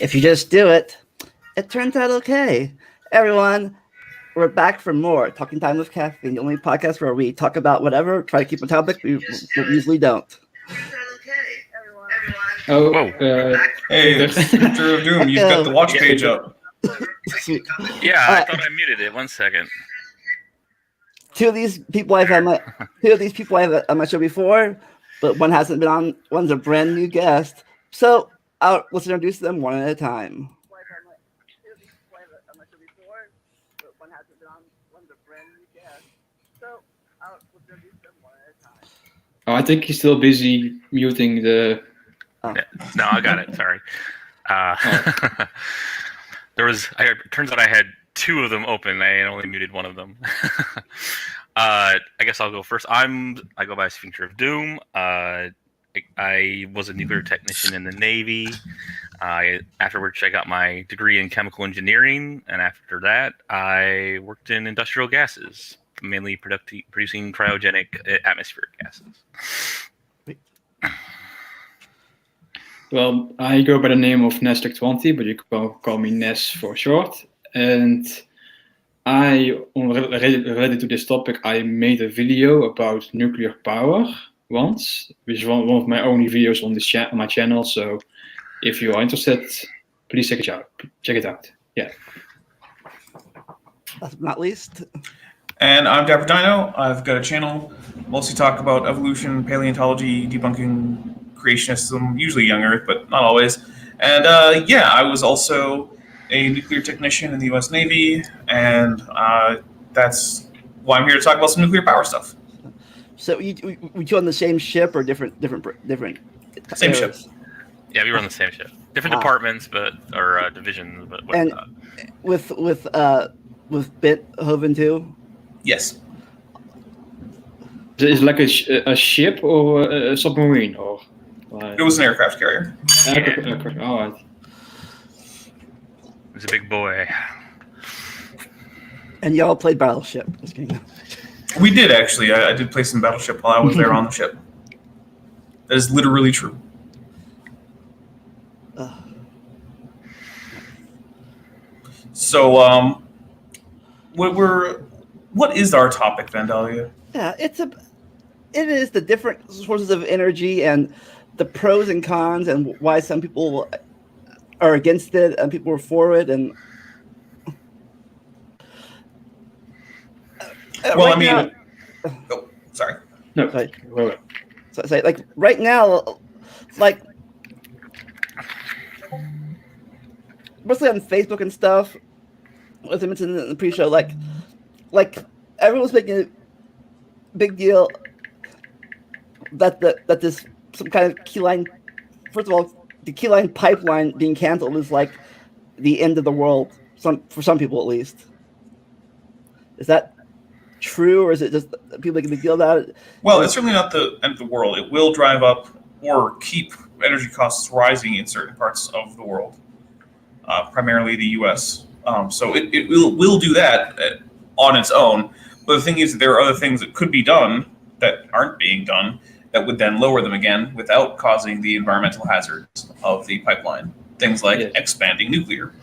If you just do it, it turns out okay. Everyone, we're back for more Talking Time with Caffeine, the only podcast where we talk about whatever, try to keep a topic, but we usually don't. Oh, Hey, Scripture of Doom, you've got the watch page up. Yeah, I thought I muted it. 1 second. Two of these people I've had on my show before, but one hasn't been on. One's a brand new guest. So let's introduce them one at a time. Oh, I think he's still busy muting the. Oh. No, I got it. Sorry. Turns out I had two of them open. I only muted one of them. I guess I'll go first. I go by Scripture of Doom. I was a nuclear technician in the Navy. Afterwards, I got my degree in chemical engineering, and after that, I worked in industrial gases, mainly producing cryogenic atmospheric gases. Well, I go by the name of Nestek20, but you can call me Nes for short. And related to this topic, I made a video about nuclear power once, which is one of my only videos on this on my channel. So if you are interested, please check it out. Yeah. Last but not least. And I'm Dapper Dino. I've got a channel, mostly talk about evolution, paleontology, debunking creationism, usually young Earth, but not always. And I was also a nuclear technician in the U.S. Navy, and that's why I'm here to talk about some nuclear power stuff. So were you on the same ship or different? Same ship. Yeah, we were on the same ship. Different departments, or divisions, but and with Beethoven too. Yes. Is it like a ship or a submarine or? It was an aircraft carrier. Aircraft. All right. It was a big boy. And y'all played Battleship. Just kidding. We did actually. I did play some Battleship while I was there on the ship. That is literally true. So, what is our topic, Vandalia? Yeah, it is the different sources of energy and the pros and cons and why some people are against it and people are for it. And sorry. No, sorry. So I say, like right now, like mostly on Facebook and stuff. As I mentioned in the pre-show, like everyone's making a big deal that this some kind of key line. First of all, the key line pipeline being canceled is like the end of the world. For some people, at least. Is that true, or is it just people making a big deal about it? Well, it's certainly not the end of the world. It will drive up or keep energy costs rising in certain parts of the world, primarily the U.S. So it will do that on its own. But the thing is, there are other things that could be done that aren't being done that would then lower them again without causing the environmental hazards of the pipeline. Things like expanding nuclear,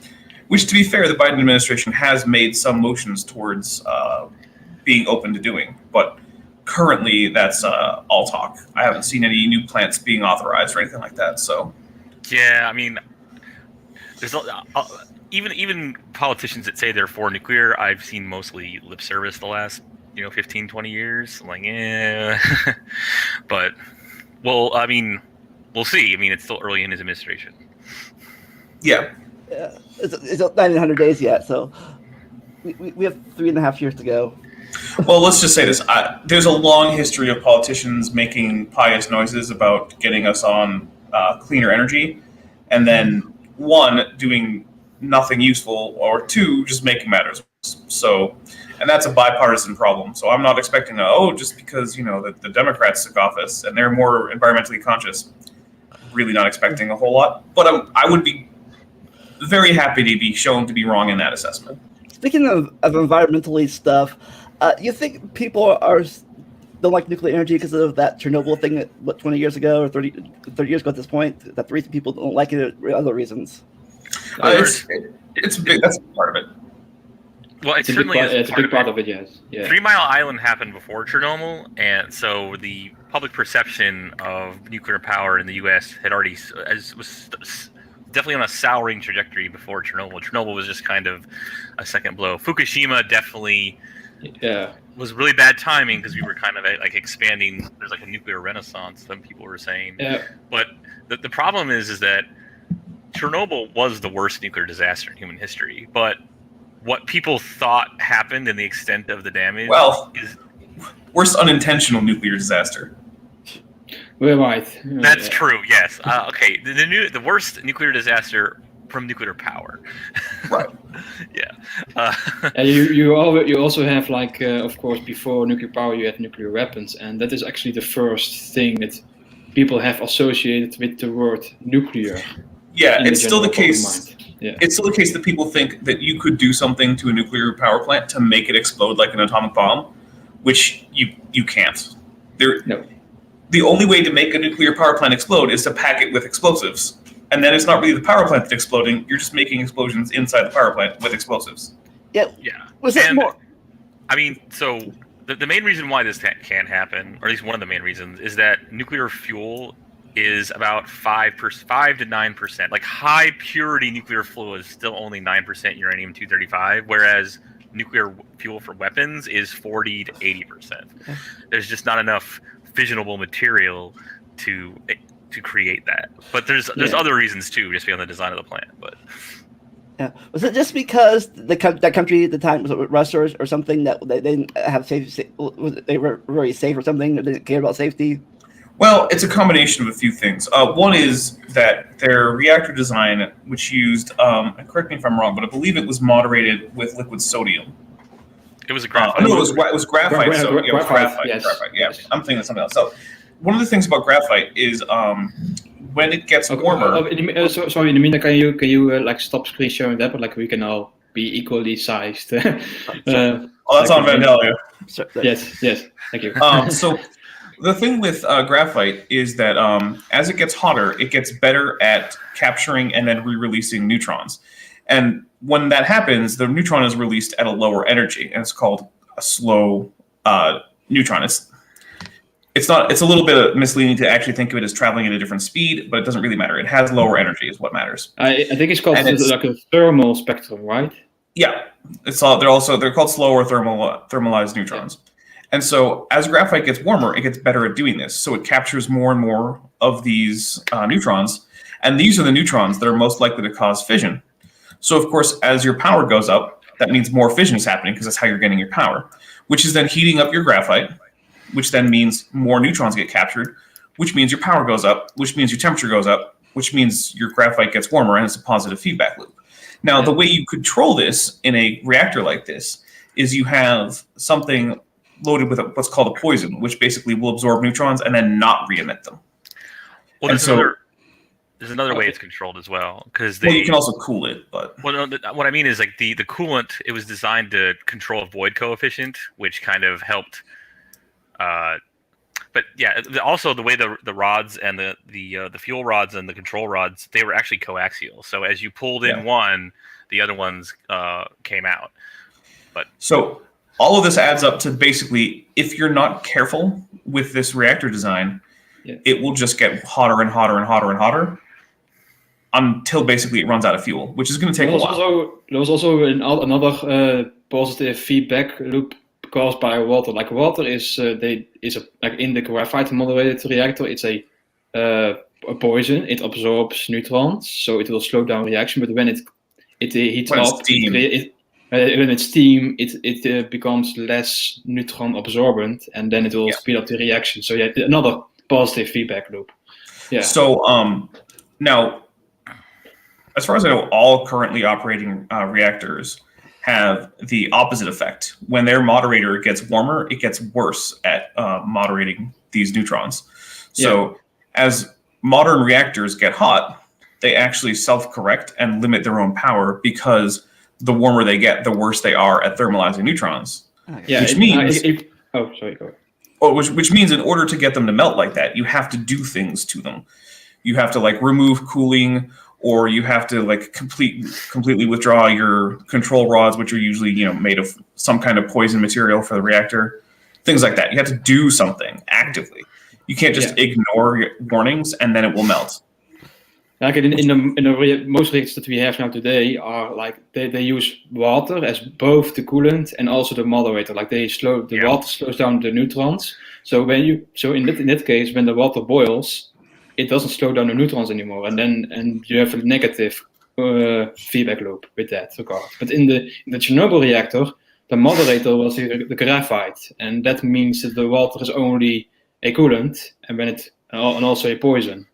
which, to be fair, the Biden administration has made some motions towards being open to doing. But currently, that's all talk. I haven't seen any new plants being authorized or anything like that. So, yeah, I mean, there's even politicians that say they're for nuclear, I've seen mostly lip service the last 15, 20 years. Like, but, well, I mean, we'll see. I mean, it's still early in his administration. Yeah. It's not 900 days yet, so we have 3.5 years to go. Well, let's just say this. There's a long history of politicians making pious noises about getting us on cleaner energy, and then, one, doing nothing useful, or two, just making matters worse. So, and that's a bipartisan problem. So I'm not expecting just because the Democrats took office and they're more environmentally conscious, really not expecting a whole lot. But I would be very happy to be shown to be wrong in that assessment. Speaking of environmentally stuff, you think people don't like nuclear energy because of that Chernobyl thing 20 years ago or 30 years ago at this point? That the reason people don't like it are other reasons? It's big. That's part of it. Well, It's a certainly is it's a big part of it, yes. Yeah. 3 Mile Island happened before Chernobyl, and so the public perception of nuclear power in the U.S. had already was definitely on a souring trajectory before Chernobyl. Chernobyl was just kind of a second blow. Fukushima definitely was really bad timing because we were kind of like expanding. There's like a nuclear renaissance, some people were saying. Yeah. But the problem is that Chernobyl was the worst nuclear disaster in human history, but what people thought happened and the extent of the damage is worst unintentional nuclear disaster. We're right. That's true. Yes. Okay. The worst nuclear disaster from nuclear power. Right. Yeah. And you also have of course before nuclear power you had nuclear weapons, and that is actually the first thing that people have associated with the word nuclear. Yeah, it's still the case. Mind. Yeah. It's still the case that people think that you could do something to a nuclear power plant to make it explode like an atomic bomb, which you can't. No. The only way to make a nuclear power plant explode is to pack it with explosives. And then it's not really the power plant that's exploding, you're just making explosions inside the power plant with explosives. Yeah. Yeah. Was it more? I mean, so the main reason why this can happen, or at least one of the main reasons, is that nuclear fuel is about 5 to 9%. Like high purity nuclear fuel is still only 9% uranium-235, whereas nuclear fuel for weapons is 40 to 80%. There's just not enough fissionable material to create that. But there's other reasons too, just beyond the design of the plant. But Yeah. Was it just because that country at the time was it Russia or something that they didn't have they were very safe or something? They didn't care about safety. Well, it's a combination of a few things. One is that their reactor design, which used, correct me if I'm wrong, but I believe it was moderated with liquid sodium. it was a graphite. No, it was graphite. Graphite, Yes. graphite. Yeah, Yes. I'm thinking of something else. So, one of the things about graphite is when it gets warmer. Sorry, in the meantime, can you stop screen sharing that, but we can all be equally sized. That's on Vandalia. Yes, thank you. So the thing with graphite is that as it gets hotter, it gets better at capturing and then re-releasing neutrons. And when that happens, the neutron is released at a lower energy, and it's called a slow neutron. It's a little bit misleading to actually think of it as traveling at a different speed, but it doesn't really matter. It has lower energy is what matters. I think it's called like a thermal spectrum, right? Yeah, they're called slower thermalized neutrons. And so as graphite gets warmer, it gets better at doing this. So it captures more and more of these neutrons, and these are the neutrons that are most likely to cause fission. So of course, as your power goes up, that means more fission is happening because that's how you're getting your power, which is then heating up your graphite, which then means more neutrons get captured, which means your power goes up, which means your temperature goes up, which means your graphite gets warmer, and it's a positive feedback loop. Now, the way you control this in a reactor like this is you have something loaded with what's called a poison, which basically will absorb neutrons and then not re-emit them. Well, there's another way it's controlled as well, because you can also cool it, but what I mean is the coolant. It was designed to control a void coefficient, which kind of helped. But yeah, also the way the rods and the fuel rods and the control rods, they were actually coaxial. So as you pulled in one, the other ones came out. But so all of this adds up to basically, if you're not careful with this reactor design, it will just get hotter and hotter and hotter and hotter until basically it runs out of fuel, which is going to take a while. There was also another positive feedback loop caused by water. Like water is like in the graphite moderated reactor, it's a poison. It absorbs neutrons, so it will slow down reaction. But when it heats up, when it's steam, it becomes less neutron absorbent, and then it will speed up the reaction. So another positive feedback loop. Yeah. So now, as far as I know, all currently operating reactors have the opposite effect. When their moderator gets warmer, it gets worse at moderating these neutrons. So as modern reactors get hot, they actually self-correct and limit their own power, because the warmer they get, the worse they are at thermalizing neutrons. Which means in order to get them to melt like that, you have to do things to them. You have to remove cooling, or you have to like completely withdraw your control rods, which are usually made of some kind of poison material for the reactor. Things like that. You have to do something actively. You can't just ignore your warnings and then it will melt. Like in the most reactors that we have now today are like they use water as both the coolant and also the moderator. Like the water slows down the neutrons. So in that case, when the water boils, it doesn't slow down the neutrons anymore, and you have a negative feedback loop with that regard. But in the Chernobyl reactor, the moderator was the graphite, and that means that the water is only a coolant and also a poison.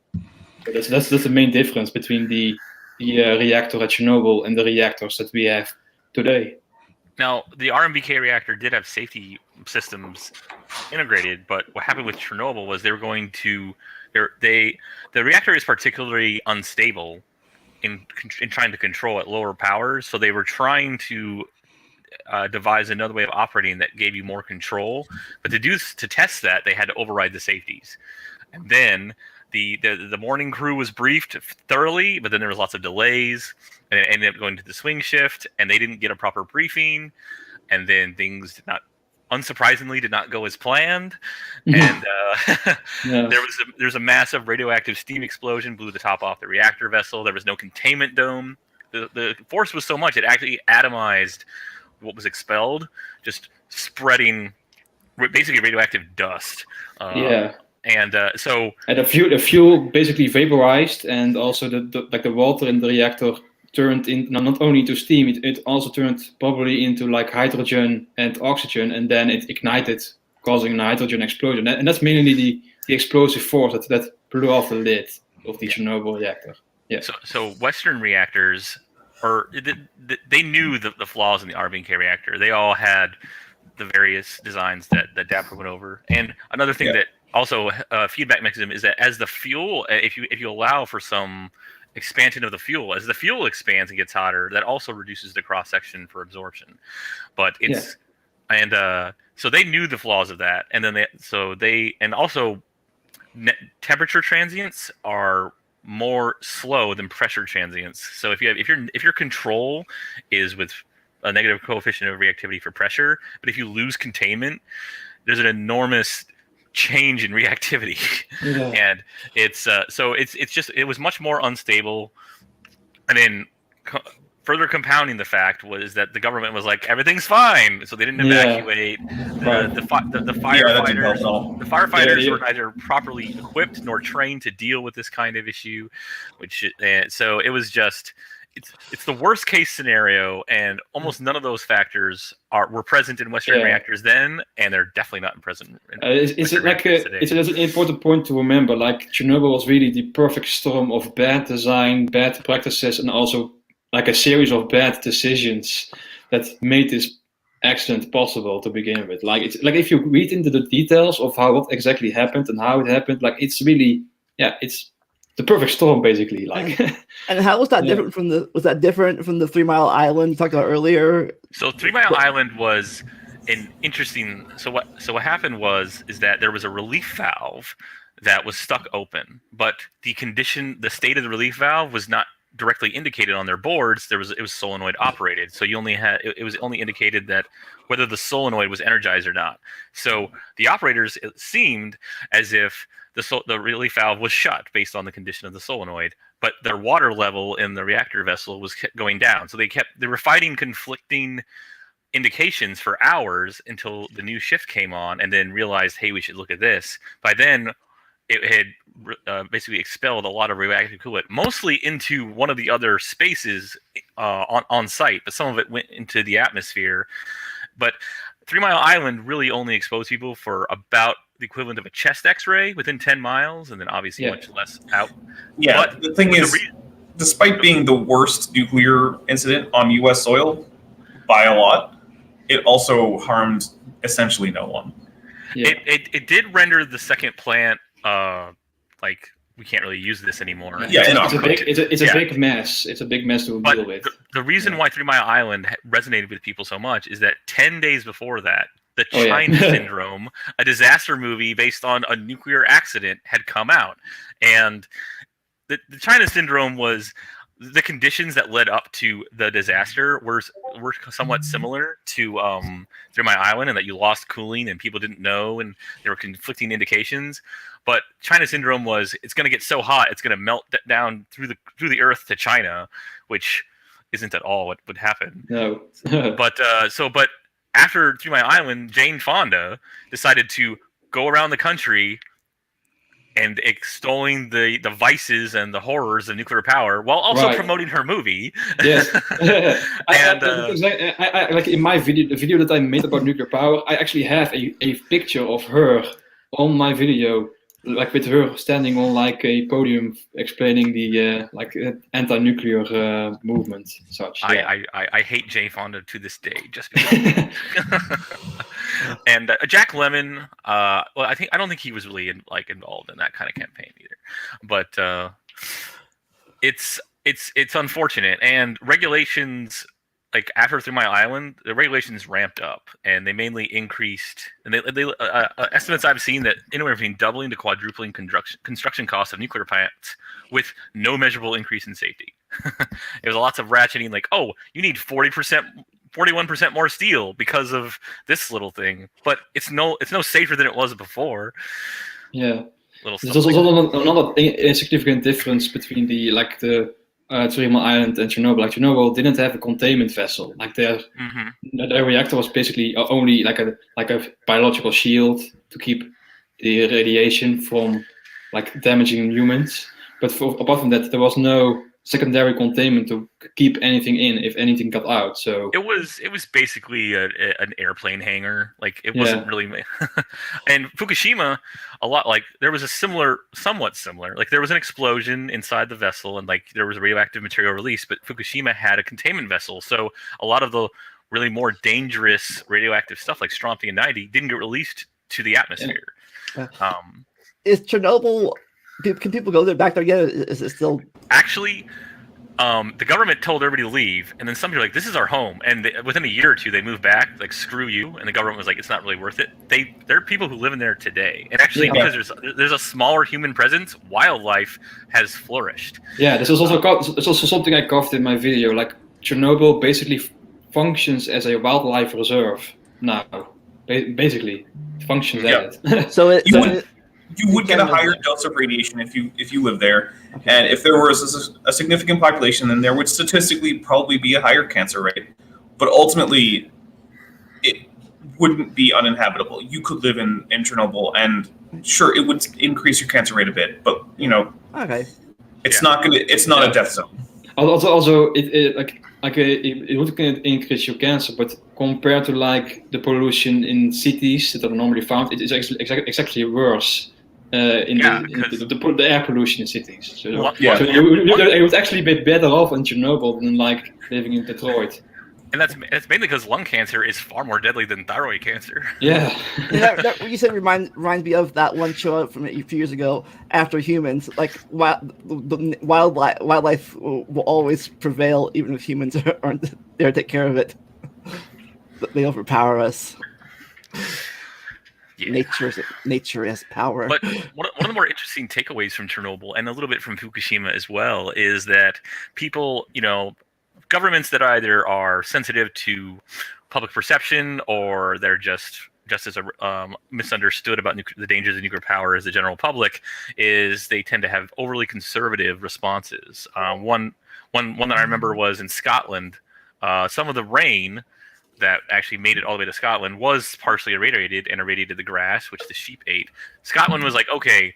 So that's the main difference between the reactor at Chernobyl and the reactors that we have today. Now, the RMBK reactor did have safety systems integrated, but what happened with Chernobyl was they were going to the reactor is particularly unstable in trying to control at lower powers, so they were trying to devise another way of operating that gave you more control. But to test that, they had to override the safeties, and then the morning crew was briefed thoroughly, but then there was lots of delays, and it ended up going to the swing shift, and they didn't get a proper briefing, and then things unsurprisingly did not go as planned, and there's a massive radioactive steam explosion, blew the top off the reactor vessel. There was no containment dome. The force was so much it actually atomized what was expelled, just spreading basically radioactive dust. And the fuel basically vaporized, and also the water in the reactor turned not only into steam, it also turned probably into like hydrogen and oxygen, and then it ignited, causing a hydrogen explosion. And that's mainly the explosive force that blew off the lid of the Chernobyl reactor. Yeah. So Western reactors, they knew the flaws in the RBNK reactor. They all had the various designs that Dapper went over. And another thing that also feedback mechanism is that as the fuel, if you allow for some expansion of the fuel, as the fuel expands and gets hotter, that also reduces the cross section for absorption. But so they knew the flaws of that, and then temperature transients are more slow than pressure transients. So if your control is with a negative coefficient of reactivity for pressure, but if you lose containment, there's an enormous change in reactivity, and it was much more unstable. And then further compounding the fact was that the government was like, everything's fine, so they didn't evacuate. The firefighters. The firefighters were neither properly equipped nor trained to deal with this kind of issue, so it was just. It's the worst case scenario, and almost none of those factors were present in Western reactors then, and they're definitely not present. It's an important point to remember. Like Chernobyl was really the perfect storm of bad design, bad practices, and also like a series of bad decisions that made this accident possible to begin with. Like it's like if you read into the details of what exactly happened and how it happened, like it's really it's the perfect storm, basically. Like, and how was that different from the 3 Mile Island you talked about earlier? So 3 Mile Island was an interesting. So what happened is that there was a relief valve that was stuck open, but the state of the relief valve was not directly indicated on their boards. It was solenoid operated, so it was only indicated that whether the solenoid was energized or not. So the operators, it seemed as if the relief valve was shut based on the condition of the solenoid, but their water level in the reactor vessel was going down. So they were fighting conflicting indications for hours until the new shift came on, and then realized, hey, we should look at this. By then, it had basically expelled a lot of radioactive coolant, mostly into one of the other spaces on site, but some of it went into the atmosphere. But 3 Mile Island really only exposed people for about the equivalent of a chest X-ray within 10 miles, and then obviously much less out. Yeah, but the thing is, despite being the worst nuclear incident on U.S. soil by a lot, it also harmed essentially no one. Yeah. It did render the second plant like we can't really use this anymore. Yeah, it's a big mess. It's a big mess to deal with. The reason why 3 Mile Island resonated with people so much is that 10 days before that, the China Syndrome, a disaster movie based on a nuclear accident, had come out, and the China Syndrome was the conditions that led up to the disaster were somewhat similar to 3 Mile Island, and that you lost cooling and people didn't know, and there were conflicting indications. But China syndrome was, it's going to get so hot it's going to melt down through the earth to China, which isn't at all what would happen. No. But after 3 Mile Island, Jane Fonda decided to go around the country and extolling the vices and the horrors of nuclear power, while also promoting her movie. Yes. And I like in my video, the video that I made about nuclear power, I actually have a picture of her on my video, like with her standing on like a podium explaining the anti-nuclear movement. Such. Yeah. I hate Jane Fonda to this day just because. And Jack Lemmon, well, I don't think he was really involved in that kind of campaign either. But it's unfortunate, and regulations, like after 3 Mile Island, the regulations ramped up, and they mainly increased. And they estimates I've seen that anywhere between doubling to quadrupling construction costs of nuclear plants with no measurable increase in safety. There was lots of ratcheting, like, oh, you need 41% more steel because of this little thing, but it's no safer than it was before. Yeah, there's also another insignificant difference between the 3 Mile Island and Chernobyl. Like Chernobyl didn't have a containment vessel. Like their reactor was basically only like a biological shield to keep the radiation from like damaging humans. But apart from that, there was no secondary containment to keep anything in if anything got out. So it was basically an airplane hangar. Like it wasn't really. And Fukushima, a lot like there was a somewhat similar. Like there was an explosion inside the vessel, and like there was radioactive material release. But Fukushima had a containment vessel, so a lot of the really more dangerous radioactive stuff, like strontium-90, didn't get released to the atmosphere. Yeah. Is Chernobyl? Can people go there back there again? Is it still actually? The government told everybody to leave, and then some people were like, "This is our home," and within a year or two, they moved back. Like, screw you! And the government was like, "It's not really worth it." There are people who live in there today, and actually, because there's a smaller human presence, wildlife has flourished. Yeah, this is also something I covered in my video. Like Chernobyl basically functions as a wildlife reserve now. Basically, it functions as it. So you would get a higher dose of radiation if you live there, and if there was a significant population, then there would statistically probably be a higher cancer rate. But ultimately, it wouldn't be uninhabitable. You could live in Chernobyl, and sure, it would increase your cancer rate a bit, but it's not a death zone. Also, it would increase your cancer, but compared to like the pollution in cities that are normally found, it is actually exactly worse. The air pollution in cities. So it would actually be better off in Chernobyl than like living in Detroit. And that's mainly because lung cancer is far more deadly than thyroid cancer. Yeah. That what you said reminds me of that one show from a few years ago, After Humans. Like wildlife will always prevail, even if humans aren't there to take care of it. They overpower us. Yeah. Nature has power. But one of the more interesting takeaways from Chernobyl, and a little bit from Fukushima as well, is that people, governments that either are sensitive to public perception or they're just as misunderstood about the dangers of nuclear power as the general public, is they tend to have overly conservative responses. One that I remember was in Scotland. Some of the rain that actually made it all the way to Scotland was partially irradiated and irradiated the grass, which the sheep ate. Scotland was like, okay.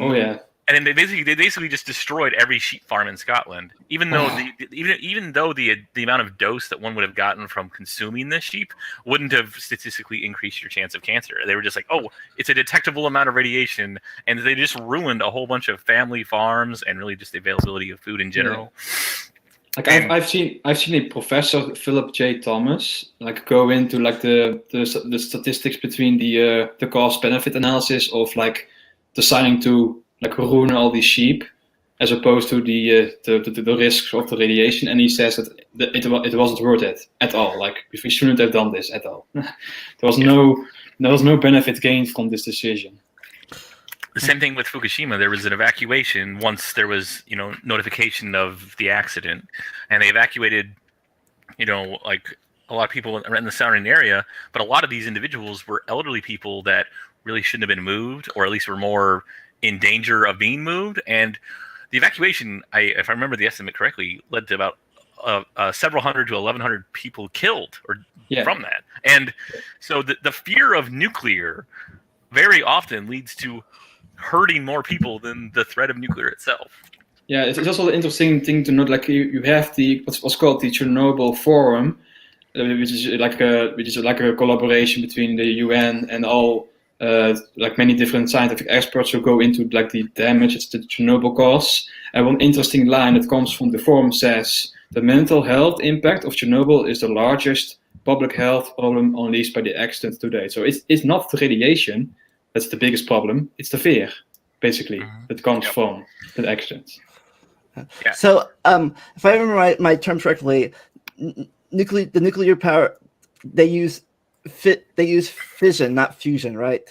Oh yeah. And then they basically just destroyed every sheep farm in Scotland, even though the amount of dose that one would have gotten from consuming the sheep wouldn't have statistically increased your chance of cancer. They were just like, oh, it's a detectable amount of radiation, and they just ruined a whole bunch of family farms and really just the availability of food in general. Yeah. Like I've seen a professor, Philip J. Thomas, like go into like the statistics between the cost benefit analysis of like deciding to like ruin all these sheep as opposed to the risks of the radiation, and he says that it wasn't worth it at all. Like we shouldn't have done this at all. There was no benefit gained from this decision. The same thing with Fukushima. There was an evacuation once there was, notification of the accident, and they evacuated, like a lot of people in the surrounding area. But a lot of these individuals were elderly people that really shouldn't have been moved, or at least were more in danger of being moved. And the evacuation, if I remember the estimate correctly, led to about several hundred to 1,100 people killed from that. And so the fear of nuclear very often leads to hurting more people than the threat of nuclear itself. Yeah, it's also an interesting thing to note. Like you have what's called the Chernobyl Forum, which is like a collaboration between the UN and all like many different scientific experts who go into like the damage that Chernobyl caused. And one interesting line that comes from the forum says, "The mental health impact of Chernobyl is the largest public health problem unleashed by the accident today." So it's not the radiation that's the biggest problem. It's the fear, basically, that comes from the accident. Yeah. So, if I remember my terms correctly, the nuclear power they use fission, not fusion, right?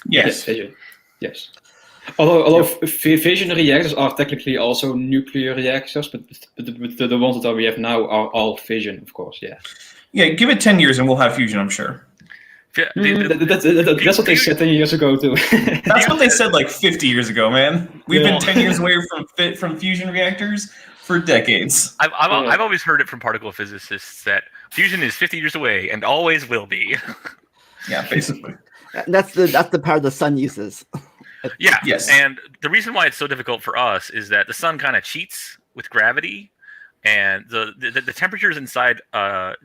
Yes. Fission. Yes. Although fission reactors are technically also nuclear reactors, but the ones that we have now are all fission, of course. Yeah. Yeah. Give it 10 years and we'll have fusion, I'm sure. That's what they said 10 years ago too. That's what they said like 50 years ago, man. We've been 10 years away from fusion reactors for decades. I've always heard it from particle physicists that fusion is 50 years away and always will be. Yeah, basically. That's the power the sun uses. Yeah. Yes. And the reason why it's so difficult for us is that the sun kind of cheats with gravity. And the temperatures inside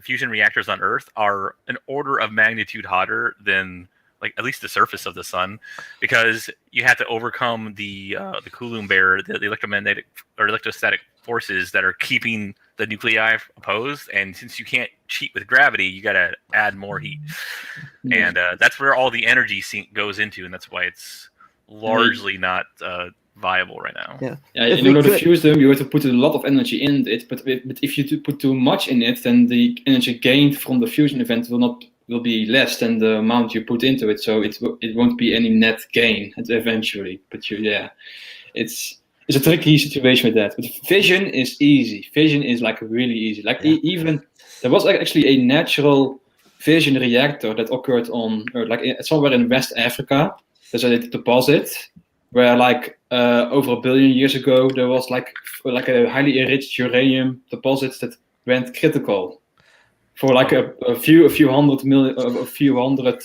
fusion reactors on Earth are an order of magnitude hotter than like at least the surface of the sun, because you have to overcome the Coulomb barrier, the electromagnetic or electrostatic forces that are keeping the nuclei opposed. And since you can't cheat with gravity, you got to add more heat, and that's where all the energy goes into, and that's why it's largely not viable right now. Yeah. In order to fuse them, you have to put a lot of energy in it. But if you put too much in it, then the energy gained from the fusion event will be less than the amount you put into it. So it won't be any net gain eventually. But it's a tricky situation with that. But fission is easy. Fission is like really easy. Like even there was actually a natural fission reactor that occurred on Earth, like somewhere in West Africa. There's a deposit where like over 1 billion years ago there was like a highly enriched uranium deposit that went critical for like a few hundred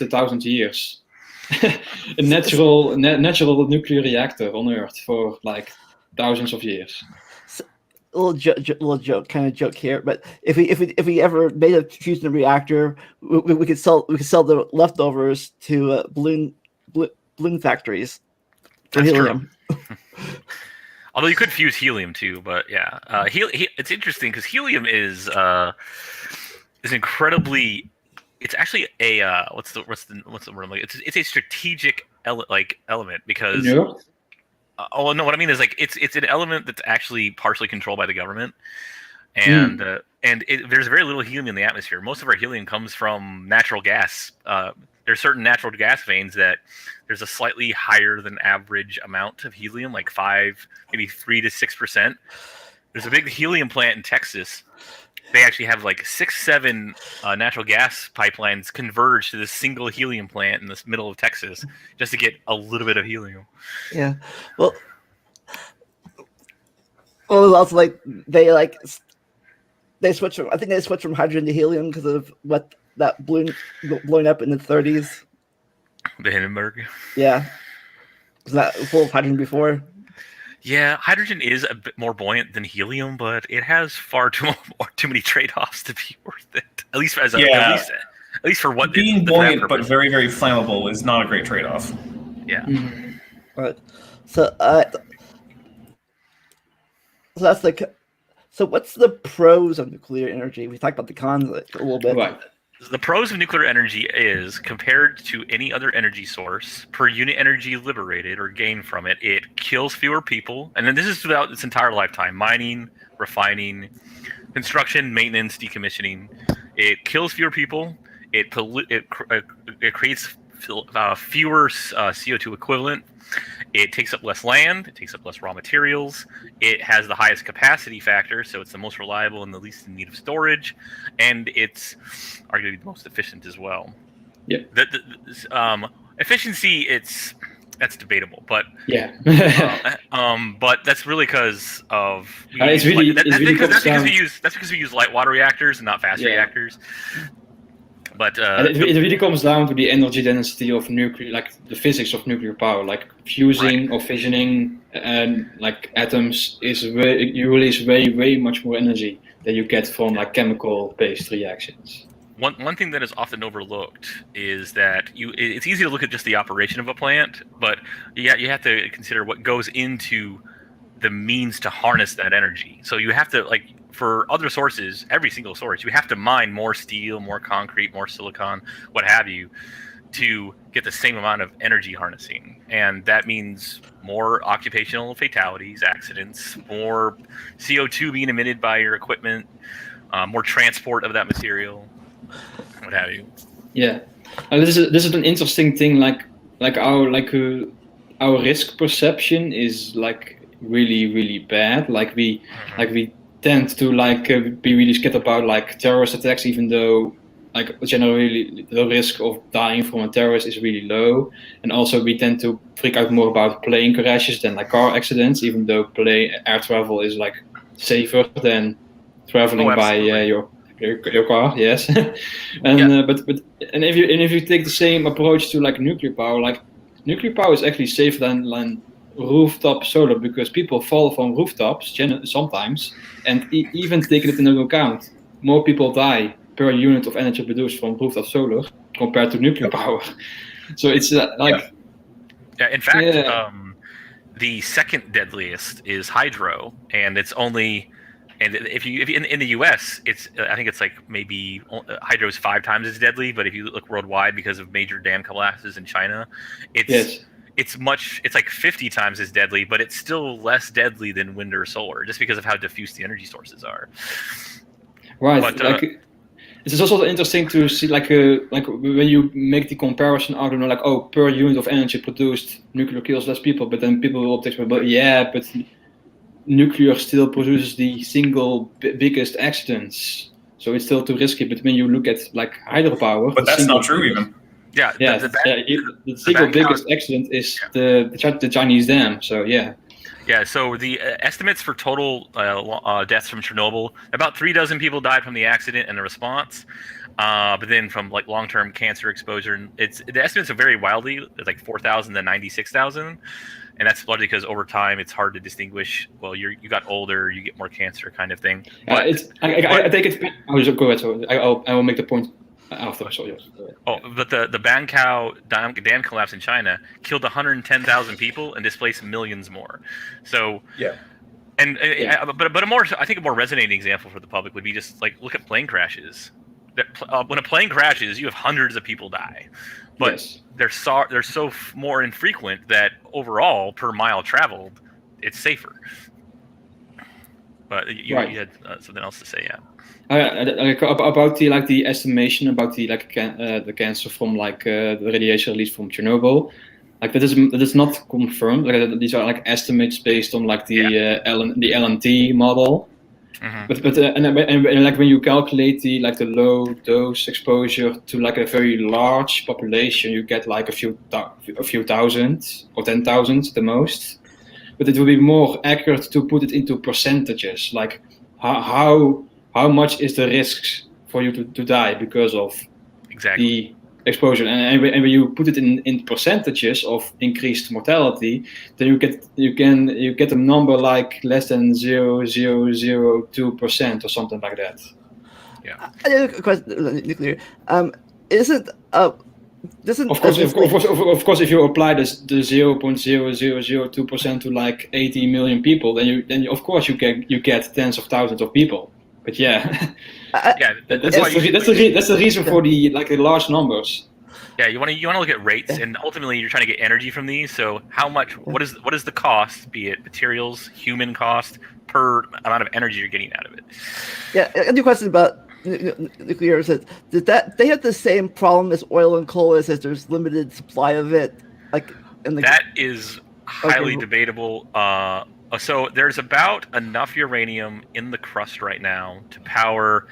thousand years. A natural nuclear reactor on Earth for like thousands of years. Little joke here, but if we ever made a fusion reactor, we could sell the leftovers to balloon factories. That's helium. True. Although you could fuse helium too, but yeah, it's interesting because helium is incredibly. It's actually a what's the word? It's a strategic element because. Yeah. No, what I mean is like it's an element that's actually partially controlled by the government, and there's very little helium in the atmosphere. Most of our helium comes from natural gas. There's certain natural gas veins that there's a slightly higher than average amount of helium, like 5, maybe 3 to 6%. There's a big helium plant in Texas. They actually have like 6-7 natural gas pipelines converged to this single helium plant in the middle of Texas just to get a little bit of helium. Yeah. Well, also like they switched from hydrogen to helium because of what that blowing up in the 30s. The Hindenburg. Yeah. Was that full of hydrogen before? Yeah, hydrogen is a bit more buoyant than helium, but it has far too many trade-offs to be worth it. At least at least for what being buoyant but very, very flammable is not a great trade-off. Yeah. Right. So that's like. So what's the pros of nuclear energy? We talked about the cons a little bit. Right. The pros of nuclear energy is, compared to any other energy source, per unit energy liberated or gained from it, it kills fewer people. And then this is throughout its entire lifetime: mining, refining, construction, maintenance, decommissioning. It kills fewer people. It creates fewer CO2 equivalent. It takes up less land. It takes up less raw materials. It has the highest capacity factor, so it's the most reliable and the least in need of storage, and it's arguably the most efficient as well. Yeah. Efficiency, that's debatable, but Yeah. but that's really because of It's really- that's really because comes we use light water reactors and not fast Yeah. reactors. But And it really comes down to the energy density of nuclear, like the physics of nuclear power, like fusing or fissioning and like atoms you release way much more energy than you get from like chemical-based reactions. One thing that is often overlooked is that it's easy to look at just the operation of a plant, but you have to consider what goes into the means to harness that energy. So you have to, like, for other sources, every single source, you have to mine more steel, more concrete, more silicon, what have you, to get the same amount of energy harnessing. And that means more occupational fatalities, accidents, more CO2 being emitted by your equipment, more transport of that material, what have you. Yeah, this is an interesting thing. Like our risk perception is like really bad. Like we tend to be really scared about like terrorist attacks, even though like generally the risk of dying from a terrorist is really low. And also we tend to freak out more about plane crashes than like car accidents, even though air travel is like safer than traveling by your car. Yes. And but if you take the same approach to like nuclear power is actually safer than rooftop solar, because people fall from rooftops sometimes, and even taking it into account, more people die per unit of energy produced from rooftop solar compared to nuclear power. So it's in fact, the second deadliest is hydro, and it's only, and if you in the U.S., I think it's like maybe hydro is 5 times as deadly, but if you look worldwide, because of major dam collapses in China, it's like 50 times as deadly, but it's still less deadly than wind or solar, just because of how diffuse the energy sources are. Right. But, it's also interesting to see like when you make the comparison argument, like, oh, per unit of energy produced, nuclear kills less people, but then people will take, but nuclear still produces the single biggest accidents, so it's still too risky. But when you look at like hydropower, but that's not true even. Yeah, the single biggest accident is the Chinese dam. So yeah. So the estimates for total deaths from Chernobyl, about 36 people died from the accident and the response. But then from like long-term cancer exposure, the estimates are very wildly. It's like 4,000 to 96,000, and that's largely because over time it's hard to distinguish. Well, you got older, you get more cancer, kind of thing. But, I take it. Go ahead. So I will make the point after. Sorry. Oh, but the Bankao dam collapse in China killed 110,000 people and displaced millions more. So yeah. But I think a more resonating example for the public would be just like look at plane crashes. When a plane crashes, you have hundreds of people die, but they're so more infrequent that overall per mile traveled, it's safer. But you had something else to say, yeah. About the estimation about the cancer from the radiation released from Chernobyl, like that is not confirmed. Like these are like estimates based on like the LNT model. Mm-hmm. But like when you calculate the low dose exposure to like a very large population, you get like a few thousand or 10,000 the most. But it would be more accurate to put it into percentages, like how much is the risks for you to die because of the exposure, and when you put it in percentages of increased mortality, then you get a number like less than 0.002% or something like that. Yeah. I have a question. Nuclear. Isn't of course, if you apply the 0.0002% to like 80 million people, then of course you get tens of thousands of people. But that's the reason for the large numbers. Yeah, you want to look at rates, and ultimately you're trying to get energy from these. So how much? What is the cost? Be it materials, human cost per amount of energy you're getting out of it. Yeah, I have a question about nuclear is it, did that they have the same problem as oil and coal as there's limited supply of it, like in the That is highly debatable. So there's about enough uranium in the crust right now to power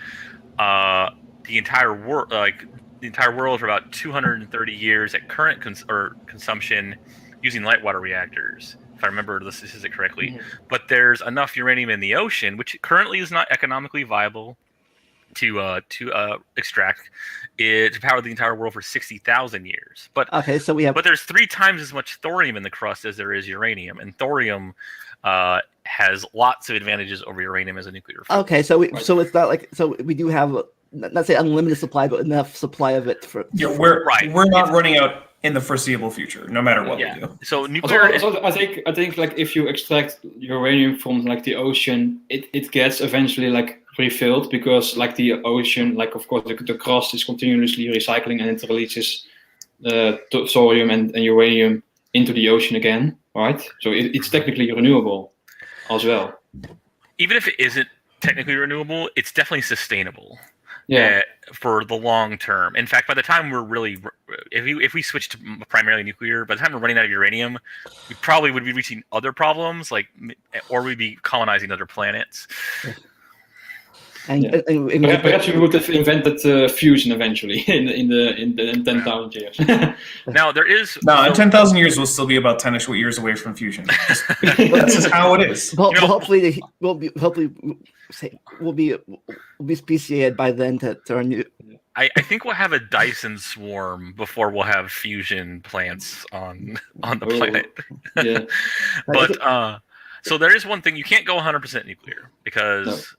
the entire world, like the entire world for about 230 years at current consumption using light water reactors, if I remember the statistic correctly. Mhm. But there's enough uranium in the ocean, which currently is not economically viable to extract it to power the entire world for 60,000 years. But okay, so we have there's 3 times as much thorium in the crust as there is uranium, and thorium has lots of advantages over uranium as a nuclear fuel. okay, so it's not like we do have not say unlimited supply, but enough supply of it for. Yeah, we're not running out in the foreseeable future, no matter what we do. So nuclear. Also, I think like if you extract uranium from like the ocean, it gets eventually like refilled, because like the ocean, like of course the crust is continuously recycling and it releases thorium and uranium into the ocean again, right? So it's technically renewable as well. Even if it isn't technically renewable, it's definitely sustainable. Yeah. For the long term. In fact, by the time we're really, if we switch to primarily nuclear, by the time we're running out of uranium, we probably would be reaching other problems, or we'd be colonizing other planets. And perhaps we would have invented fusion eventually in 10,000 years. Now there is in 10,000 years we'll still be about 10ish years away from fusion. That's just how it is. Hopefully we'll be speciated by then to our new. I think we'll have a Dyson swarm before we'll have fusion plants on the planet. Yeah. But so there is one thing: you can't go 100% nuclear because.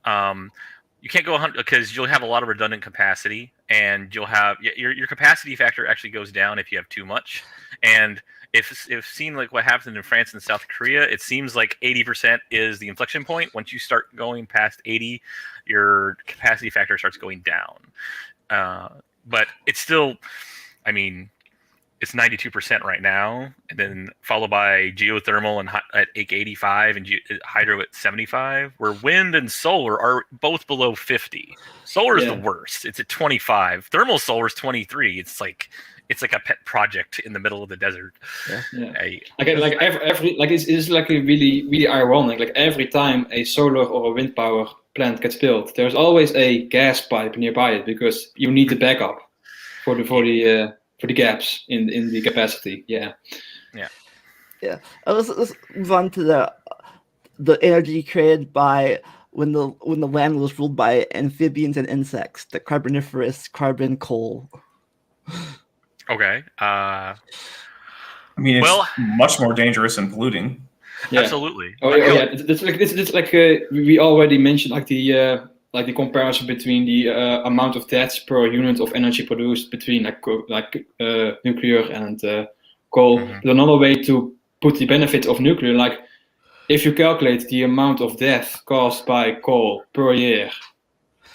You can't go 100 because you'll have a lot of redundant capacity, and you'll have your capacity factor actually goes down if you have too much. And if seen like what happened in France and South Korea, it seems like 80% is the inflection point. Once you start going past 80, your capacity factor starts going down. But it's still, I mean, it's 92% right now, and then followed by geothermal and at 85 and hydro at 75, where wind and solar are both below 50. Solar is the worst. It's at 25. Thermal solar is 23. It's like a pet project in the middle of the desert. It's like a really ironic. Like every time a solar or a wind power plant gets built, there's always a gas pipe nearby it, because you need the backup for the gaps in the capacity. Yeah. Let's move on to the energy created by when the land was ruled by amphibians and insects, the Carboniferous carbon coal. Okay. I mean, it's much more dangerous and polluting. Yeah. Absolutely. Oh yeah. It's like we already mentioned, like the comparison between the amount of deaths per unit of energy produced between nuclear and coal. Mm-hmm. But another way to put the benefit of nuclear, like if you calculate the amount of death caused by coal per year,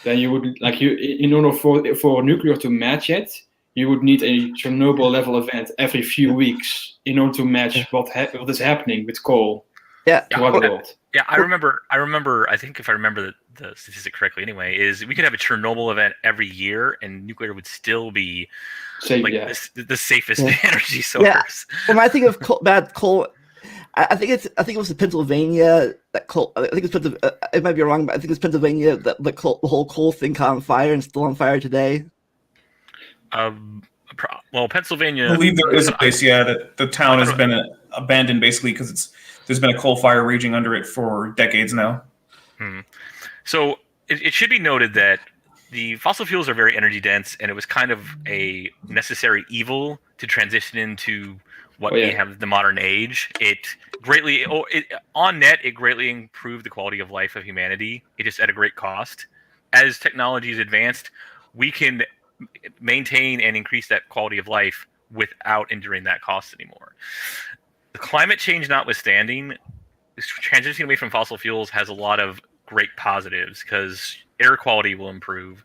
then you would in order for nuclear to match it, you would need a Chernobyl level event every few weeks in order to match what is happening with coal. Yeah. Throughout the world. Yeah, I remember. I think if I remember the statistic correctly, anyway, is we could have a Chernobyl event every year, and nuclear would still be the safest energy source. Yeah. When I think of bad coal, I think it was Pennsylvania that coal. I think it's it might be wrong, but I think it's Pennsylvania that the whole coal thing caught on fire and still on fire today. Well, Pennsylvania. I believe there is a place, that the town has been abandoned basically because there's been a coal fire raging under it for decades now. So it should be noted that the fossil fuels are very energy dense, and it was kind of a necessary evil to transition into what we have the modern age. It greatly improved the quality of life of humanity. It just at a great cost. As technology is advanced, we can maintain and increase that quality of life without enduring that cost anymore. The climate change notwithstanding, transitioning away from fossil fuels has a lot of great positives because air quality will improve.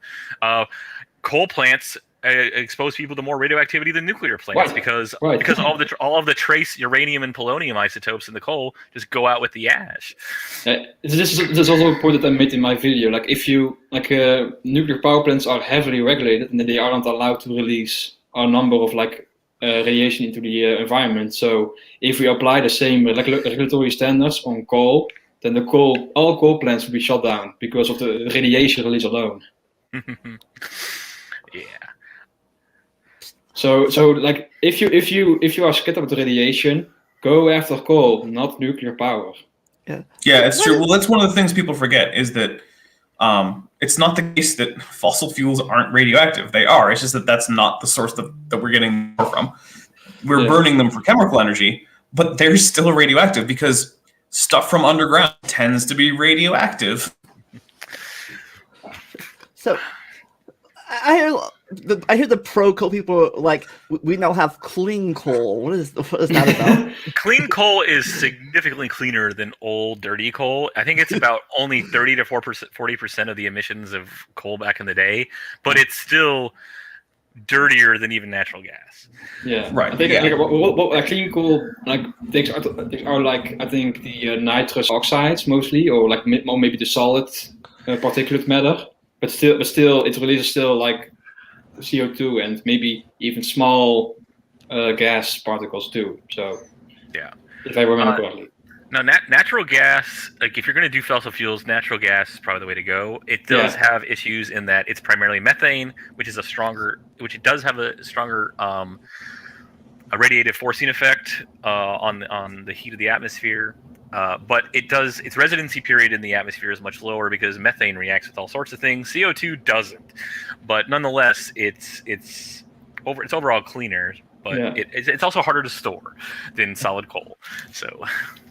Coal plants expose people to more radioactivity than nuclear plants Right. because Right. because all of the trace uranium and polonium isotopes in the coal just go out with the ash. This is also a point that I made in my video. Like if you nuclear power plants are heavily regulated and they are not allowed to release a number of radiation into the environment. So if we apply the same regulatory standards on coal, then all coal plants will be shut down because of the radiation release alone. Yeah. So like if you are scared about the radiation, go after coal, not nuclear power. Yeah, it's true. Well, that's one of the things people forget is that it's not the case that fossil fuels aren't radioactive. They are. It's just that that's not the source that we're getting more from. We're burning them for chemical energy, but they're still radioactive because stuff from underground tends to be radioactive. So I hear the pro coal people like we now have clean coal. What is that about? Clean coal is significantly cleaner than old dirty coal. I think it's about only 30 to 40% of the emissions of coal back in the day, but it's still dirtier than even natural gas. Yeah, right. I think what clean coal things are like I think the nitrous oxides mostly, or maybe the solid particulate matter. But still, it releases still like CO2 and maybe even small gas particles too. So yeah, if I remember correctly. Now, natural gas, like if you're going to do fossil fuels, natural gas is probably the way to go. It does have issues in that it's primarily methane, which does have a stronger a radiative forcing effect on the heat of the atmosphere. But its residency period in the atmosphere is much lower because methane reacts with all sorts of things. CO2 doesn't, but nonetheless, it's overall cleaner. But it's also harder to store than solid coal. So,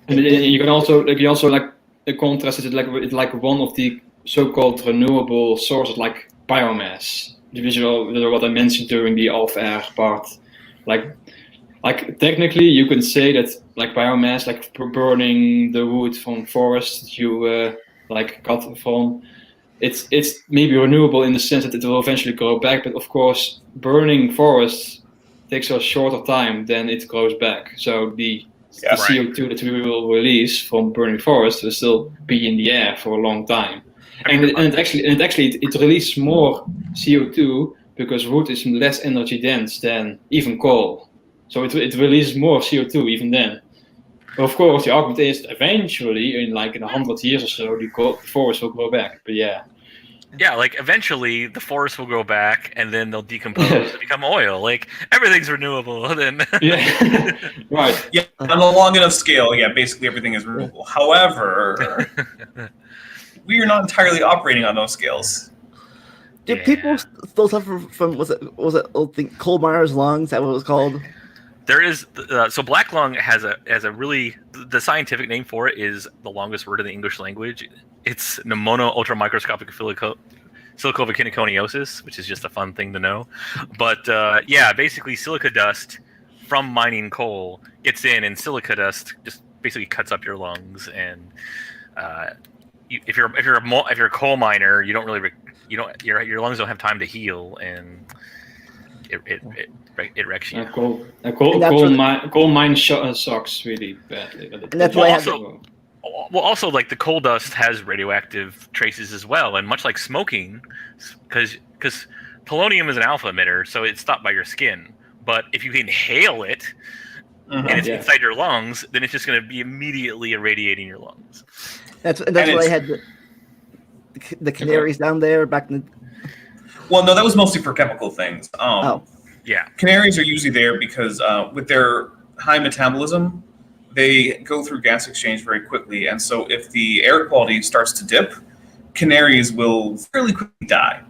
and you can also contrast it like one of the so-called renewable sources like biomass. Which is what I mentioned during the off-air part. Like technically, you can say that like biomass, like burning the wood from forests you cut from, it's maybe renewable in the sense that it will eventually grow back. But of course, burning forests takes a shorter time than it grows back. So the CO2 that we will release from burning forests will still be in the air for a long time. And it releases more CO2 because wood is less energy dense than even coal. So it releases more CO2 even then. But of course, the argument is eventually, in 100 years or so, the forest will grow back. But yeah, like eventually the forest will grow back, and then they'll decompose and become oil. Like everything's renewable. Then right. Yeah, on a long enough scale, basically everything is renewable. However, we are not entirely operating on those scales. Do people still suffer from was it coal miner's lungs? Is that what it was called? There is so black lung has a really the scientific name for it is the longest word in the English language. It's pneumono ultramicroscopic silicovolcaniconiosis, which is just a fun thing to know. But basically silica dust from mining coal gets in, and silica dust just basically cuts up your lungs. And if you're a coal miner, you don't really your lungs don't have time to heal, and it wrecks you. Coal mine sucks really badly. And that's why also like the coal dust has radioactive traces as well, and much like smoking, because polonium is an alpha emitter, so it's stopped by your skin. But if you inhale it and it's inside your lungs, then it's just going to be immediately irradiating your lungs. That's why I had the canaries down there back in the... Well, no, that was mostly for chemical things. Yeah. Canaries are usually there because with their high metabolism, they go through gas exchange very quickly. And so if the air quality starts to dip, canaries will fairly quickly die,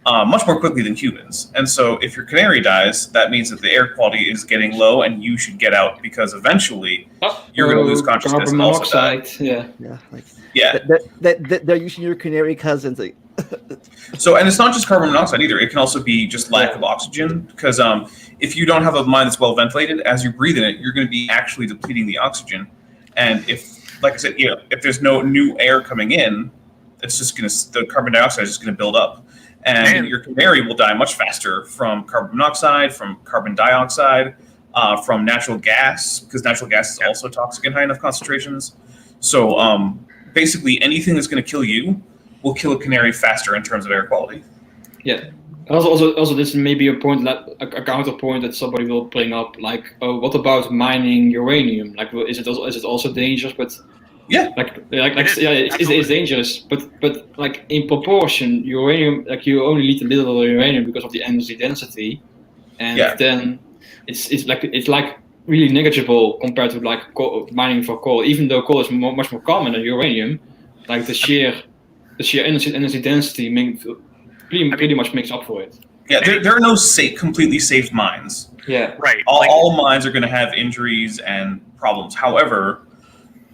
much more quickly than humans. And so if your canary dies, that means that the air quality is getting low and you should get out because eventually you're going to lose consciousness. Carbon monoxide, They're using your canary cousins. So, and it's not just carbon monoxide either. It can also be just lack of oxygen, because if you don't have a mine that's well ventilated, as you breathe in it, you're going to be actually depleting the oxygen. And if, like I said, if there's no new air coming in, it's just the carbon dioxide is just going to build up. And your canary will die much faster from carbon monoxide, from carbon dioxide, from natural gas, because natural gas is also toxic in high enough concentrations. So basically, anything that's going to kill you will kill a canary faster in terms of air quality. Yeah. Also, this may be a point, a counterpoint that somebody will bring up. Like, oh, what about mining uranium? Like, is it also dangerous? But yeah, it's dangerous. But like in proportion, uranium, like you only need a little uranium because of the energy density, and then it's like really negligible compared to like mining for coal. Even though coal is much more common than uranium, like the sheer energy density pretty much makes up for it. Yeah, there are no completely safe mines. Yeah, right. All mines are going to have injuries and problems. However,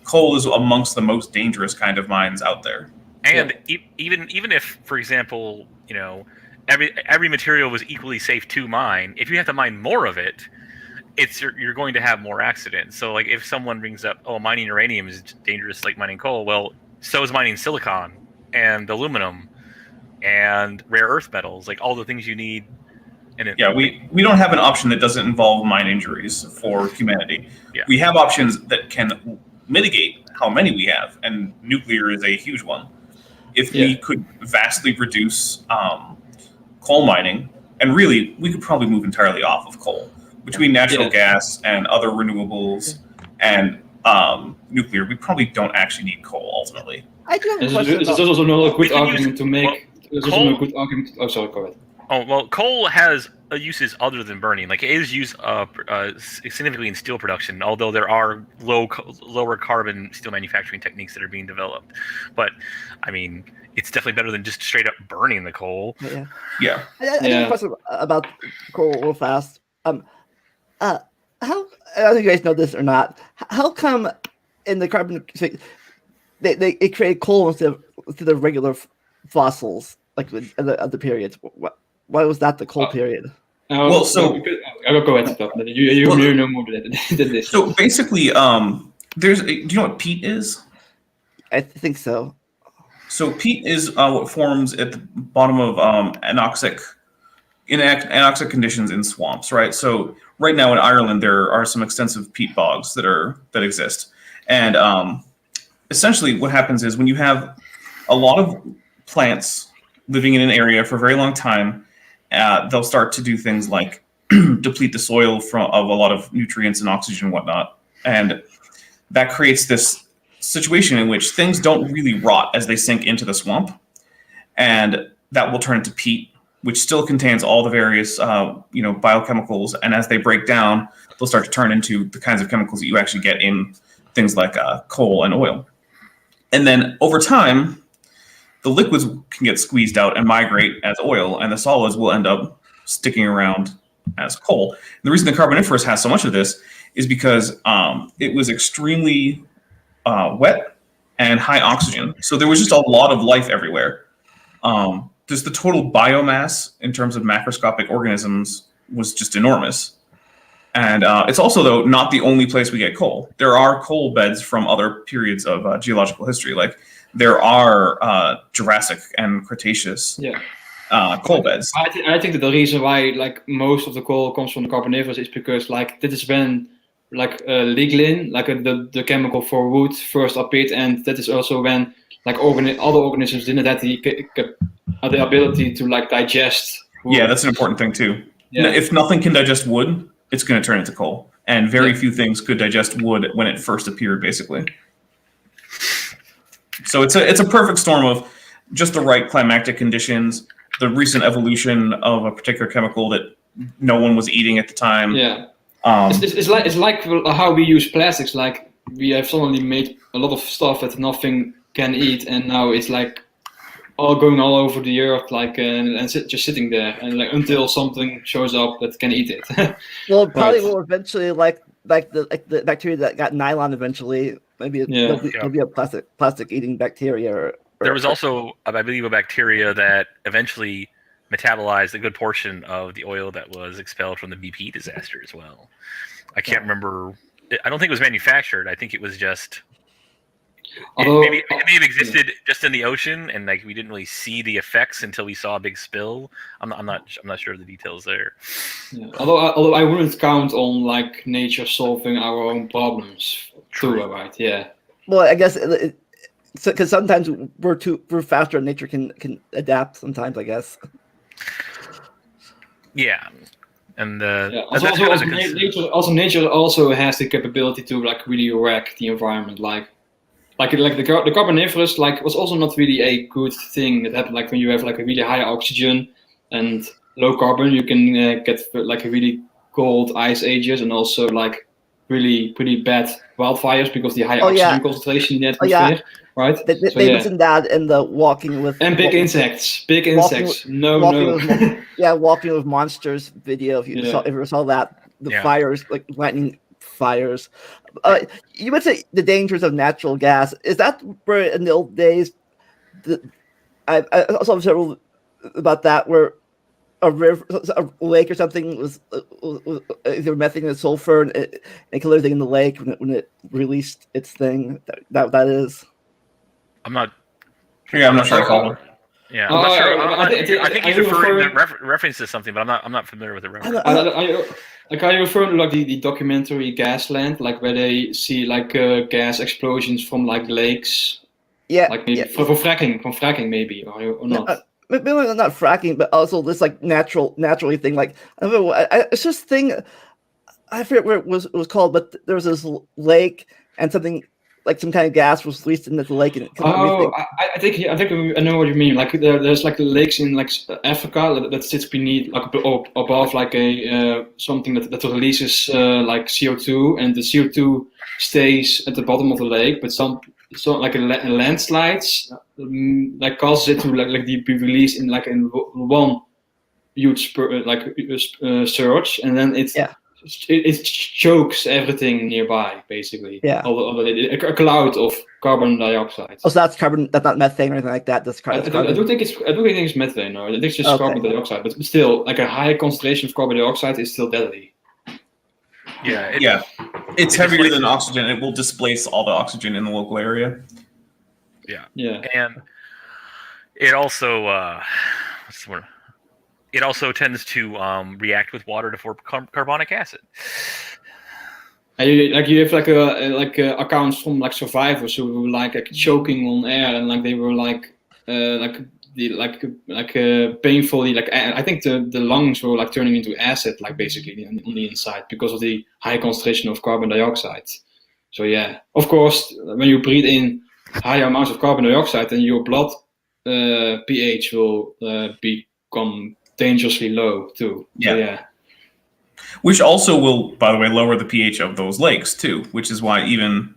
coal is amongst the most dangerous kind of mines out there. And even if, for example, every material was equally safe to mine, if you have to mine more of it, you're going to have more accidents. So like if someone brings up, oh, mining uranium is dangerous like mining coal, well, so is mining silicon and aluminum and rare earth metals, like all the things you need. And we don't have an option that doesn't involve mine injuries for humanity. Yeah. We have options that can mitigate how many we have, and nuclear is a huge one. If we could vastly reduce coal mining, and really we could probably move entirely off of coal, between natural gas and other renewables and nuclear, we probably don't actually need coal ultimately. I do have a question. There's also another good argument to make. There's also a good argument. Oh, sorry, go ahead. Oh, well, coal has uses other than burning. Like, it is used significantly in steel production, although there are lower carbon steel manufacturing techniques that are being developed. But, I mean, it's definitely better than just straight up burning the coal. Yeah. I have a question about coal real fast. How, I don't know if you guys know this or not, how come in the carbon, they create coal instead of regular fossils, like in the other periods? Why was that the coal period? Well, so I'll go ahead. You know more than this. So basically, do you know what peat is? I think so. So peat is what forms at the bottom of anoxic conditions in swamps, right? So right now in Ireland, there are some extensive peat bogs that exist, and essentially what happens is when you have a lot of plants living in an area for a very long time, they'll start to do things like deplete the soil of a lot of nutrients and oxygen and whatnot. And that creates this situation in which things don't really rot as they sink into the swamp. And that will turn into peat, which still contains all the various biochemicals. And as they break down, they'll start to turn into the kinds of chemicals that you actually get in things like coal and oil. And then over time, the liquids can get squeezed out and migrate as oil, and the solids will end up sticking around as coal. And the reason the Carboniferous has so much of this is because it was extremely wet and high oxygen. So there was just a lot of life everywhere. Just the total biomass in terms of macroscopic organisms was just enormous. And it's also, though, not the only place we get coal. There are coal beds from other periods of geological history. Like there are Jurassic and Cretaceous coal beds. I think that the reason why like most of the coal comes from the Carboniferous is because like this is when like lignin, like the chemical for wood, first appeared, and that is also when like other organisms didn't have the ability to like digest wood. Yeah, that's an important thing too. Yeah. If nothing can digest wood, it's going to turn into coal, and very few things could digest wood when it first appeared, basically. So it's a perfect storm of just the right climatic conditions, the recent evolution of a particular chemical that no one was eating at the time. Yeah, it's like how we use plastics. Like we have suddenly made a lot of stuff that nothing can eat, and now it's like all going all over the earth, like and just sitting there, and like until something shows up that can eat it. Well, it probably will eventually, like the bacteria that got nylon eventually. Maybe it'll be a plastic eating bacteria. There was also, I believe, a bacteria that eventually metabolized a good portion of the oil that was expelled from the BP disaster as well. I can't remember. I don't think it was manufactured. I think it was just Although, maybe it existed just in the ocean, and like we didn't really see the effects until we saw a big spill. I'm not sure of the details there. yeah. Although I wouldn't count on like nature solving our own problems too, right? Yeah. Well, I guess because sometimes we're faster, and nature can adapt. Sometimes, I guess. Yeah, and Yeah. that's Nature also has the capability to like really wreck the environment. Like the Carboniferous was also not really a good thing that happened. Like when you have like a really high oxygen and low carbon, you can get like a really cold ice ages and also like really pretty bad wildfires because the high oxygen concentration in the atmosphere, right? They mentioned that in the walking with big insects. Walking with monsters video. If you ever saw that, the fires, like lightning fires. You would say the dangers of natural gas. Is that where in the old days? I also have several about that where a river, a lake or something was either methane or sulfur, and it killed everything in the lake when it released its thing. That is. I'm not. Yeah, I'm not sure. Colin. Yeah, I'm not sure. I think he's referring to reference to something, but I'm not familiar with the reference. Are you referring to like the documentary Gasland, like where they see like gas explosions from like lakes? Yeah, like maybe from fracking maybe or not. Maybe not fracking, but also this like naturally thing. Like I don't know, it's just thing. I forget where it was called, but there was this lake and something like some kind of gas was released into the lake. And I think I know what you mean. Like there's like lakes in like Africa that sits beneath, like above, like a something that releases like CO2, and the CO2 stays at the bottom of the lake, but some like a landslides like causes it to like be released in one huge surge, and then it chokes everything nearby, basically. Yeah. A cloud of carbon dioxide. Oh, so that's carbon. That's not methane or anything like that. That's carbon. I don't think it's methane. No, I think it's just carbon dioxide. But still, like a high concentration of carbon dioxide is still deadly. Yeah. It's heavier than oxygen. It will displace all the oxygen in the local area. Yeah. And it also tends to react with water to form carbonic acid. And you have like accounts from like survivors who were like choking on air, and like they were painfully, like I think the lungs were like turning into acid, like basically on the inside because of the high concentration of carbon dioxide. So yeah, of course, when you breathe in high amounts of carbon dioxide, then your blood pH will become dangerously low too. Yeah. Which also will, by the way, lower the pH of those lakes too, which is why even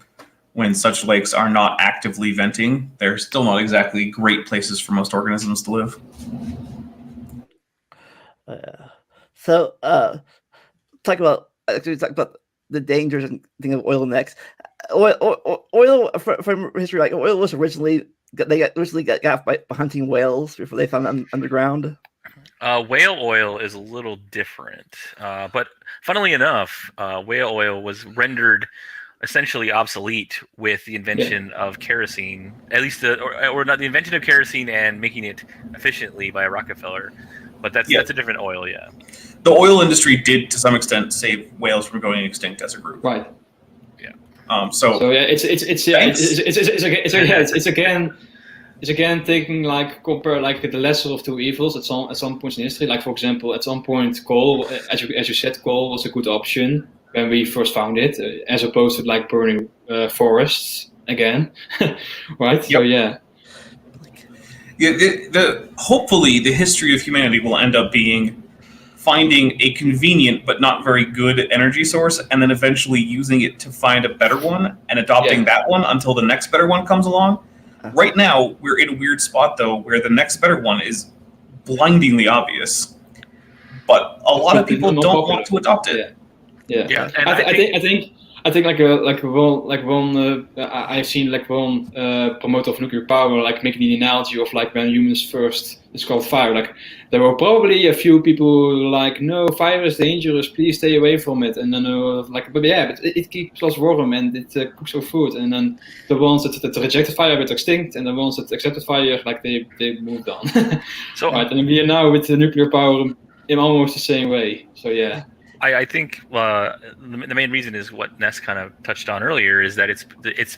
when such lakes are not actively venting, they're still not exactly great places for most organisms to live. Talk about the dangers and thing of oil next. Oil from history, like oil was originally got by hunting whales before they found them underground. Whale oil is a little different, but funnily enough, whale oil was rendered essentially obsolete with the invention of kerosene, at least or not the invention of kerosene and making it efficiently by Rockefeller. But that's a different oil, The oil industry did to some extent save whales from going extinct as a group. Right. Yeah. It's again taking compare the lesser of two evils at some points in history. Like for example, at some point, coal, as you said, coal was a good option when we first found it, as opposed to burning forests again, right? Yep. So yeah. Hopefully the history of humanity will end up being finding a convenient but not very good energy source, and then eventually using it to find a better one and adopting that one until the next better one comes along. Right now, we're in a weird spot, though, where the next better one is blindingly obvious, but a lot of people don't want to adopt it. Yeah. And I I think I've seen like one promoter of nuclear power like making the analogy of like when humans first discovered fire. Like there were probably a few people who were like, no, fire is dangerous, please stay away from it. And then but it keeps us warm and it cooks our food. And then the ones that rejected fire were extinct, and the ones that accepted fire, like they moved on. So right, and we are now with the nuclear power in almost the same way. So yeah. I think the main reason is what Ness kind of touched on earlier, is that it's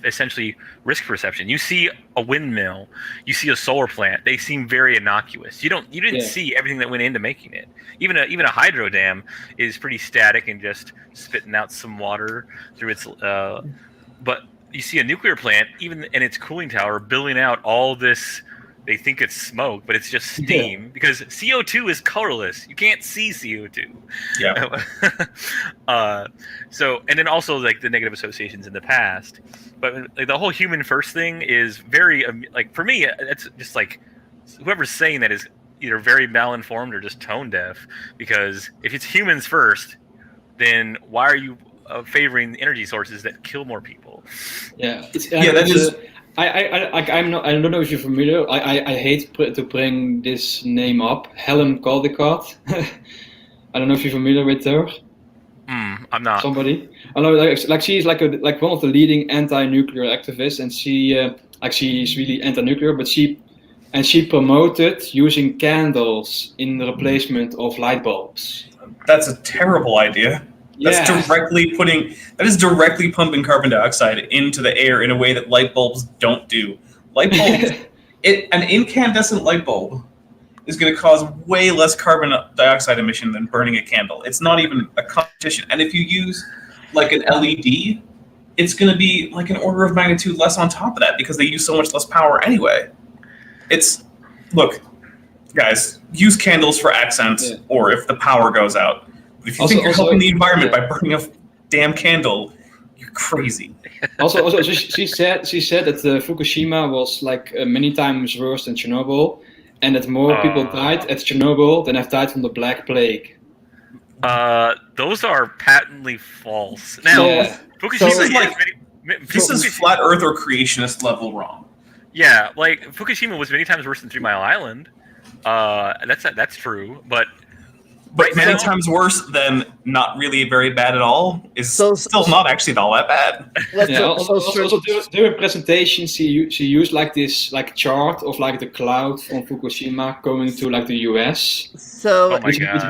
essentially risk perception. You see a windmill, you see a solar plant, they seem very innocuous. You didn't see everything that went into making it. Even a hydro dam is pretty static and just spitting out some water through its. But you see a nuclear plant, even in its cooling tower, billing out all this. They think it's smoke, but it's just steam, because CO2 is colorless. You can't see CO2. Yeah. So, and then also like the negative associations in the past. But like, the whole human first thing is very like, for me, it's just like whoever's saying that is either very malinformed or just tone deaf. Because if it's humans first, then why are you favoring energy sources that kill more people? Yeah, that is. I don't know if you're familiar. I hate to bring this name up. Helen Caldicott. I don't know if you're familiar with her. I'm not. Somebody. I know, like she's like one of the leading anti-nuclear activists, and she's really anti-nuclear, but she promoted using candles in the replacement of light bulbs. That's a terrible idea. That's that is directly pumping carbon dioxide into the air in a way that light bulbs don't do. Light bulbs, an incandescent light bulb is going to cause way less carbon dioxide emission than burning a candle. It's not even a competition. And if you use like an LED, it's going to be like an order of magnitude less on top of that, because they use so much less power anyway. Look, guys, use candles for accent, or if the power goes out. If you think you're helping the environment by burning a damn candle, you're crazy. Also, she said that Fukushima was like many times worse than Chernobyl, and that more people died at Chernobyl than have died from the Black Plague. Those are patently false. Now, Fukushima this is flat Earth or creationist level wrong. Yeah, like Fukushima was many times worse than 3 Mile Island. That's true, but many times worse than not really very bad at all is still not actually all that bad. Also during presentation, she used like this like chart of like the cloud from Fukushima going to like the US. So which has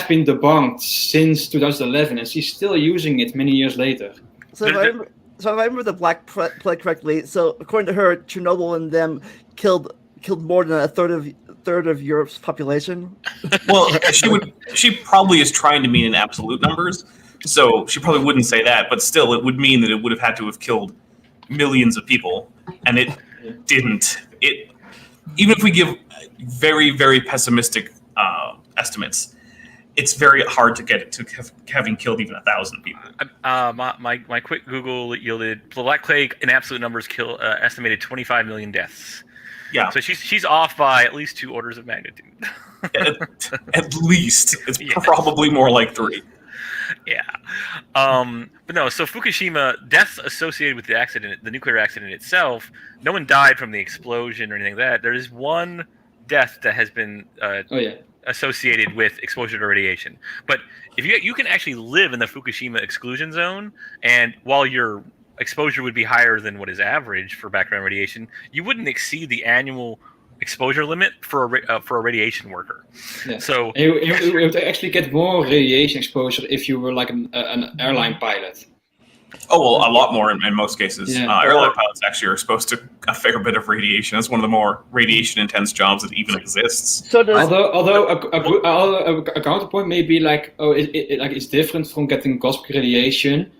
been debunked since 2011, and she's still using it many years later. So if I remember the Black Plague correctly, so according to her, Chernobyl and them killed more than a third of Europe's population. Well, she probably is trying to mean in absolute numbers, so she probably wouldn't say that, but still it would mean that it would have had to have killed millions of people, and it didn't. Even if we give very, very pessimistic estimates, it's very hard to get it to having killed even 1,000 people. My quick Google yielded the Black Plague in absolute numbers estimated 25 million deaths. Yeah. So she's off by at least 2 orders of magnitude. At least. It's probably more like 3. Yeah. But no, so Fukushima, deaths associated with the accident, the nuclear accident itself, no one died from the explosion or anything like that. There is one death that has been associated with exposure to radiation. But if you can actually live in the Fukushima exclusion zone, and while your exposure would be higher than what is average for background radiation, you wouldn't exceed the annual exposure limit for a radiation worker. Yeah. So you would actually get more radiation exposure if you were like an airline pilot. Oh, well, a lot more in most cases. Yeah. Airline pilots actually are exposed to a fair bit of radiation. That's one of the more radiation-intense jobs that even exists. So although a counterpoint may be like, it's different from getting cosmic radiation,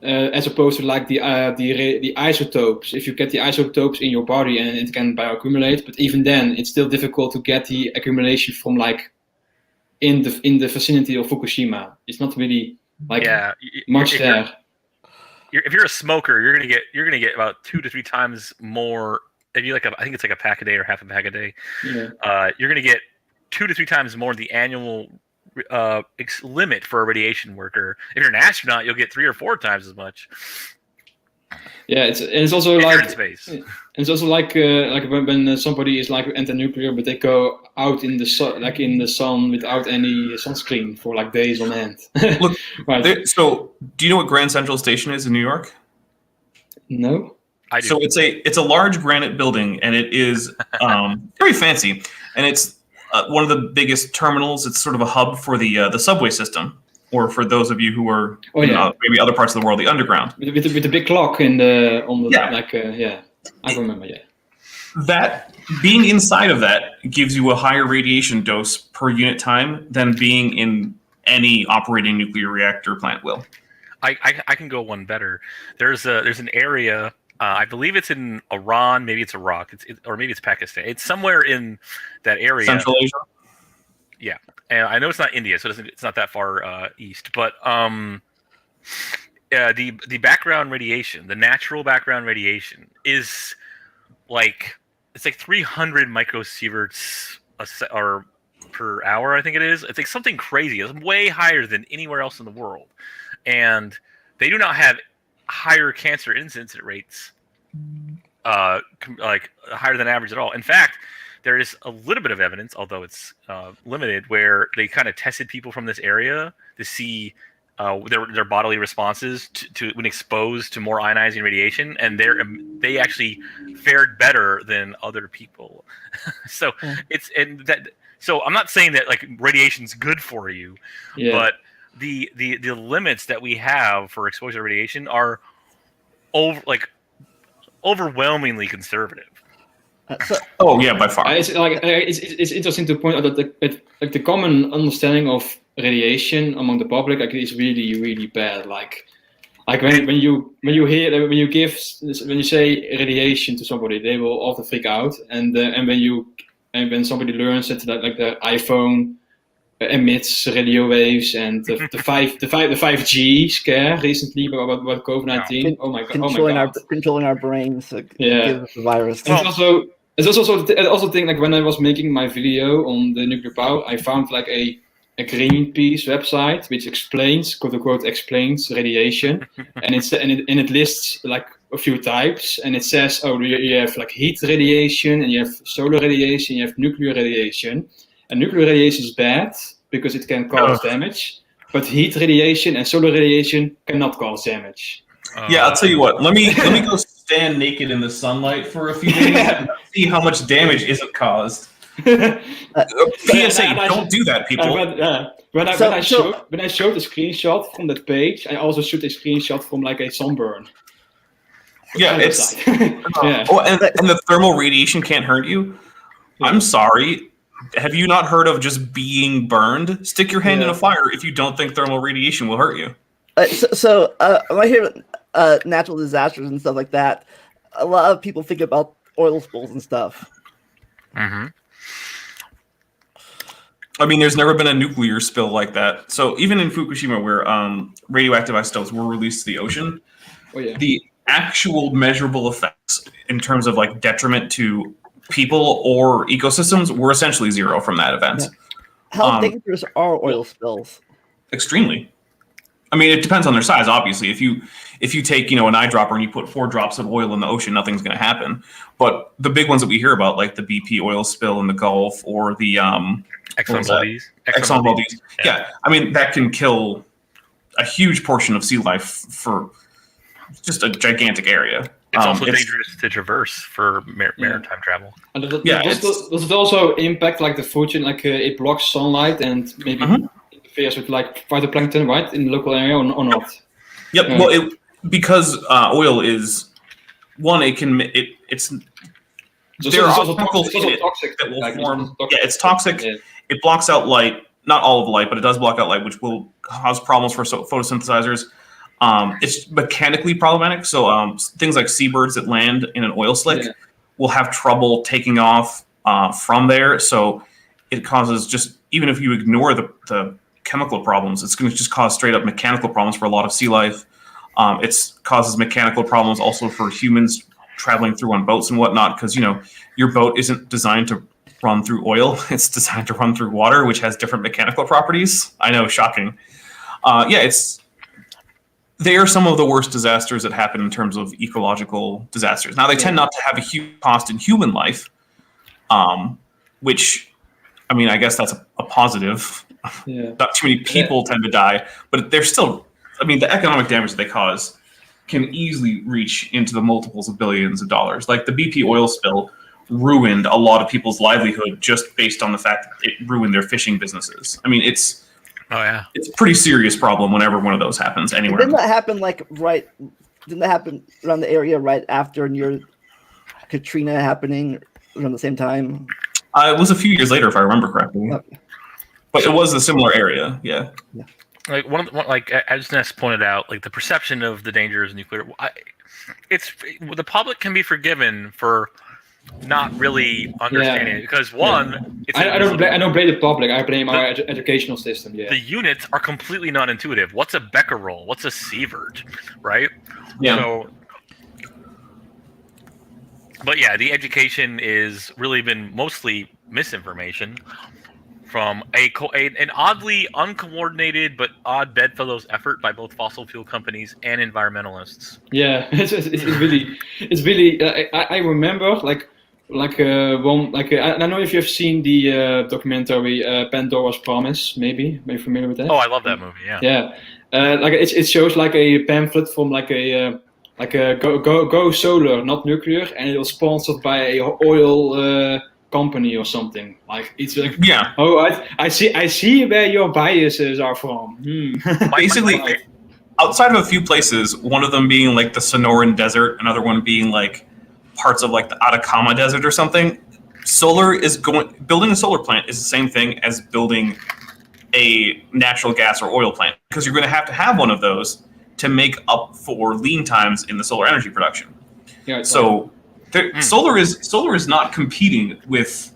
as opposed to like the isotopes. If you get the isotopes in your body and it can bioaccumulate, but even then, it's still difficult to get the accumulation from like in the vicinity of Fukushima. It's not really like much there. If you're a smoker, you're gonna get about 2 to 3 times more. If you I think it's like a pack a day or half a pack a day. Yeah. You're gonna get 2 to 3 times more the annual limit for a radiation worker. If you're an astronaut, you'll get 3 or 4 times as much. Yeah, it's also If you're like in space. it's also like when somebody is like anti-nuclear, but they go out in the sun, like in the sun without any sunscreen for like days on end. Look, right? so do you know what Grand Central Station is in New York? No. I do. So it's a large granite building, and it is very fancy, and it's one of the biggest terminals. It's sort of a hub for the subway system, or for those of you who are maybe other parts of the world, the underground. With the big clock on the Yeah. I remember. Yeah. That being inside of that gives you a higher radiation dose per unit time than being in any operating nuclear reactor plant will. I can go one better. There's an area. I believe it's in Iran, maybe it's Iraq, or maybe it's Pakistan. It's somewhere in that area. Central Asia. Yeah, and I know it's not India, so it's not that far east. But the background radiation, the natural background radiation, is like 300 microsieverts or per hour. I think it is. It's like something crazy. It's way higher than anywhere else in the world, and they do not have higher cancer incidence rates, like higher than average at all. In fact, there is a little bit of evidence, although it's limited, where they kind of tested people from this area to see their bodily responses to when exposed to more ionizing radiation, and they actually fared better than other people. So So I'm not saying that like radiation's good for you, but the limits that we have for exposure to radiation are overwhelmingly conservative. By far. It's interesting to point out that the common understanding of radiation among the public is really, really bad. Like when you say radiation to somebody, they will often freak out, and when somebody learns that the iPhone emits radio waves, and the 5G scare recently about COVID-19. Oh my god! Controlling our brains to give us the virus. It's also thing, like when I was making my video on the nuclear power, I found like a Greenpeace website which explains, quote unquote, explains radiation, and it lists like a few types, and it says, you have like heat radiation, and you have solar radiation, you have nuclear radiation. And nuclear radiation is bad because it can cause damage, but heat radiation and solar radiation cannot cause damage. I'll tell you what. Let me go stand naked in the sunlight for a few days and see how much damage isn't caused. PSA: don't do that, people. When I showed a screenshot from that page, I also showed a screenshot from like a sunburn. Yeah, it's and the thermal radiation can't hurt you. I'm sorry. Have you not heard of just being burned? Stick your hand in a fire if you don't think thermal radiation will hurt you. When I hear natural disasters and stuff like that, a lot of people think about oil spills and stuff. Mm-hmm. I mean, there's never been a nuclear spill like that. So even in Fukushima, where radioactive isotopes were released to the ocean, the actual measurable effects in terms of like detriment to people or ecosystems were essentially zero from that event. How dangerous are oil spills? Extremely. I mean, it depends on their size, obviously. If you take, an eyedropper and you put 4 drops of oil in the ocean, nothing's going to happen. But the big ones that we hear about, like the BP oil spill in the Gulf, or the Exxon Valdez. Yeah, I mean, that can kill a huge portion of sea life for just a gigantic area. It's also dangerous to traverse for maritime travel. And does it also impact like the food chain? Like it blocks sunlight and maybe interferes with like phytoplankton, right, in the local area, or not? Yep. Well, because oil is one, it's there are chemicals in it that will form. Yeah, it's toxic. Yeah. It blocks out light, not all of the light, but it does block out light, which will cause problems for photosynthesizers. It's mechanically problematic. So things like seabirds that land in an oil slick will have trouble taking off from there. So it causes, just even if you ignore the chemical problems, it's going to just cause straight up mechanical problems for a lot of sea life. It causes mechanical problems also for humans traveling through on boats and whatnot, because your boat isn't designed to run through oil. It's designed to run through water, which has different mechanical properties. I know, shocking. They are some of the worst disasters that happen in terms of ecological disasters. Now, they tend not to have a huge cost in human life, which, I mean, I guess that's a positive. Yeah. Not too many people tend to die, but they're still, I mean, the economic damage that they cause can easily reach into the multiples of billions of dollars. Like the BP oil spill ruined a lot of people's livelihood just based on the fact that it ruined their fishing businesses. I mean, it's a pretty serious problem whenever one of those happens anywhere. Didn't that happen didn't that happen around the area right after near Katrina happening around the same time? It was a few years later, if I remember correctly. Okay. But it was a similar area, yeah. Like as Ness pointed out, like the perception of the dangers of nuclear, the public can be forgiven for not really understanding it because I don't blame the public. I blame our educational system. Yeah, the units are completely non-intuitive. What's a becquerel? What's a sievert? Right? Yeah. So, but yeah, the education is really been mostly misinformation from an oddly uncoordinated but odd bedfellows effort by both fossil fuel companies and environmentalists. Yeah, it's really. I remember I don't know if you've seen the documentary Pandora's Promise. Maybe are you familiar with that? Oh, I love that movie. Yeah. Yeah, it shows like a pamphlet from like a go solar, not nuclear, and it was sponsored by a oil company or something. Like it's like, yeah. Oh, I see where your biases are from. Basically, outside of a few places, one of them being like the Sonoran Desert, another one being like parts of like the Atacama Desert or something. Building a solar plant is the same thing as building a natural gas or oil plant, because you're going to have one of those to make up for lean times in the solar energy production. Yeah, so solar is not competing with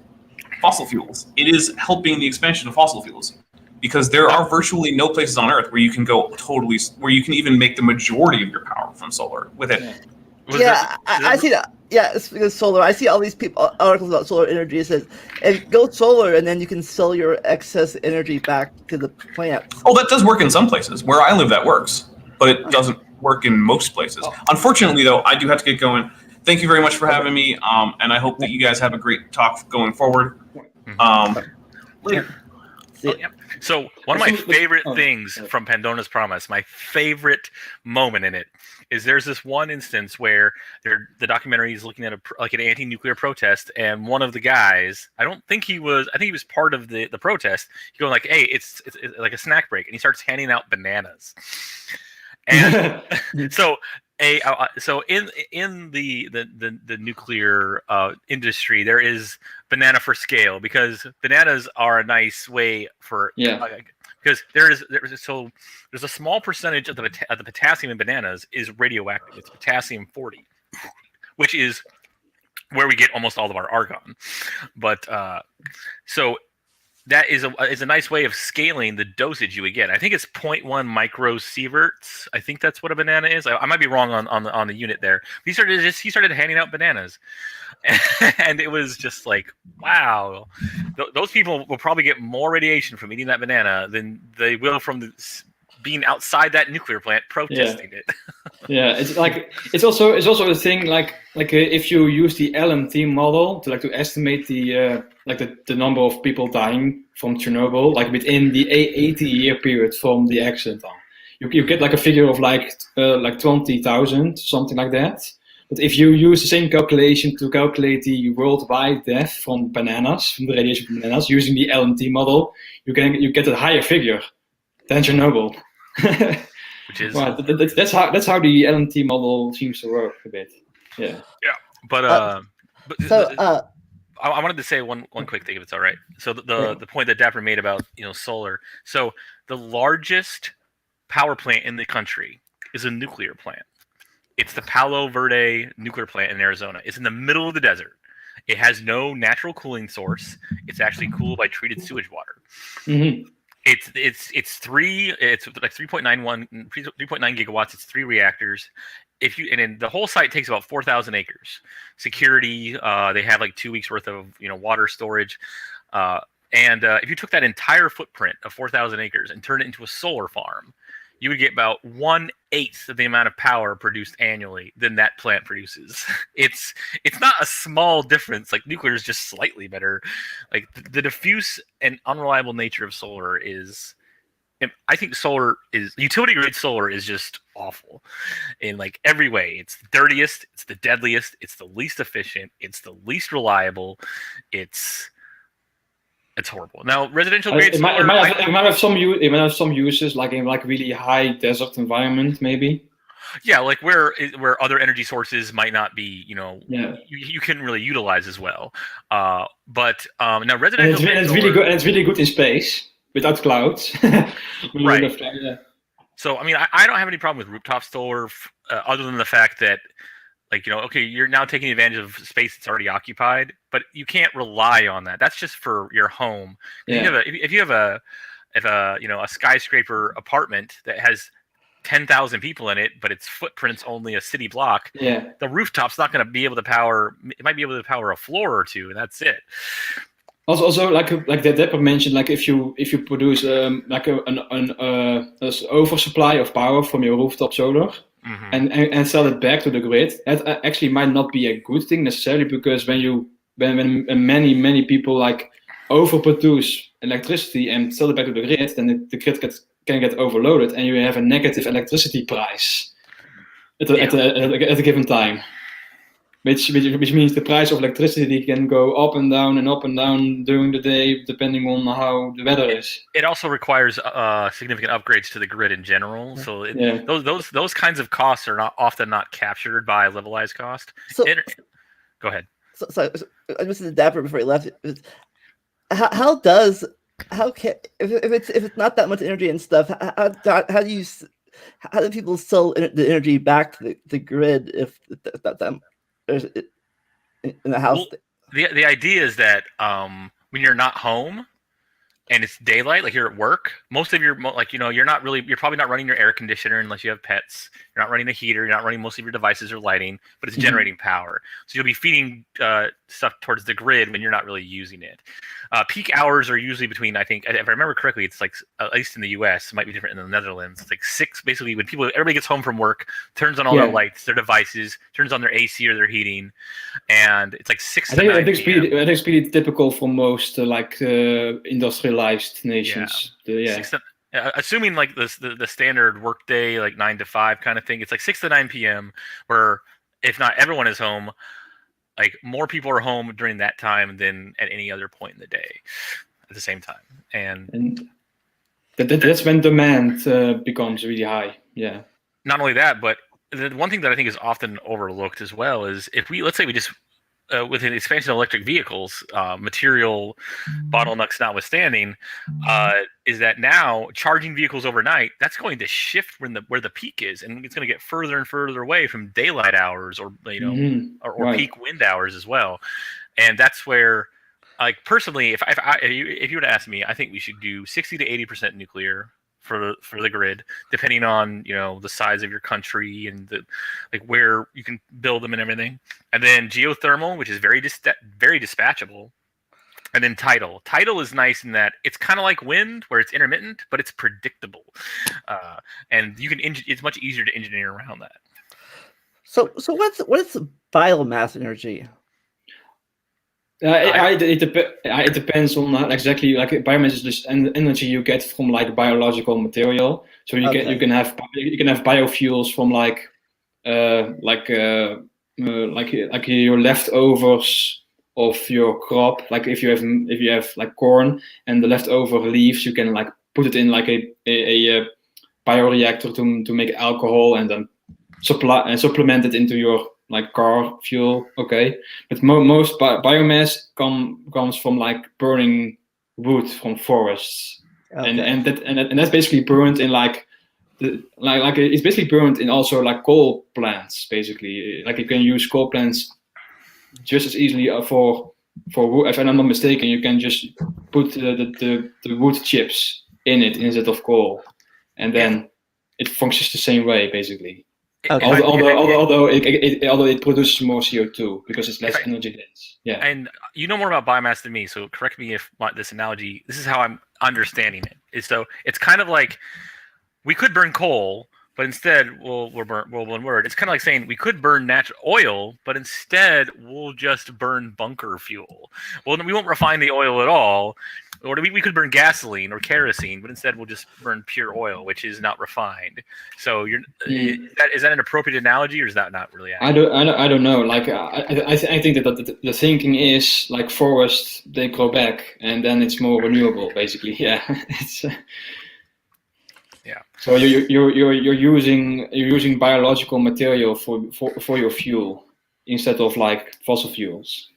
fossil fuels. It is helping the expansion of fossil fuels, because there are virtually no places on Earth where you can where you can even make the majority of your power from solar with it. Yeah. I see that. Yeah, it's because solar. I see all these articles about solar energy. It says, and go solar, and then you can sell your excess energy back to the plant. Oh, that does work in some places. Where I live, that works, but it doesn't work in most places. Unfortunately, though, I do have to get going. Thank you very much for having me, and I hope that you guys have a great talk going forward. Later. So one of my favorite things from Pandora's Promise, my favorite moment in it, is there's this one instance where the documentary is looking at an anti-nuclear protest, and one of the guys, I think he was part of the protest. He's going like, "Hey, it's like a snack break," and he starts handing out bananas. And so in the nuclear industry, there is banana for scale, because bananas are a nice way for because there's a small percentage of the potassium in bananas is radioactive. It's potassium 40, which is where we get almost all of our argon. But so that is a nice way of scaling the dosage you would get. I think it's 0.1 microsieverts. I think that's what a banana is. I might be wrong on the unit there. He started handing out bananas, and it was just like, wow, those people will probably get more radiation from eating that banana than they will from being outside that nuclear plant protesting it. Yeah, it's also a thing like if you use the LMT model to estimate the number of people dying from Chernobyl, like within the 80-year period from the accident on, you get like a figure of like 20,000, something like that. But if you use the same calculation to calculate the worldwide death from the radiation from bananas, using the LMT model, you get a higher figure than Chernobyl. Which is that's how the LMT model seems to work a bit. Yeah. But I wanted to say one quick thing, if it's all right. So the point that Dapper made about solar. So the largest power plant in the country is a nuclear plant. It's the Palo Verde nuclear plant in Arizona. It's in the middle of the desert. It has no natural cooling source. It's actually cooled by treated sewage water. Mm-hmm. It's like 3.9 gigawatts. It's 3 reactors. and the whole site takes about 4,000 acres. Security, they have like 2 weeks worth of water storage, and if you took that entire footprint of 4,000 acres and turned it into a solar farm, you would get about 1/8 of the amount of power produced annually than that plant produces. It's not a small difference. Like nuclear is just slightly better. Like the diffuse and unreliable nature of solar is. I think utility grade solar is just awful in like every way. It's the dirtiest, it's the deadliest, it's the least efficient, it's the least reliable. It's horrible. Now residential grade solar, it might have some uses like in like really high desert environment maybe. Yeah, like where other energy sources might not be, you couldn't really utilize as well. But now residential and it's really good. And it's really good in space. Without clouds. Right. So, I mean, I don't have any problem with rooftop solar other than the fact that, like, okay, you're now taking advantage of space that's already occupied, but you can't rely on that. That's just for your home. Yeah. If you have a skyscraper apartment that has 10,000 people in it, but its footprint's only a city block, the rooftop's not going to be able to power. It might be able to power a floor or two, and that's it. Also, like Deborah mentioned, like if you produce like an oversupply of power from your rooftop solar, and sell it back to the grid, that actually might not be a good thing necessarily, because when many people like overproduce electricity and sell it back to the grid, then the grid can get overloaded, and you have a negative electricity price at a given time. Which means the price of electricity can go up and down during the day, depending on how the weather is. It also requires significant upgrades to the grid in general. So those kinds of costs are often not captured by levelized cost. So, go ahead. So I listened to Dapper before he left. If it's not that much energy and stuff, how do people sell the energy back to the grid if that in the house? Well, the idea is that when you're not home and it's daylight, like you're at work, most of your you're probably not running your air conditioner unless you have pets. You're not running a heater. You're not running most of your devices or lighting, but it's generating power. So you'll be feeding stuff towards the grid when you're not really using it. Peak hours are usually between, I think, if I remember correctly, it's like, at least in the US, it might be different in the Netherlands. It's like 6, basically, when everybody gets home from work, turns on all their lights, their devices, turns on their AC or their heating, and it's like 6 to 9 I think it's pretty typical for most industrialized nations. Assuming like the standard workday, like 9 to 5 kind of thing, it's like 6 to 9 p.m. where if not everyone is home, like more people are home during that time than at any other point in the day at the same time. And that's when demand becomes really high. Yeah. Not only that, but the one thing that I think is often overlooked as well is let's say we just with an expansion of electric vehicles, material bottlenecks notwithstanding, is that now charging vehicles overnight, that's going to shift where the peak is, and it's going to get further and further away from daylight hours or or peak wind hours as well. And that's where, like personally, if you were to ask me, I think we should do 60 to 80% nuclear for the grid, depending on the size of your country and where you can build them and everything. And then geothermal, which is very dispatchable. And then tidal. Tidal is nice in that it's kind of like wind, where it's intermittent, but it's predictable, and you can it's much easier to engineer around that. So what is biomass energy? It depends on exactly, like biomass is just energy you get from like biological material. So you can have biofuels from like your leftovers of your crop. Like if you have like corn and the leftover leaves, you can like put it in like a bioreactor to make alcohol and then supplement it into your like car fuel. Okay, but most biomass comes from like burning wood from forests. Okay. and that's basically burned in it's basically burned in also like coal plants. Basically, like you can use coal plants just as easily for wood. If I'm not mistaken, you can just put the wood chips in it instead of coal, and then it functions the same way basically. Okay. Although it produces more CO2 because it's less energy dense. Yeah. And you know more about biomass than me, so correct me if this analogy. This is how I'm understanding it. Is so it's kind of like we could burn coal, but instead we'll burn. Well, one word. It's kind of like saying we could burn natural oil, but instead we'll just burn bunker fuel. Well, we won't refine the oil at all. Or we could burn gasoline or kerosene, but instead we'll just burn pure oil, which is not refined. So is that an appropriate analogy, or is that not really accurate? I don't know. Like I think that the thinking is like forests, they grow back, and then it's more renewable, basically. Yeah, it's. Yeah. So you're using biological material for your fuel instead of like fossil fuels.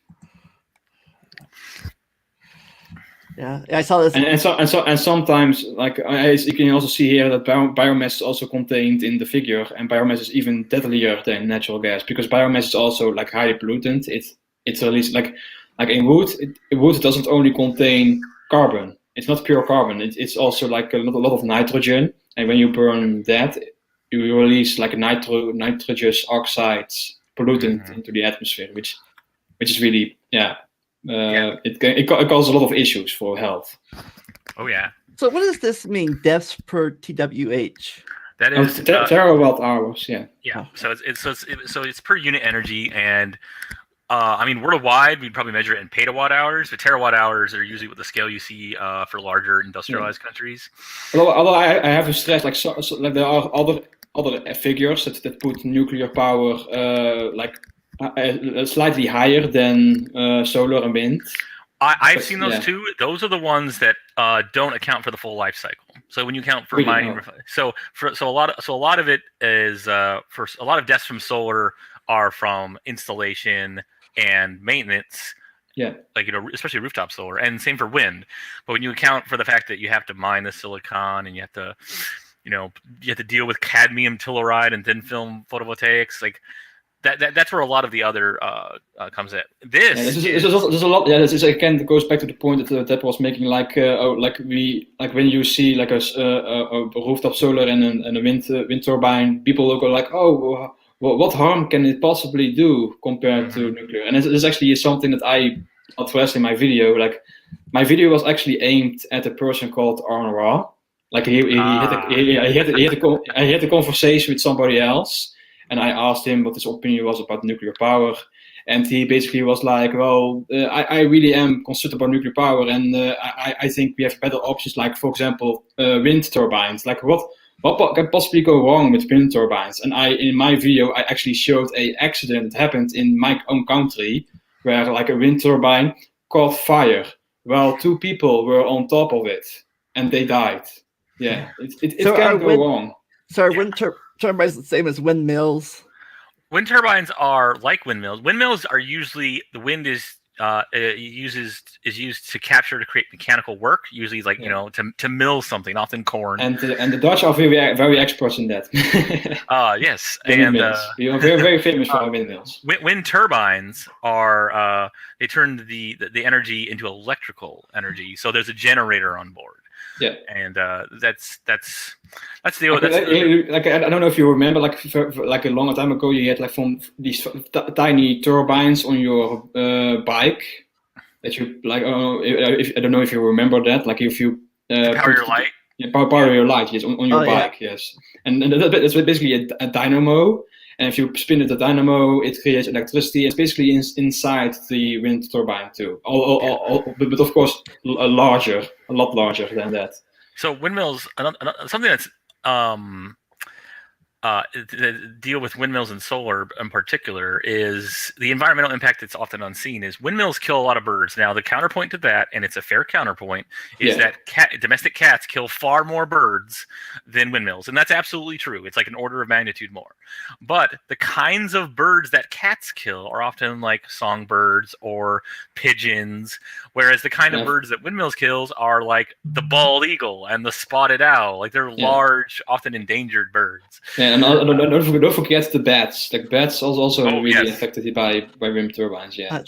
Yeah, I saw this. And sometimes, like you can also see here that biomass is also contained in the figure, and biomass is even deadlier than natural gas because biomass is also like highly pollutant. It's released like in wood. Wood doesn't only contain carbon. It's not pure carbon. It's also like a lot of nitrogen, and when you burn that, you release like nitrous oxides pollutant into the atmosphere, which is really it causes a lot of issues for health. Oh yeah. So what does this mean? Deaths per TWH? That is terawatt hours. Yeah. Yeah. So it's per unit energy, and I mean worldwide we'd probably measure it in petawatt hours, but terawatt hours are usually what the scale you see for larger industrialized countries. Although I have to stress, like there are other figures that put nuclear power slightly higher than solar and wind. I've seen those too. Those are the ones that don't account for the full life cycle. So when you count for mining, so a lot of it is for a lot of deaths from solar are from installation and maintenance. Yeah, like especially rooftop solar, and same for wind. But when you account for the fact that you have to mine the silicon and you have to deal with cadmium telluride and thin film photovoltaics, like. That's where a lot of the other comes in. There's a lot. Yeah, this is again goes back to the point that was making. Like when you see like a rooftop solar and a wind turbine, people will go like, oh, what harm can it possibly do compared to nuclear? And this actually is something that I addressed in my video. Like my video was actually aimed at a person called Arne Ra. Like he had a conversation with somebody else. And I asked him what his opinion was about nuclear power. And he basically was like, well, I really am concerned about nuclear power. And I think we have better options, like, for example, wind turbines. Like, what can possibly go wrong with wind turbines? And in my video, I actually showed an accident that happened in my own country where, like, a wind turbine caught fire. Well, 2 people were on top of it and they died. Yeah, it can go wrong. So wind turbines the same as windmills? Wind turbines are like windmills. Windmills are usually the wind is used to capture to create mechanical work. Usually, like to mill something, often corn. And the Dutch are very experts in that. Yes, and we are very famous for our windmills. Wind turbines are they turn the energy into electrical energy. So there's a generator on board. Yeah, and that's the like I don't know if you remember, like a long time ago, you had like from these tiny turbines on your bike that you like. I don't know if you remember that. Like if you power your light. Yeah, power your light. Yes, on your bike. Yeah. Yes, and that's basically a dynamo. And if you spin the dynamo, it creates electricity. It's basically inside the wind turbine too. But of course, a lot larger than that. So windmills, something that's deal with windmills and solar in particular is the environmental impact that's often unseen is windmills kill a lot of birds. Now the counterpoint to that, and it's a fair counterpoint, is that domestic cats kill far more birds than windmills. And that's absolutely true. It's like an order of magnitude more. But the kinds of birds that cats kill are often like songbirds or pigeons, whereas the kind of birds that windmills kills are like the bald eagle and the spotted owl. Like they're large, often endangered birds. Yeah, and don't forget the bats. Like bats also really affected by wind turbines. Yeah,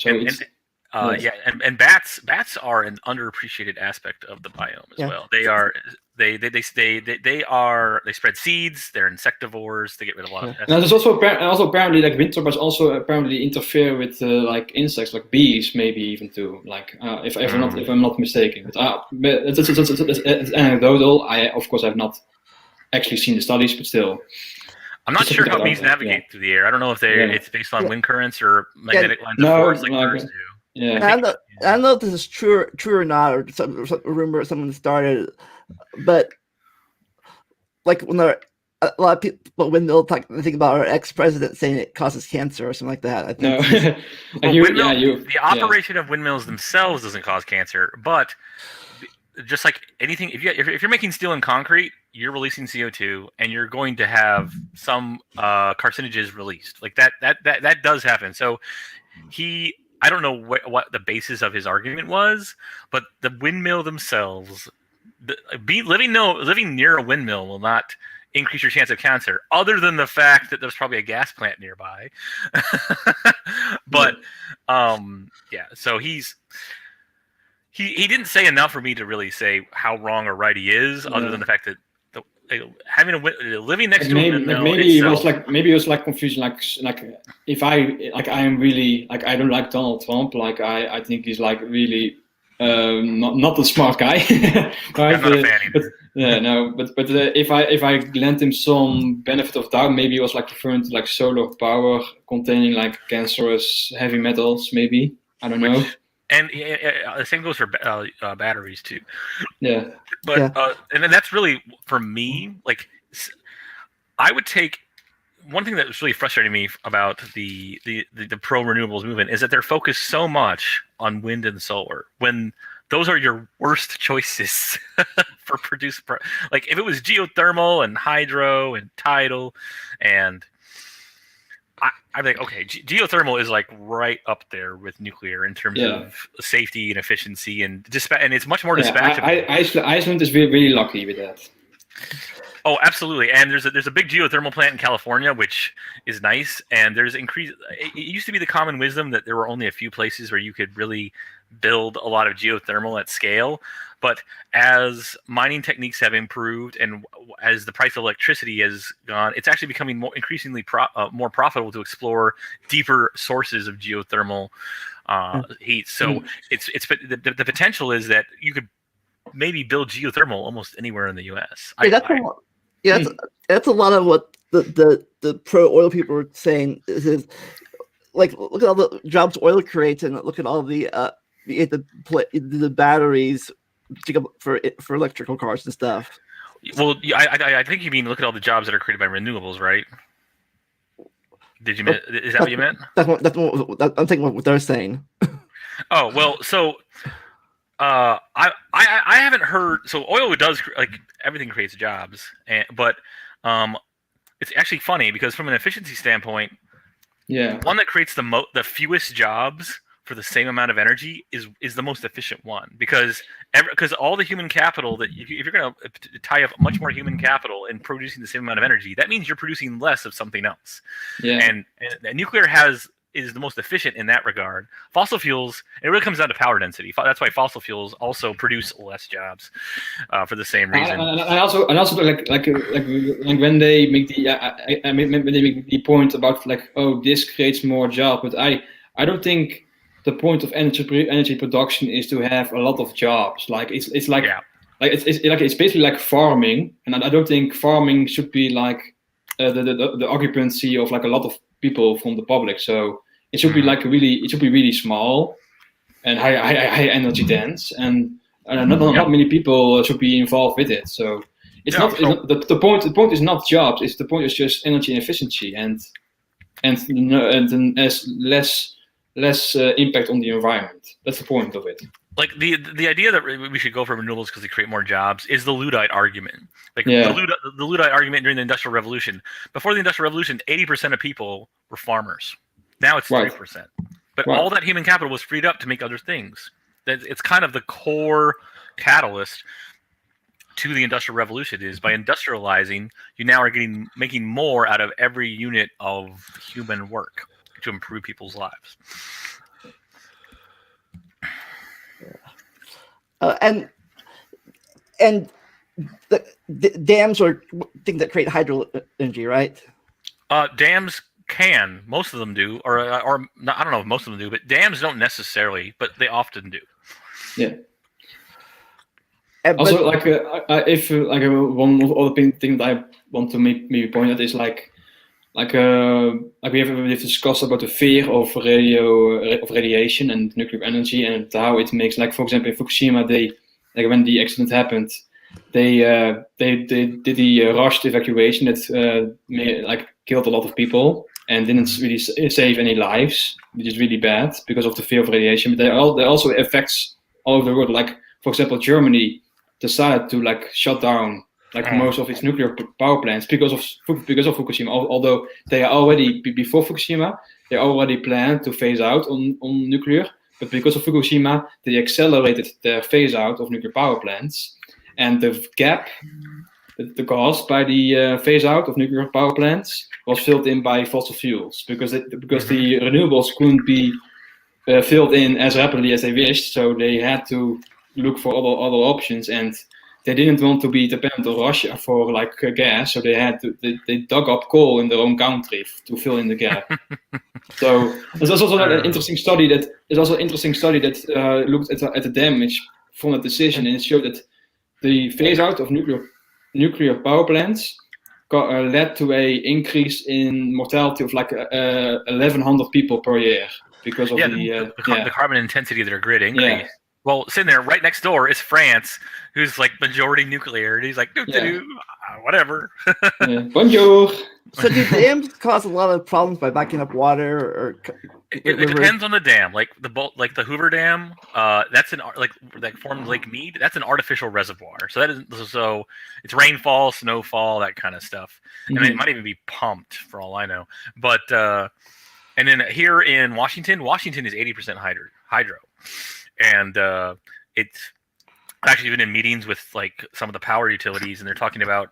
and bats are an underappreciated aspect of the biome as well. They are They spread seeds. They're insectivores. They get rid of a lot of pests. Now there's also apparently like wind turbines also apparently interfere with like insects, like bees, maybe even too. Like if I'm not mistaken, but it's anecdotal. I of course have not actually seen the studies, but still. I'm not sure how bees navigate through the air. I don't know if it's based on wind currents or magnetic lines of force like birds do. Yeah, I don't know if this is true or not, or some rumor someone started, but like when a lot of people when they'll think about our ex-president saying it causes cancer or something like that. I think the operation of windmills themselves doesn't cause cancer, but just like anything, if you're making steel and concrete, you're releasing CO2, and you're going to have some carcinogens released. Like that does happen. So I don't know what the basis of his argument was, but the windmill themselves, living near a windmill will not increase your chance of cancer, other than the fact that there's probably a gas plant nearby. But so he didn't say enough for me to really say how wrong or right he is, other than the fact that having living next to a windmill. Maybe it was like confusion. Like if I am really like I don't like Donald Trump. Like I think he's like really not a smart guy. Right? I'm not a fan either. But if I lent him some benefit of doubt, maybe he was like referring to like solar power containing like cancerous heavy metals. Maybe I don't know. And the same goes for batteries too. Yeah. But and then that's really for me. Like, I would take one thing that was really frustrating me about the pro renewables movement is that they're focused so much on wind and solar when those are your worst choices for producing. Like if it was geothermal and hydro and tidal and I'm like, okay, geothermal is like right up there with nuclear in terms of safety and efficiency and and it's much more dispatchable. Iceland is really, really lucky with that. Oh, absolutely. And there's a big geothermal plant in California, which is nice. And there's increased. It used to be the common wisdom that there were only a few places where you could really build a lot of geothermal at scale. But as mining techniques have improved and as the price of electricity has gone, it's actually becoming increasingly more profitable to explore deeper sources of geothermal heat. So the potential is that you could maybe build geothermal almost anywhere in the U.S. That's a lot of what the pro oil people are saying. Is like look at all the jobs oil creates and look at all the batteries for electrical cars and stuff. Well, I think you mean look at all the jobs that are created by renewables, right? Is that what you meant? I'm thinking what they're saying. Oh well, so I haven't heard. So oil does like everything creates jobs, but it's actually funny because from an efficiency standpoint, one that creates the fewest jobs for the same amount of energy is the most efficient one because all the human capital that if you're going to tie up much more human capital in producing the same amount of energy, that means you're producing less of something else. And nuclear is the most efficient in that regard. Fossil fuels, it really comes down to power density. That's why fossil fuels also produce less jobs for the same reason. I also like when they make the point about like, oh, this creates more jobs, but I don't think the point of energy production is to have a lot of jobs. Like it's basically like farming, and I don't think farming should be like the occupancy of like a lot of people from the public. So it should be like really small and high energy dense, and not many people should be involved with it. So it's the point. The point is not jobs. The point is just energy and efficiency and less impact on the environment. That's the point of it. Like the idea that we should go for renewables because they create more jobs is the Luddite argument. The Luddite argument during the Industrial Revolution. Before the Industrial Revolution, 80% of people were farmers. Now it's 30%. But all that human capital was freed up to make other things. It's kind of the core catalyst to the Industrial Revolution is by industrializing, you now are making more out of every unit of human work to improve people's lives. And dams or things that create hydro energy, right? Dams can, most of them do, or not, I don't know if most of them do, but dams don't necessarily, but they often do. Yeah. But, Also, like if like one other thing that I want to maybe point out is like we have discussed about the fear of radiation and nuclear energy and how it makes, like, for example, in Fukushima, they, like, when the accident happened, they did the rushed evacuation that like killed a lot of people and didn't really save any lives, which is really bad because of the fear of radiation. But there also affects all over the world. Like, for example, Germany decided to like shut down like most of its nuclear power plants because of Fukushima. Although they are already before Fukushima, they already planned to phase out on nuclear, but because of Fukushima, they accelerated their phase out of nuclear power plants, and the gap, the cost by the phase out of nuclear power plants was filled in by fossil fuels because the renewables couldn't be filled in as rapidly as they wished, so they had to look for other options, and they didn't want to be dependent on Russia for like gas, so they dug up coal in their own country to fill in the gap. So there's also an interesting study that looked at the damage from that decision, and it showed that the phase out of nuclear power plants led to a increase in mortality of like 1,100 people per year because of the carbon intensity of their grid increase. Yeah. Well, sitting there right next door is France, who's like majority nuclear, and he's like, whatever. Bonjour. So do dams cause a lot of problems by backing up water, or it depends on the dam. Like the Hoover Dam, that's that formed Lake Mead. That's an artificial reservoir. So it's rainfall, snowfall, that kind of stuff, and it might even be pumped for all I know. But and then here in Washington is 80% hydro. And it's actually been in meetings with like some of the power utilities, and they're talking about,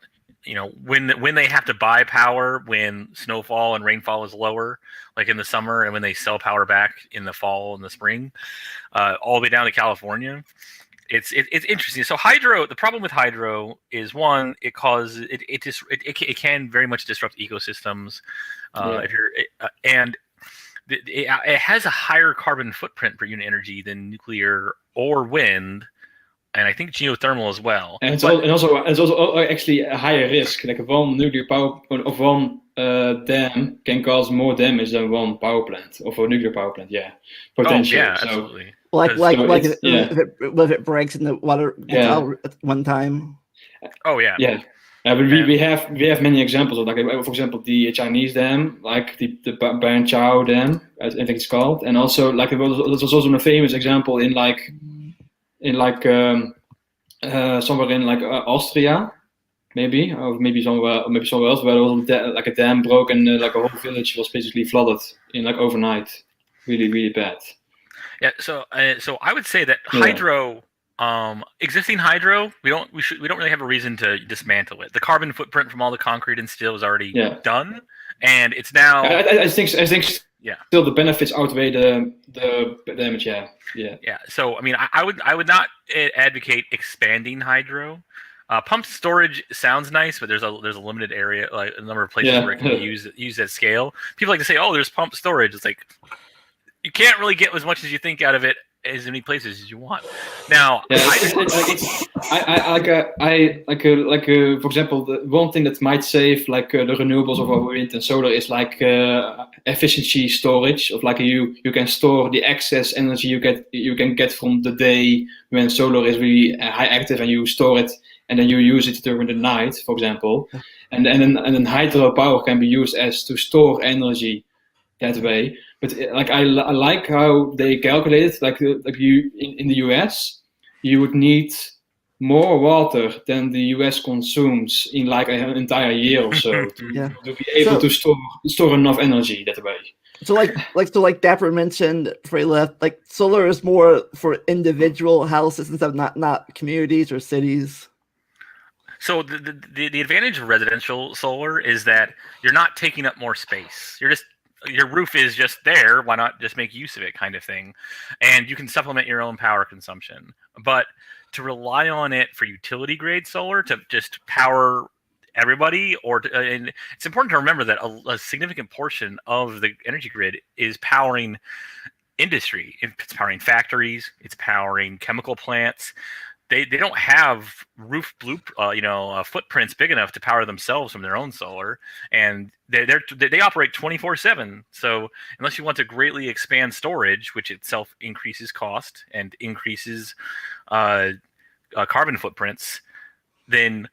when they have to buy power when snowfall and rainfall is lower, like in the summer, and when they sell power back in the fall and the spring, all the way down to California. It's interesting. So hydro, the problem with hydro is, one, it can very much disrupt ecosystems. It has a higher carbon footprint per unit energy than nuclear or wind, and I think geothermal as well. And it's also actually a higher risk. Like one nuclear power of one dam can cause more damage than one power plant of a nuclear power plant. Yeah, potentially. Oh, yeah, absolutely. If it breaks in the water at one time. Oh yeah. Yeah. But we have many examples of, like, for example, the Chinese dam, like the Banqiao dam, I think it's called, and also like there's also a famous example in somewhere in like Austria, maybe somewhere else, where there was like a dam broke and like a whole village was basically flooded in like overnight, really really bad. Yeah, so I would say that hydro. Existing hydro, we don't really have a reason to dismantle it. The carbon footprint from all the concrete and steel is already done, and it's now. I think still the benefits outweigh the damage. Yeah. So I mean, I would not advocate expanding hydro. Pumped storage sounds nice, but there's a limited area, like a number of places where it can be used at scale. People like to say, "Oh, there's pumped storage." It's like you can't really get as much as you think out of it as many places as you want. Now, for example, the one thing that might save like the renewables of our wind and solar is like efficiency storage. Of like you can store the excess energy you can get from the day when solar is really high active, and you store it and then you use it during the night, for example. And then hydropower can be used to store energy that way. But like I like how they calculate it. Like you in the US, you would need more water than the US consumes in like an entire year or so to be able to store enough energy that way. So like Dapper mentioned before he left, like solar is more for individual houses instead of not communities or cities. So the advantage of residential solar is that you're not taking up more space. You're just your roof is just there. Why not just make use of it, kind of thing? And you can supplement your own power consumption. But to rely on it for utility grade solar to just power everybody, and it's important to remember that a significant portion of the energy grid is powering industry. It's powering factories. It's powering chemical plants. They don't have roof footprints big enough to power themselves from their own solar, and they operate 24/7. So unless you want to greatly expand storage, which itself increases cost and increases carbon footprints, then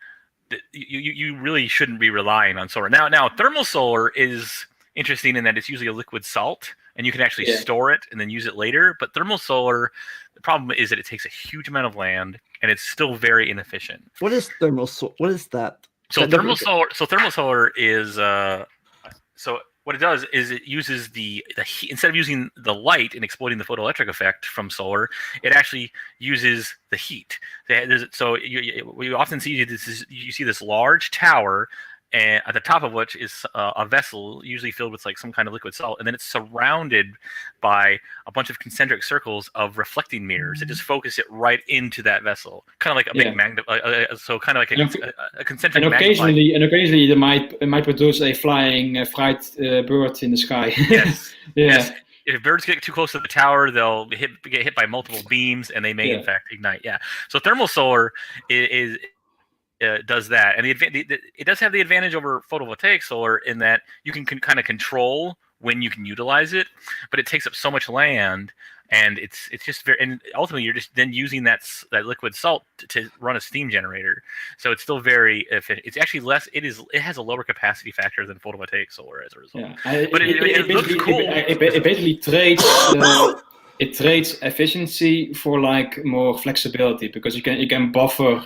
you really shouldn't be relying on solar. Now thermal solar is interesting in that it's usually a liquid salt, and you can actually store it and then use it later. But thermal solar, the problem is that it takes a huge amount of land, and it's still very inefficient. What is thermal solar? What is that? So thermal solar is so what it does is it uses the heat instead of using the light and exploiting the photoelectric effect from solar. It actually uses the heat. So we often see you see this large tower, and at the top of which is a vessel, usually filled with like some kind of liquid salt, and then it's surrounded by a bunch of concentric circles of reflecting mirrors that just focus it right into that vessel, kind of like a big magnet. So kind of like a concentric. And occasionally, they might produce a flying fright bird in the sky. Yes. Yes. If birds get too close to the tower, they'll get hit by multiple beams, and they may in fact ignite. Yeah. So thermal solar is does that, and it does have the advantage over photovoltaic solar in that you can kind of control when you can utilize it, but it takes up so much land, and it's just very, and ultimately you're just then using that liquid salt to run a steam generator. So it's still very efficient. It's actually less. It has a lower capacity factor than photovoltaic solar as a result. Yeah. But it looks cool. It basically trades. It trades efficiency for like more flexibility, because you can buffer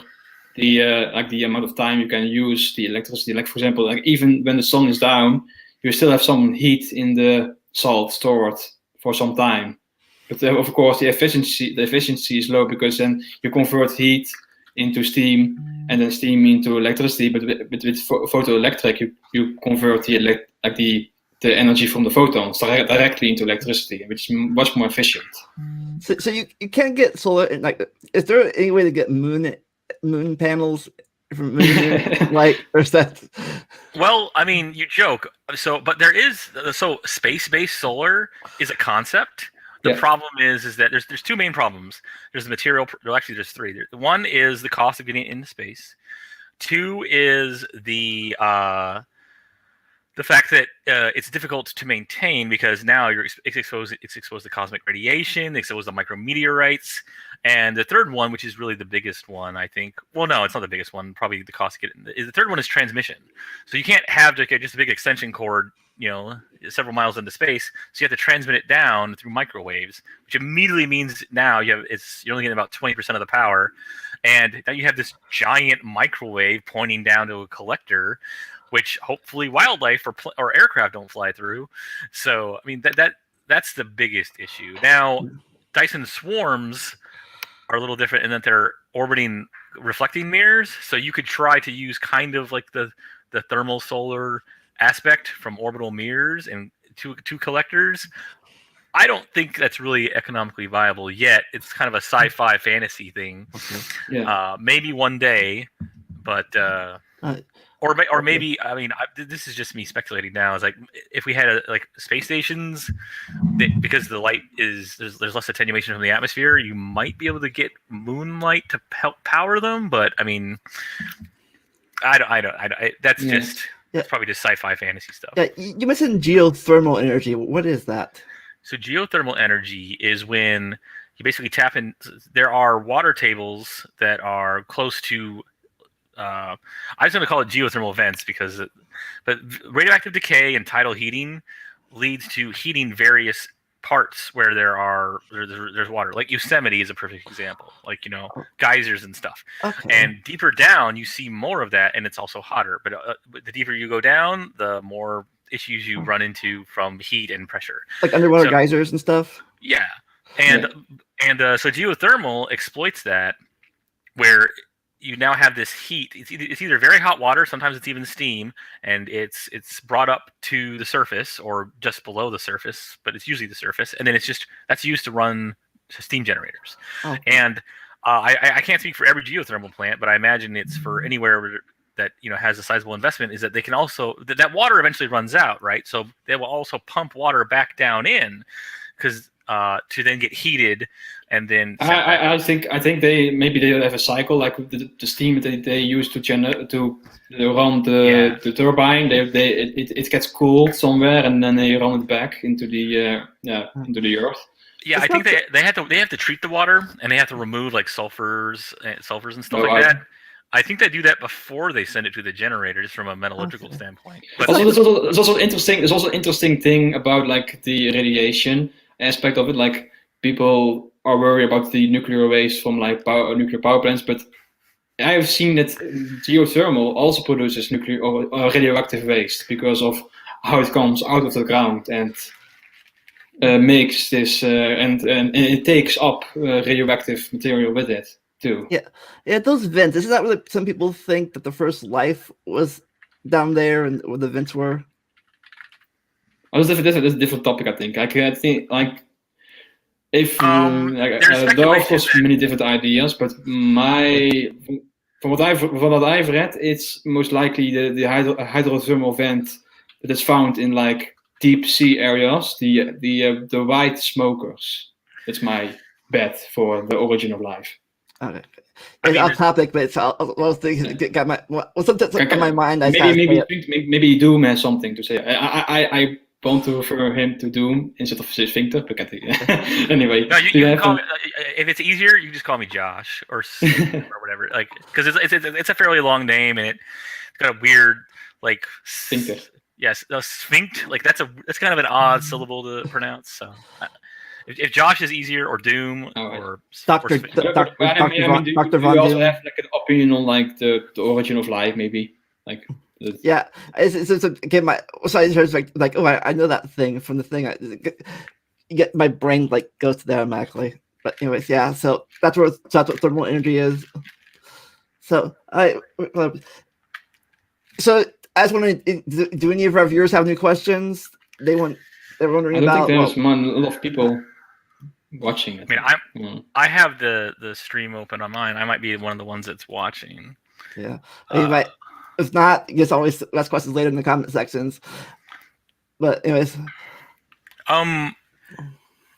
the amount of time you can use the electricity. Like for example, like even when the sun is down, you still have some heat in the salt stored for some time. But of course, the efficiency is low, because then you convert heat into steam and then steam into electricity. But with photoelectric, you convert the energy from the photons directly into electricity, which is much more efficient. So you can't get solar. Is there any way to get moon panels from moon light, or is that? Well, I mean, you joke. But there is space-based solar is a concept. The problem is that there's two main problems. There's the material. Well, actually, there's three. One is the cost of getting it into space. Two is the fact that it's difficult to maintain, because now it's exposed to cosmic radiation, exposed to micrometeorites. And the third one, which is really the biggest one, I think. Well, no, it's not the biggest one. Probably the cost to get it. The third one is transmission. So you can't have just a big extension cord, several miles into space. So you have to transmit it down through microwaves, which immediately means now you're only getting about 20% of the power, and now you have this giant microwave pointing down to a collector, which hopefully wildlife or aircraft don't fly through. So I mean that's the biggest issue. Now Dyson swarms are a little different in that they're orbiting reflecting mirrors, so you could try to use kind of like the thermal solar aspect from orbital mirrors and two collectors. I don't think that's really economically viable yet. It's kind of a sci-fi fantasy thing. Okay. Yeah. Maybe one day, but or maybe, I mean, this is just me speculating now. Is like if we had space stations, because the light there's less attenuation from the atmosphere, you might be able to get moonlight to help power them. But I mean, I don't. That's probably just sci-fi fantasy stuff. Yeah, you mentioned geothermal energy. What is that? So geothermal energy is when you basically tap in. There are water tables that are close to. I was going to call it geothermal vents but radioactive decay and tidal heating leads to heating various parts where there's water. Like Yosemite is a perfect example. Like geysers and stuff. Okay. And deeper down, you see more of that, and it's also hotter. But the deeper you go down, the more issues you run into from heat and pressure. Like underwater geysers and stuff. Yeah, and so geothermal exploits that, where you now have this heat. It's either very hot water, sometimes it's even steam, and it's brought up to the surface or just below the surface, but it's usually the surface, and then that's used to run steam generators. Oh. And I can't speak for every geothermal plant, but I imagine it's for anywhere that has a sizable investment. Is that they can also that water eventually runs out, right? So they will also pump water back down in, because to then get heated, and then I think they have a cycle like the steam that they use to run the turbine. It gets cooled somewhere, and then they run it back into the earth. Yeah, I think they have to treat the water, and they have to remove like sulfurs and stuff that. I think they do that before they send it to the generator, just from a metallurgical standpoint. But there's also interesting. There's also interesting thing about like the radiation aspect of it. Like people are worried about the nuclear waste from like nuclear power plants, but I have seen that geothermal also produces nuclear or radioactive waste because of how it comes out of the ground and makes this and it takes up radioactive material with it too. Yeah, those vents. Isn't that what some people think that the first life was down there and where the vents were? Oh, that's a different topic, I think. I think like if there are of course many different ideas, but from what I've read, it's most likely the hydrothermal vent that is found in like deep sea areas, the white smokers. It's my bet for the origin of life. Okay. It's off topic, but it's all things got my something on my mind. Maybe Doom has something to say. I want to refer him to Doom instead of Sphincter. Anyway, no, you can call me, if it's easier, you just call me Josh or or whatever. Like, because it's a fairly long name, and it's got a weird like Sphincter. Yes, sphinct. Like that's kind of an odd syllable to pronounce. So, if Josh is easier, or Doom, or Doctor do you also have like an opinion on like the origin of life, maybe? Like, yeah, it's again like oh, I know that thing from the thing. My brain like goes to there automatically. But anyways, yeah. So that's what thermal energy is. So so. I was wondering, do any of our viewers have any questions? They're wondering about. I don't think there's a lot of people watching it. I mean, I have the stream open on mine. I might be one of the ones that's watching. Yeah, if not, you just always ask questions later in the comment sections. But anyways,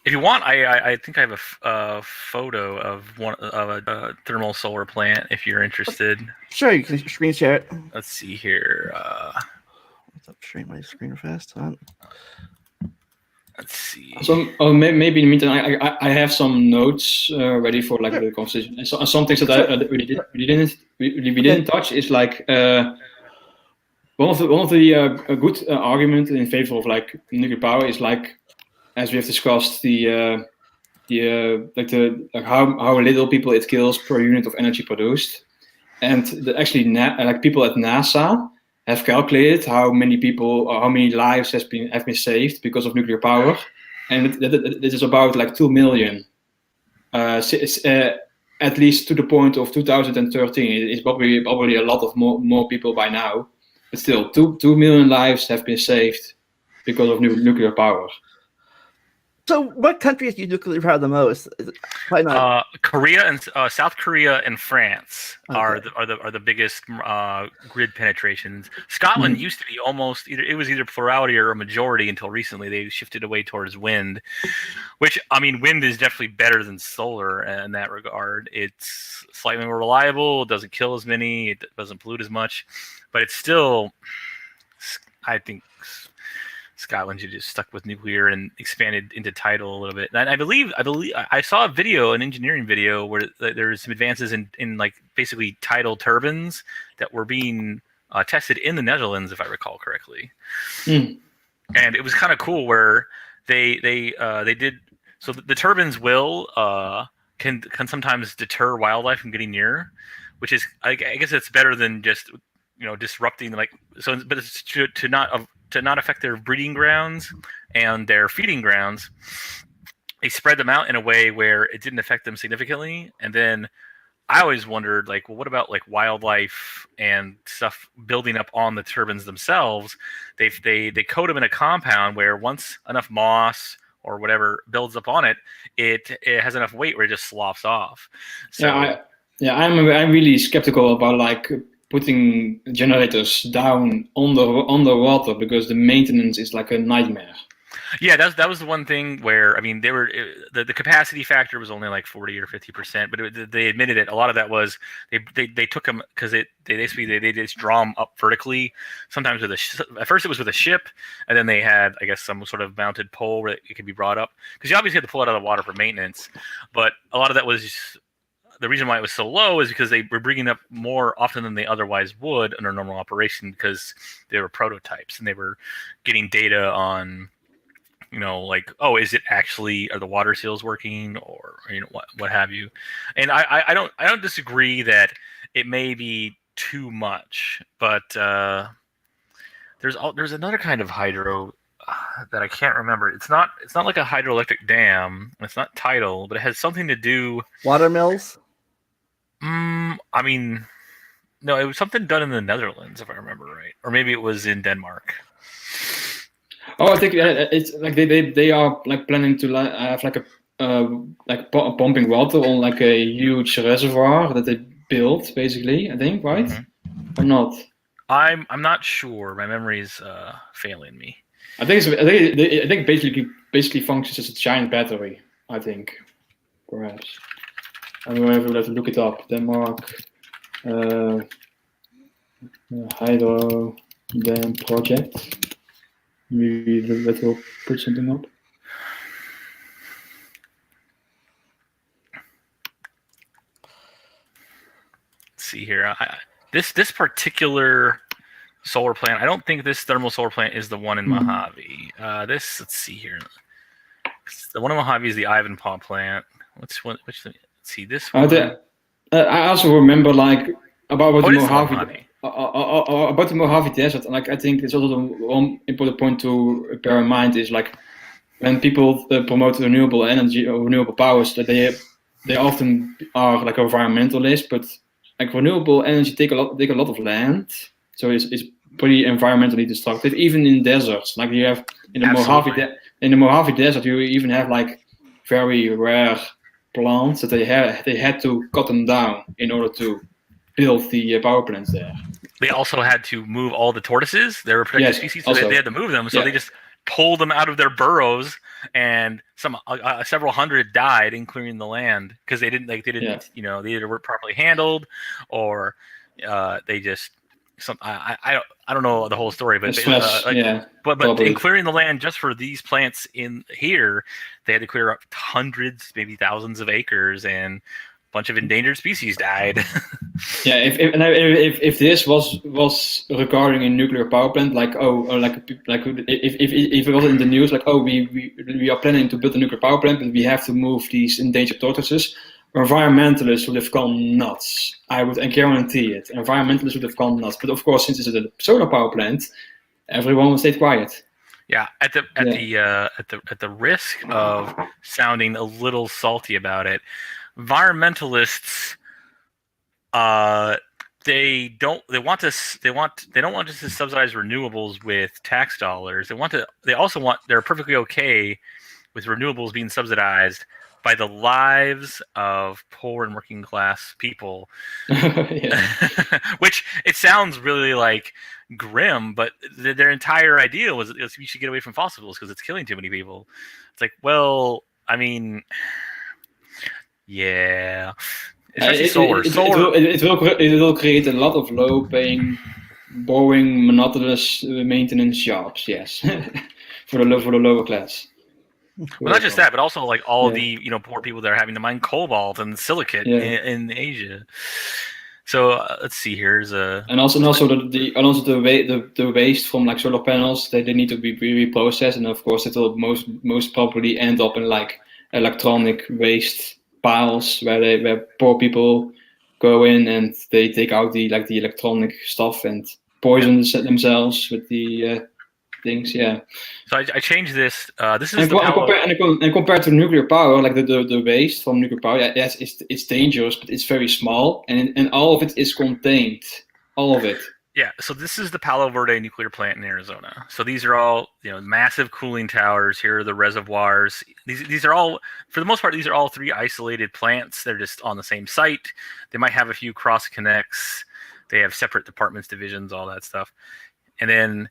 if you want, I think I have a photo of a thermal solar plant. If you're interested, sure, you can screen share it. Let's see here. What's up? Sharing my screen fast. Huh? Let's see. So, maybe in the meantime, I have some notes ready for like the conversation. And some things that we didn't touch is like one of the good argument in favor of like nuclear power is like, as we have discussed, how little people it kills per unit of energy produced, and like people at NASA have calculated how many people or how many lives have been saved because of nuclear power, and this is about like 2 million, at least to the point of 2013. It's probably a lot of more people by now, but still 2 million lives have been saved because of nuclear power. So, what countries use nuclear power the most? Korea and South Korea and France are the biggest grid penetrations. Scotland used to be almost either plurality or a majority until recently. They shifted away towards wind, which I mean, wind is definitely better than solar in that regard. It's slightly more reliable. It doesn't kill as many. It doesn't pollute as much, but it's still, I think, Scotland should just stuck with nuclear and expanded into tidal a little bit. And I believe I saw an engineering video where there's some advances in like basically tidal turbines that were being tested in the Netherlands, if I recall correctly. And it was kind of cool where they did so. The turbines can sometimes deter wildlife from getting near, which is I guess it's better than just disrupting but it's to not affect their breeding grounds and their feeding grounds. They spread them out in a way where it didn't affect them significantly, and then I always wondered, like, well, what about like wildlife and stuff building up on the turbines themselves? They coat them in a compound where once enough moss or whatever builds up on it, it has enough weight where it just sloughs off. So I'm really skeptical about like putting generators down underwater because the maintenance is like a nightmare. yeah, that was the one thing where I mean the capacity factor was only like 40 or 50%, but they admitted it. A lot of that was they took them because they just draw them up vertically. Sometimes at first it was with a ship, and then they had I guess some sort of mounted pole where it could be brought up because you obviously had to pull it out of the water for maintenance. But a lot of that was the reason why it was so low is because they were bringing up more often than they otherwise would under normal operation because they were prototypes and they were getting data on. Like, oh, is it actually, are the water seals working, or what have you? And I don't disagree that it may be too much, but there's another kind of hydro that I can't remember. It's not like a hydroelectric dam. It's not tidal, but it has something to do. Water mills. I mean, no, it was something done in the Netherlands, if I remember right, or maybe it was in Denmark. Oh, I think it's like they are like planning to have like pumping water on like a huge reservoir that they built, basically. I think, right? Mm-hmm. Or not? I'm not sure. My memory's failing me. I think basically functions as a giant battery. I think, perhaps. I don't know if we'll have to look it up. Denmark hydro dam project. Maybe that will put something up. Let's see here. This particular solar plant, I don't think this thermal solar plant is the one in Mojave. Let's see here. The one in Mojave is the Ivanpah plant. Let's see this one. I also remember like about the Mojave. Mojave. About the Mojave Desert, like I think it's also the one important point to bear in mind is like when people promote renewable energy or renewable powers, that they often are like environmentalists, but like renewable energy take a lot of land, so it's pretty environmentally destructive. Even in deserts, like you have in the Mojave Desert, you even have like very rare plants that they had to cut them down in order to build the power plants there. They also had to move all the tortoises. They were protected species, so they had to move them. So they just pulled them out of their burrows, and several hundred died in clearing the land because they didn't they either weren't properly handled, or they just I don't know the whole story, but but in clearing the land just for these plants in here, they had to clear up hundreds, maybe thousands of acres, and bunch of endangered species died. Yeah, if this was regarding a nuclear power plant, like if it was in the news, like we are planning to build a nuclear power plant, but we have to move these endangered tortoises, environmentalists would have gone nuts. I guarantee it. Environmentalists would have gone nuts. But of course, since it's a solar power plant, everyone will stay quiet. Yeah, at the risk of sounding a little salty about it, environmentalists, they don't want us to subsidize renewables with tax dollars. They're perfectly okay with renewables being subsidized by the lives of poor and working class people. Which it sounds really like grim, but their entire idea was we should get away from fossil fuels because it's killing too many people. It's like, well, I mean, yeah, solar. It will create a lot of low-paying, boring, monotonous maintenance jobs. Yes, for the lower class. Well, not just that, but also like all the poor people that are having to mine cobalt and silicate in Asia. So let's see. Here's and also the waste from like solar panels. They need to be reprocessed, and of course it will most probably end up in like electronic waste piles where poor people go in and they take out the electronic stuff and poison themselves with the things. Yeah. So I changed this. This is And, compared to nuclear power, like the waste from nuclear power, yes, it's dangerous, but it's very small, and all of it is contained. All of it. Yeah, so this is the Palo Verde nuclear plant in Arizona. So these are all, massive cooling towers. Here are the reservoirs. These are all, for the most part, these are all 3 isolated plants. They're just on the same site. They might have a few cross connects. They have separate departments, divisions, all that stuff. And then,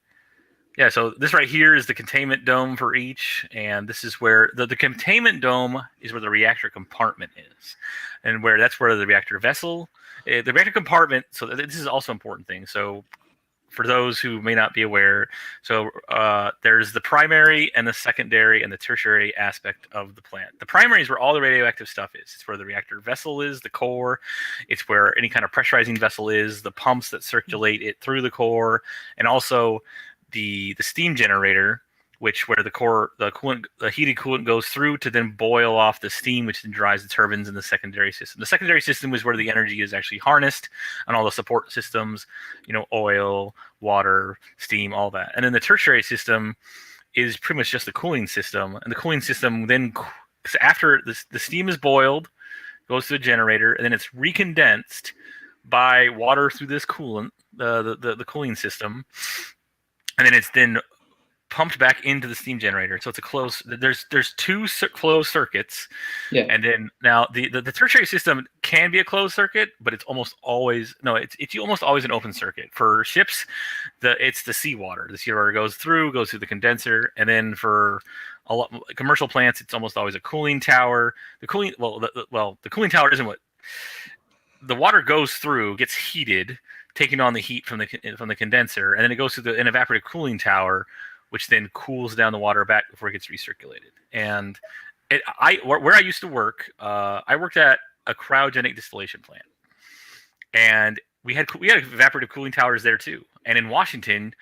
yeah, so this right here is the containment dome for each, and this is where the containment dome is where the reactor compartment is, and that's where the reactor vessel. The reactor compartment, so this is also an important thing. So for those who may not be aware, so there's the primary and the secondary and the tertiary aspect of the plant. The primary is where all the radioactive stuff is. It's where the reactor vessel is, the core. It's where any kind of pressurizing vessel is, the pumps that circulate it through the core, and also the steam generator, where the heated coolant goes through to then boil off the steam, which then drives the turbines in the secondary system. The secondary system is where the energy is actually harnessed, and all the support systems, oil, water, steam, all that. And then the tertiary system is pretty much just the cooling system. And the cooling system then, after the steam is boiled, goes to the generator, and then it's recondensed by water through this coolant, the cooling system, and then it's then pumped back into the steam generator. So it's a closed. There's 2 closed circuits. Yeah. And then now the tertiary system can be a closed circuit, but it's almost always it's almost always an open circuit. For ships, it's the seawater. The seawater goes through the condenser, and then for a lot commercial plants, it's almost always a cooling tower. The cooling tower isn't what the water goes through, gets heated, taking on the heat from the condenser, and then it goes to an evaporative cooling tower, which then cools down the water back before it gets recirculated. And where I used to work, I worked at a cryogenic distillation plant, and we had evaporative cooling towers there too. And in Washington,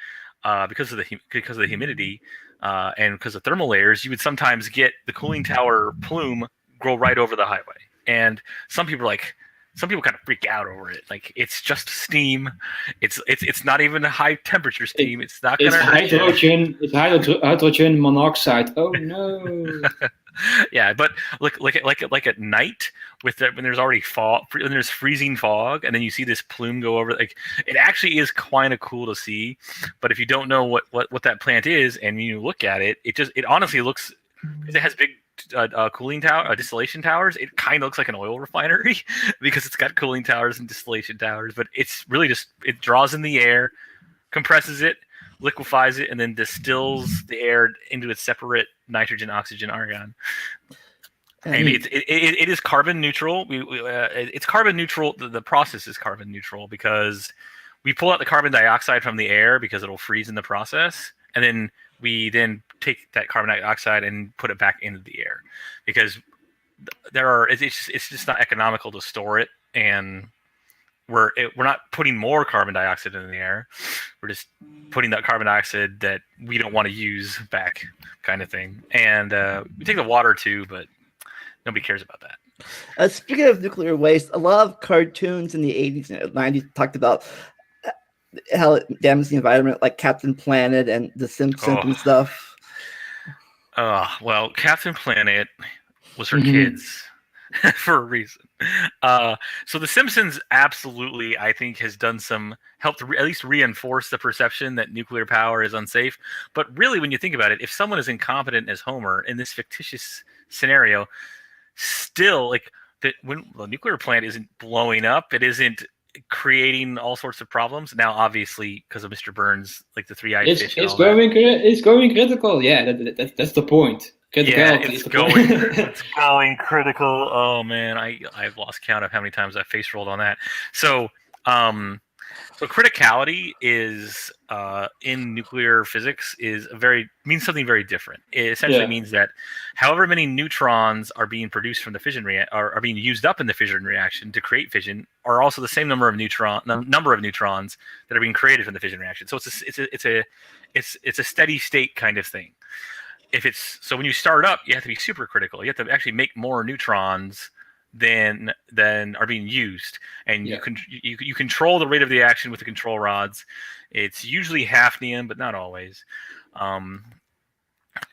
because of the humidity and because of thermal layers, you would sometimes get the cooling tower plume grow right over the highway. And some people kind of freak out over it. Like, it's just steam. It's not even a high temperature steam. It's not going to hurt you. It's hydrogen monoxide. Oh no. Yeah, but like at night when there's already fog, when there's freezing fog, and then you see this plume go over. Like, it actually is kind of cool to see. But if you don't know what that plant is, and you look at it, it honestly looks. It has big cooling tower, distillation towers. It kind of looks like an oil refinery because it's got cooling towers and distillation towers. But it's really just, it draws in the air, compresses it, liquefies it, and then distills the air into its separate nitrogen, oxygen, argon. And it is carbon neutral. It's carbon neutral. The process is carbon neutral because we pull out the carbon dioxide from the air because it'll freeze in the process, and then we take that carbon dioxide and put it back into the air because it's just not economical to store it, and we're not putting more carbon dioxide in the air. We're just putting that carbon dioxide that we don't want to use back, kind of thing. And we take the water too, but nobody cares about that. Speaking of nuclear waste, a lot of cartoons in the 80s and 90s talked about how it damages the environment, like Captain Planet and The Simpsons and stuff. Well, Captain Planet was for kids for a reason. So The Simpsons absolutely, I think, has done helped at least reinforce the perception that nuclear power is unsafe. But really, when you think about it, if someone is incompetent as Homer in this fictitious scenario, still, like, when the nuclear plant isn't blowing up, it isn't creating all sorts of problems. Now, obviously, because of Mr. Burns, like the three-eyed fish. It's going critical. Yeah, that's the point. Yeah, it's going critical. Oh man, I've lost count of how many times I face rolled on that. So criticality is in nuclear physics means something very different. It essentially means that however many neutrons are being produced from the fission are being used up in the fission reaction to create fission are also the same number of neutrons that are being created from the fission reaction. So it's a steady state kind of thing. So when you start up, you have to be super critical. You have to actually make more neutrons than are being used, and you control the rate of the action with the control rods. It's usually hafnium, but not always.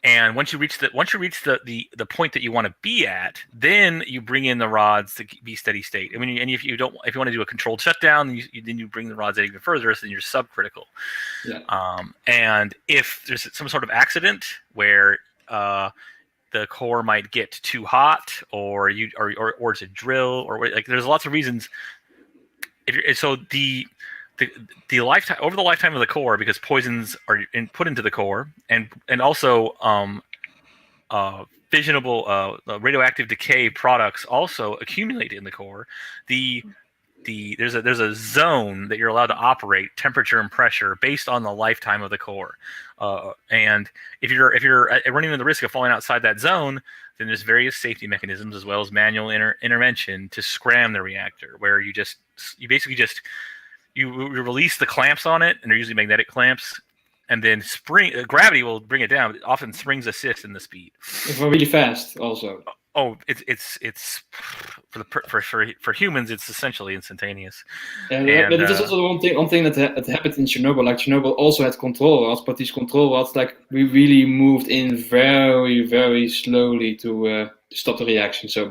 And once you reach the point that you want to be at, then you bring in the rods to be steady state. I mean, and if you want to do a controlled shutdown, then you bring the rods even further, so then you're subcritical. Yeah. And if there's some sort of accident where the core might get too hot, or it's a drill, or like there's lots of reasons. The lifetime over the lifetime of the core, because poisons are put into the core, and also fissionable radioactive decay products also accumulate in the core. There's a zone that you're allowed to operate, temperature and pressure, based on the lifetime of the core. And if you're running the risk of falling outside that zone, then there's various safety mechanisms as well as manual intervention to scram the reactor, where you basically release the clamps on it, and they're usually magnetic clamps, and then gravity will bring it down. But often springs assist in the speed. It's really fast, also. Oh, it's for humans, it's essentially instantaneous. But it is also one thing that happened in Chernobyl. Like Chernobyl also had control rods, but these control rods, like, we really moved in very, very slowly to stop the reaction. So,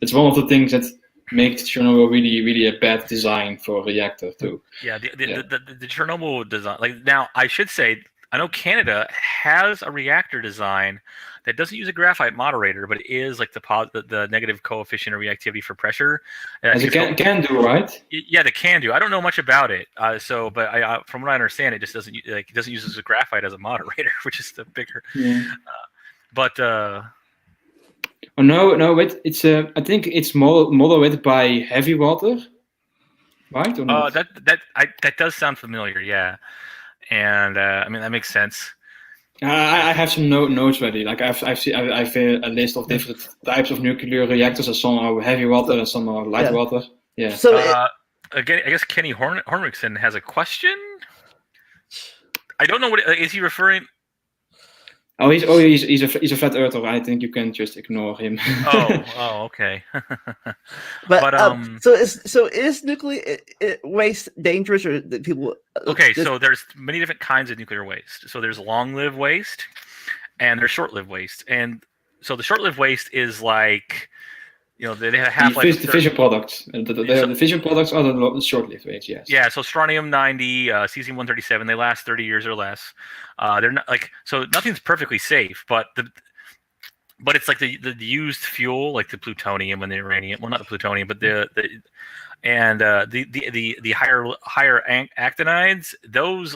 it's one of the things that makes Chernobyl really, really a bad design for a reactor too. Yeah, the Chernobyl design. Like, now, I should say, I know Canada has a reactor design that doesn't use a graphite moderator, but it is like the negative coefficient of reactivity for pressure. As it can do, right? Yeah, the can do. I don't know much about it, but from what I understand, it just doesn't use a graphite as a moderator, which is the bigger. Yeah. Oh no! Wait. It's I think it's moderated by heavy water, right? Or not? That does sound familiar. Yeah, and I mean, that makes sense. I have some notes ready. Like I've a list of different types of nuclear reactors. Some are heavy water and some are light water. Yeah. So again, I guess Kenny Hormigson has a question. I don't know what is he referring. He's a flat earther. I think you can just ignore him. Oh, okay. So is nuclear waste dangerous, or do people? Okay, so there's many different kinds of nuclear waste. So there's long-lived waste, and there's short-lived waste. And so the short-lived waste is like, they have half-life. The fission products. The fission products are the short-lived waste. Yes. Yeah. So strontium-90, cesium-137, they last 30 years or less. They're not so nothing's perfectly safe, but it's like the used fuel, like the plutonium and the uranium. Well, not the plutonium, but the higher actinides. Those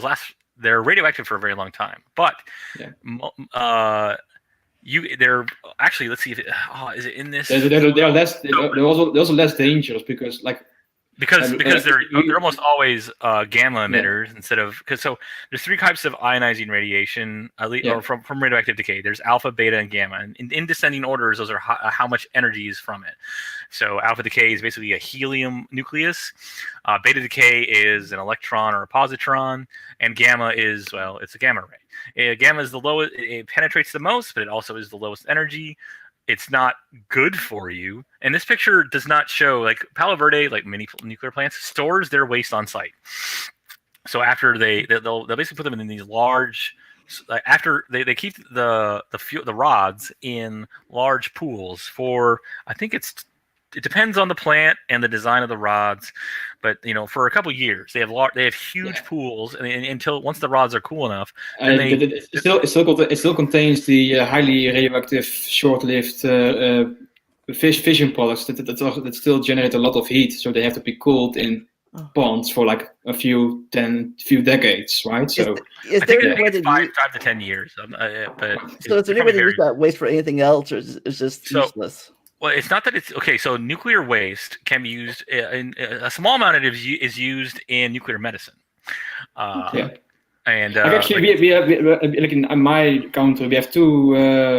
last. They're radioactive for a very long time, but they're actually, let's see if is it in this? They're also less dangerous because they're almost always gamma emitters instead of, so there's three types of ionizing radiation or from radioactive decay. There's alpha, beta, and gamma, and in descending orders, those are how much energy is from it. So alpha decay is basically a helium nucleus, beta decay is an electron or a positron, and gamma is, it's a gamma ray. Gamma is the lowest; it penetrates the most, but it also is the lowest energy. It's not good for you. And this picture does not show, like, Palo Verde, like many nuclear plants, stores their waste on site. So after they'll basically put them in these large, after they keep the rods in large pools for, I think it depends on the plant and the design of the rods, but for a couple of years they have huge pools, and until once the rods are cool enough, then it still contains the highly radioactive short-lived fission products that still generate a lot of heat, so they have to be cooled in ponds for like a few decades, right? So I think it's 5 to 10 years. But so is there any way to use that waste for anything else, or is it just useless? Well, it's not that it's okay. So nuclear waste can be used in a small amount of it is used in nuclear medicine. And actually, we have like in my country, we have two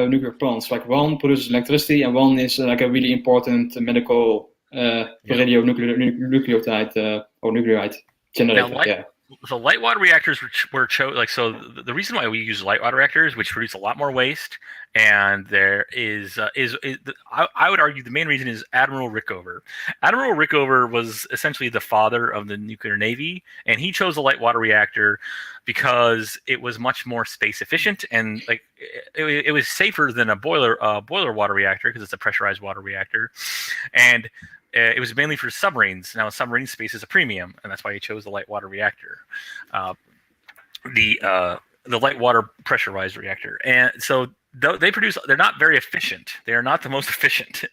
nuclear plants. Like one produces electricity, and one is like a really important medical radionucleotide or nucleotide generator. So light water reactors were chosen. The reason why we use light water reactors, which produce a lot more waste And there I would argue the main reason is Admiral Rickover. Admiral Rickover was essentially the father of the nuclear navy, and he chose a light water reactor because it was much more space efficient, and like it was safer than a boiler water reactor because it's a pressurized water reactor, and it was mainly for submarines. Now, submarine space is a premium, and that's why he chose the light water reactor, the light water pressurized reactor. And so they're not very efficient. They are not the most efficient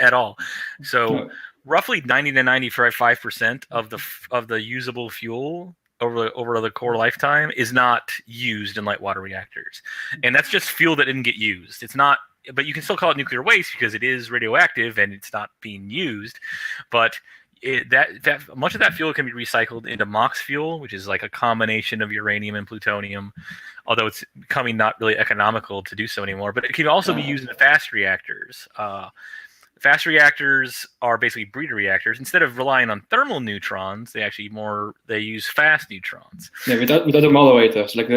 at all. So roughly 90 to 95% of the usable fuel over the core lifetime is not used in light water reactors, and that's just fuel that didn't get used. It's not. But you can still call it nuclear waste because it is radioactive and it's not being used. But that much of that fuel can be recycled into MOX fuel, which is like a combination of uranium and plutonium, although it's becoming not really economical to do so anymore. But it can also be used in fast reactors. Fast reactors are basically breeder reactors. Instead of relying on thermal neutrons, they use fast neutrons. Yeah, without the moderators, like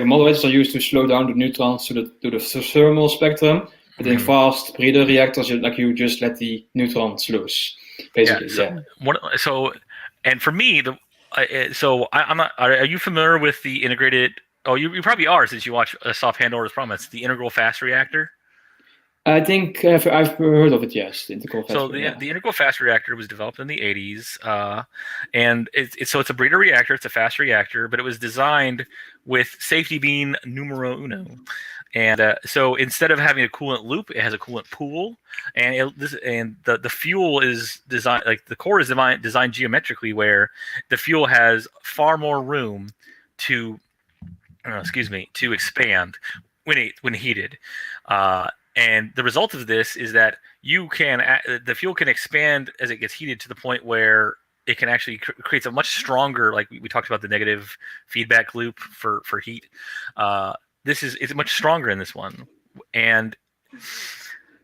moderators are used to slow down the neutrons to the thermal spectrum. But in fast breeder reactors, you just let the neutrons loose, basically. And for me, I'm not. Are you familiar with the integrated? Oh, you probably are, since you watch Soft Pandora's Promise, the integral fast reactor. I think I've heard of it. Yes, the integral fast. So the integral fast reactor was developed in the 80s, and it's a breeder reactor. It's a fast reactor, but it was designed with safety being numero uno. And so instead of having a coolant loop, it has a coolant pool, and the fuel is designed, like the core is designed geometrically, where the fuel has far more room to expand when heated. And the result of this is that the fuel can expand as it gets heated to the point where it can actually creates a much stronger, like we talked about the negative feedback loop for heat. It's much stronger in this one, and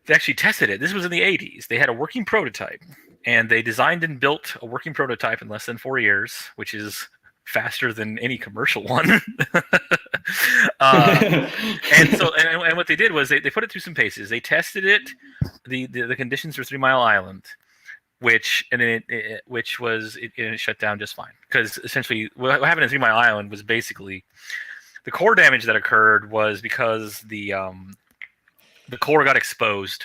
they actually tested it. This was in the 80s. They had a working prototype, and they designed and built a working prototype in less than 4 years, which is faster than any commercial one. And what they did was they put it through some paces. They tested it, the conditions for 3 Mile Island, which shut down just fine, because essentially what happened in 3 Mile Island was basically the core damage that occurred was because the core got exposed,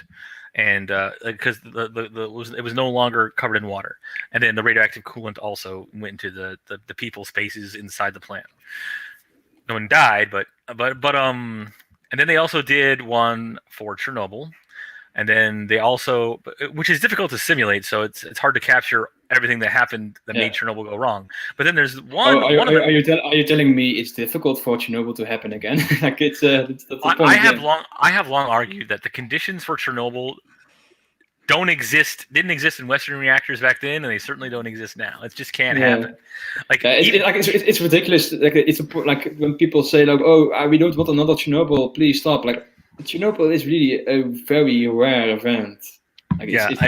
and because it was no longer covered in water, and then the radioactive coolant also went into the people spaces inside the plant. No one died, but and then they also did one for Chernobyl, and then they also, which is difficult to simulate, so it's hard to capture everything that happened that made Chernobyl go wrong. But then there's one. Are you telling me it's difficult for Chernobyl to happen again? Like that's the point. I have long argued that the conditions for Chernobyl didn't exist in Western reactors back then, and they certainly don't exist now. It just can't happen. It's ridiculous. Like when people say like, "Oh, we don't want another Chernobyl. Please stop." Like Chernobyl is really a very rare event. It's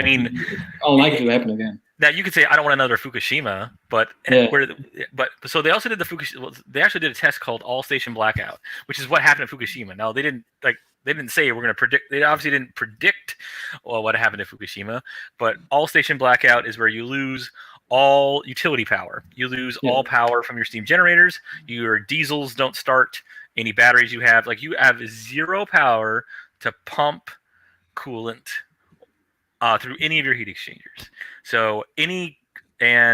unlikely to happen again. Now you could say I don't want another Fukushima, but so they also did they actually did a test called all station blackout, which is what happened at Fukushima. Now they didn't say we're going to predict. They obviously didn't predict what happened at Fukushima, but all station blackout is where you lose all utility power. You lose all power from your steam generators. Your diesels don't start. Any batteries you have zero power to pump coolant through any of your heat exchangers. So and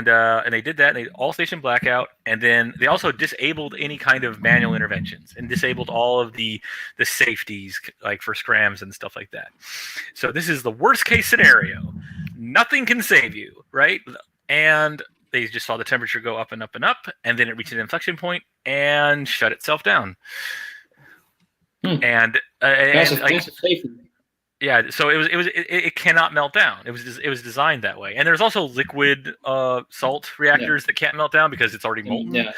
they did that. They all station blackout, and then they also disabled any kind of manual interventions and disabled all of the safeties, like for scrams and stuff like that. So this is the worst case scenario. Nothing can save you, right? And they just saw the temperature go up and up and up, and then it reached an inflection point and shut itself down. And safety. Yeah, so it cannot melt down. It was designed that way. And there's also liquid salt reactors that can't melt down because it's already molten. Yeah,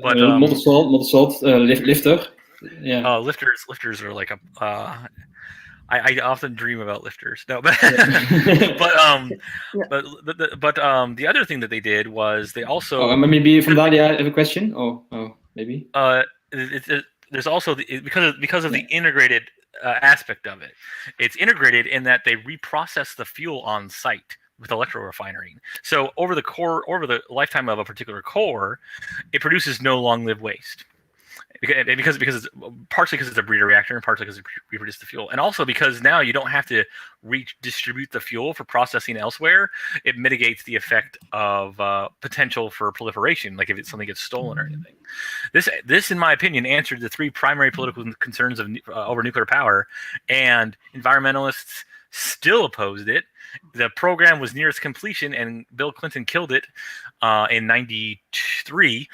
but molten salt lifter. Yeah, lifters are like I often dream about lifters. No, but but the other thing that they did was they also maybe from that I have a question. Maybe there's also because of the integrated aspect of it. It's integrated in that they reprocess the fuel on site with electrorefining. So over the lifetime of a particular core, it produces no long-lived waste. Because it's partially because it's a breeder reactor and partially because it reproduces the fuel, and also because now you don't have to redistribute the fuel for processing elsewhere. It mitigates the effect of potential for proliferation, like if something gets stolen or anything. This, in my opinion, answered the three primary political concerns of over nuclear power, and environmentalists still opposed it. The program was near its completion, and Bill Clinton killed it in '93.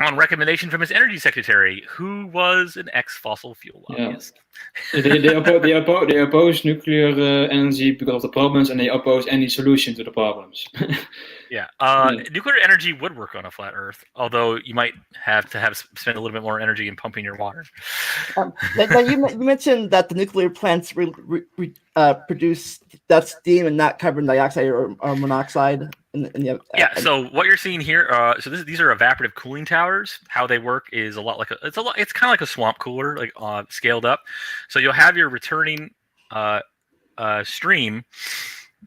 On recommendation from his energy secretary, who was an ex-fossil fuel lobbyist. They oppose nuclear energy because of the problems, and they oppose any solution to the problems. Nuclear energy would work on a flat Earth, although you might have to spend a little bit more energy in pumping your water. Now you mentioned that the nuclear plants produce that steam and not carbon dioxide or monoxide. So what you're seeing here, these are evaporative cooling towers. How they work is it's kind of like a swamp cooler, like scaled up. So you'll have your returning stream,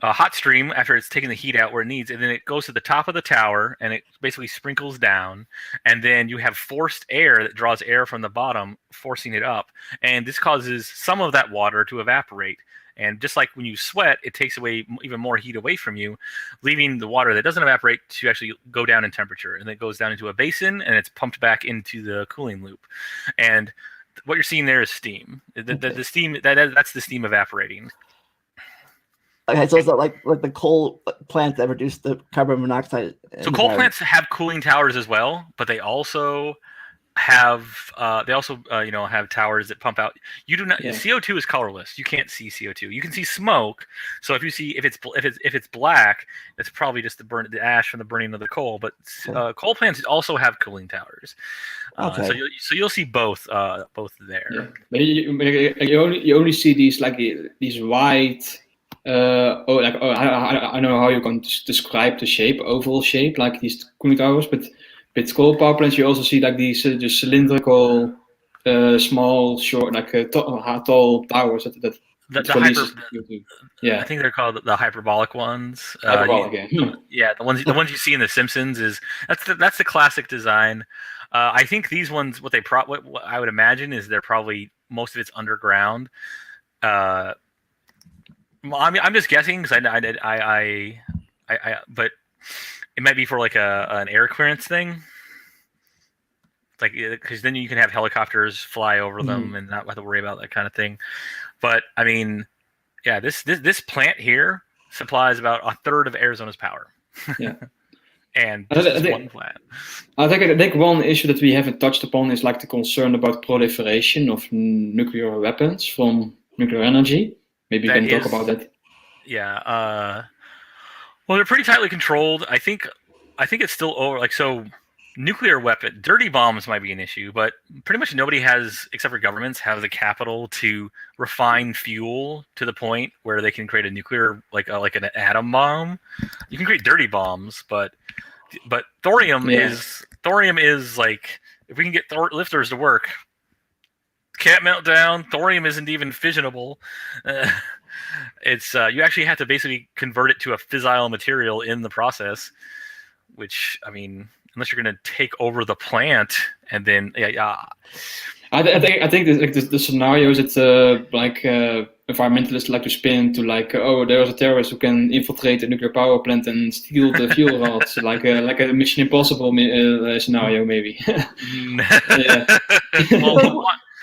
a hot stream after it's taken the heat out where it needs, and then it goes to the top of the tower and it basically sprinkles down, and then you have forced air that draws air from the bottom, forcing it up, and this causes some of that water to evaporate. And just like when you sweat, it takes away even more heat away from you, leaving the water that doesn't evaporate to actually go down in temperature. And it goes down into a basin, and it's pumped back into the cooling loop. And what you're seeing there is steam. The steam that's the steam evaporating. Okay, so it's not like the coal plants that produce the carbon monoxide. So coal plants have cooling towers as well, but they also have have towers that pump out. You do not. Yeah. CO2 is colorless. You can't see CO2. You can see smoke. So if it's black, it's probably just the ash from the burning of the coal. But coal plants also have cooling towers. So you'll see both there. Yeah. But you only see these these white. I don't know how you can describe the shape, oval shape, like these cooling towers, but. With coal power plants, you also see like these just cylindrical, small, short, tall towers that I think they're called the hyperbolic ones. Hyperbolic, the ones you see in The Simpsons that's the classic design. I think these ones, what I would imagine is they're probably most of it's underground. I'm just guessing because but it might be for like an air clearance thing, like because then you can have helicopters fly over them and not have to worry about that kind of thing. But I mean, yeah, this plant here supplies about a third of Arizona's power. Yeah, and this is one plant. I think one issue that we haven't touched upon is like the concern about proliferation of nuclear weapons from nuclear energy. Maybe you can talk about that. Yeah. Well, they're pretty tightly controlled. I think it's still over. Nuclear weapon, dirty bombs might be an issue, but pretty much nobody has, except for governments, have the capital to refine fuel to the point where they can create a nuclear, like an atom bomb. You can create dirty bombs, but thorium is like, if we can get lifters to work, can't melt down. Thorium isn't even fissionable. It's you actually have to basically convert it to a fissile material in the process, which, I mean, unless you're going to take over the plant and then I think the scenarios that environmentalists like to spin to there's a terrorist who can infiltrate a nuclear power plant and steal the fuel rods, like a Mission Impossible scenario maybe.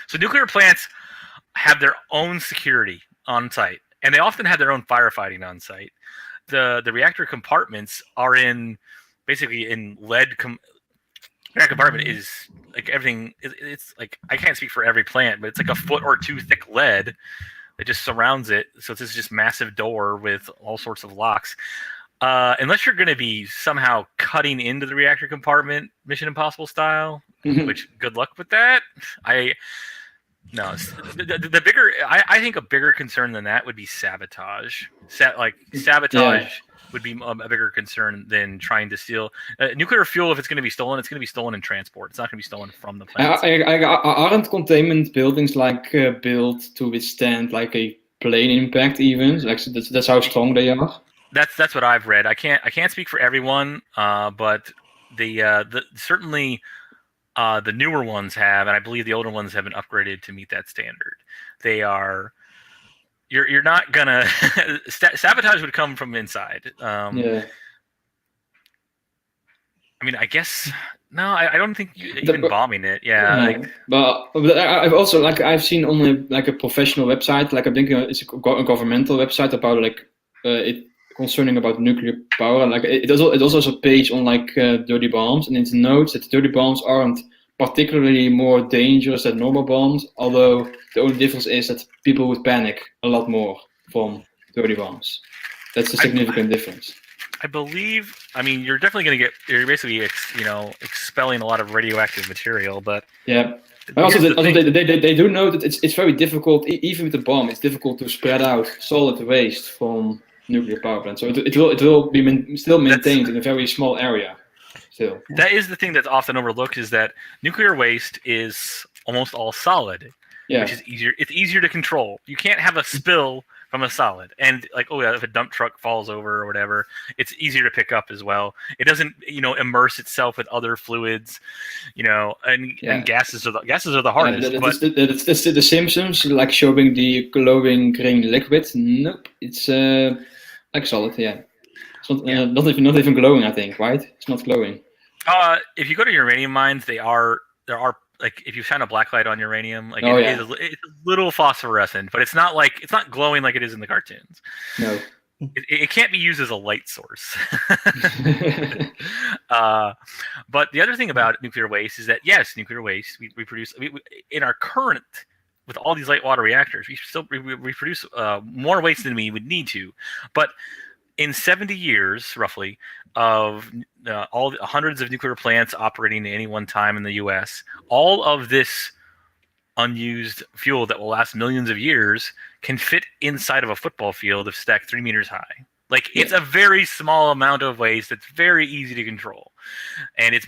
So nuclear plants have their own security on site, and they often have their own firefighting on site. The reactor compartments are basically in lead. Reactor compartment is like everything. It's like, I can't speak for every plant, but it's like a foot or two thick lead that just surrounds it. So it's just massive door with all sorts of locks. Unless you're going to be somehow cutting into the reactor compartment, Mission Impossible style, which good luck with that. No, the bigger. I think a bigger concern than that would be sabotage. Sabotage would be a bigger concern than trying to steal nuclear fuel. If it's going to be stolen, it's going to be stolen in transport. It's not going to be stolen from the plant. Aren't containment buildings like built to withstand like a plane impact? Even like that's how strong they are. That's what I've read. I can't speak for everyone, but the certainly. The newer ones have, and I believe the older ones have been upgraded to meet that standard. They are. You're not gonna sabotage would come from inside. Yeah. I mean, I guess no. I don't think even bombing it. Yeah. But I've also I've seen on a professional website, like I'm thinking it's a governmental website about it concerning about nuclear power. Like it also has a page on dirty bombs, and it notes that dirty bombs aren't particularly more dangerous than normal bombs. Although the only difference is that people would panic a lot more from dirty bombs. That's a significant difference. I believe. I mean, you're definitely going to get. You're basically, expelling a lot of radioactive material. But yeah. Also, they do know that it's very difficult. Even with the bomb, it's difficult to spread out solid waste from nuclear power plant, so it will be still maintained in a very small area. Still, that is the thing that's often overlooked, is that nuclear waste is almost all solid, which is easier. It's easier to control. You can't have a spill from a solid, and if a dump truck falls over or whatever, it's easier to pick up as well. It doesn't immerse itself with other fluids, and gases are the hardest. That's the Simpsons showing the glowing green liquid. Nope, it's solid, yeah. It's not even glowing, I think, right? It's not glowing. If you go to uranium mines, there are if you shine a black light on uranium, it's a little phosphorescent, but it's not glowing like it is in the cartoons. No. It can't be used as a light source. But the other thing about nuclear waste is that yes, nuclear waste we produce in our current. With all these light water reactors, we produce more waste than we would need to. But in 70 years, roughly, of all the hundreds of nuclear plants operating at any one time in the U.S., all of this unused fuel that will last millions of years can fit inside of a football field if stacked 3 meters high. It's a very small amount of waste that's very easy to control, and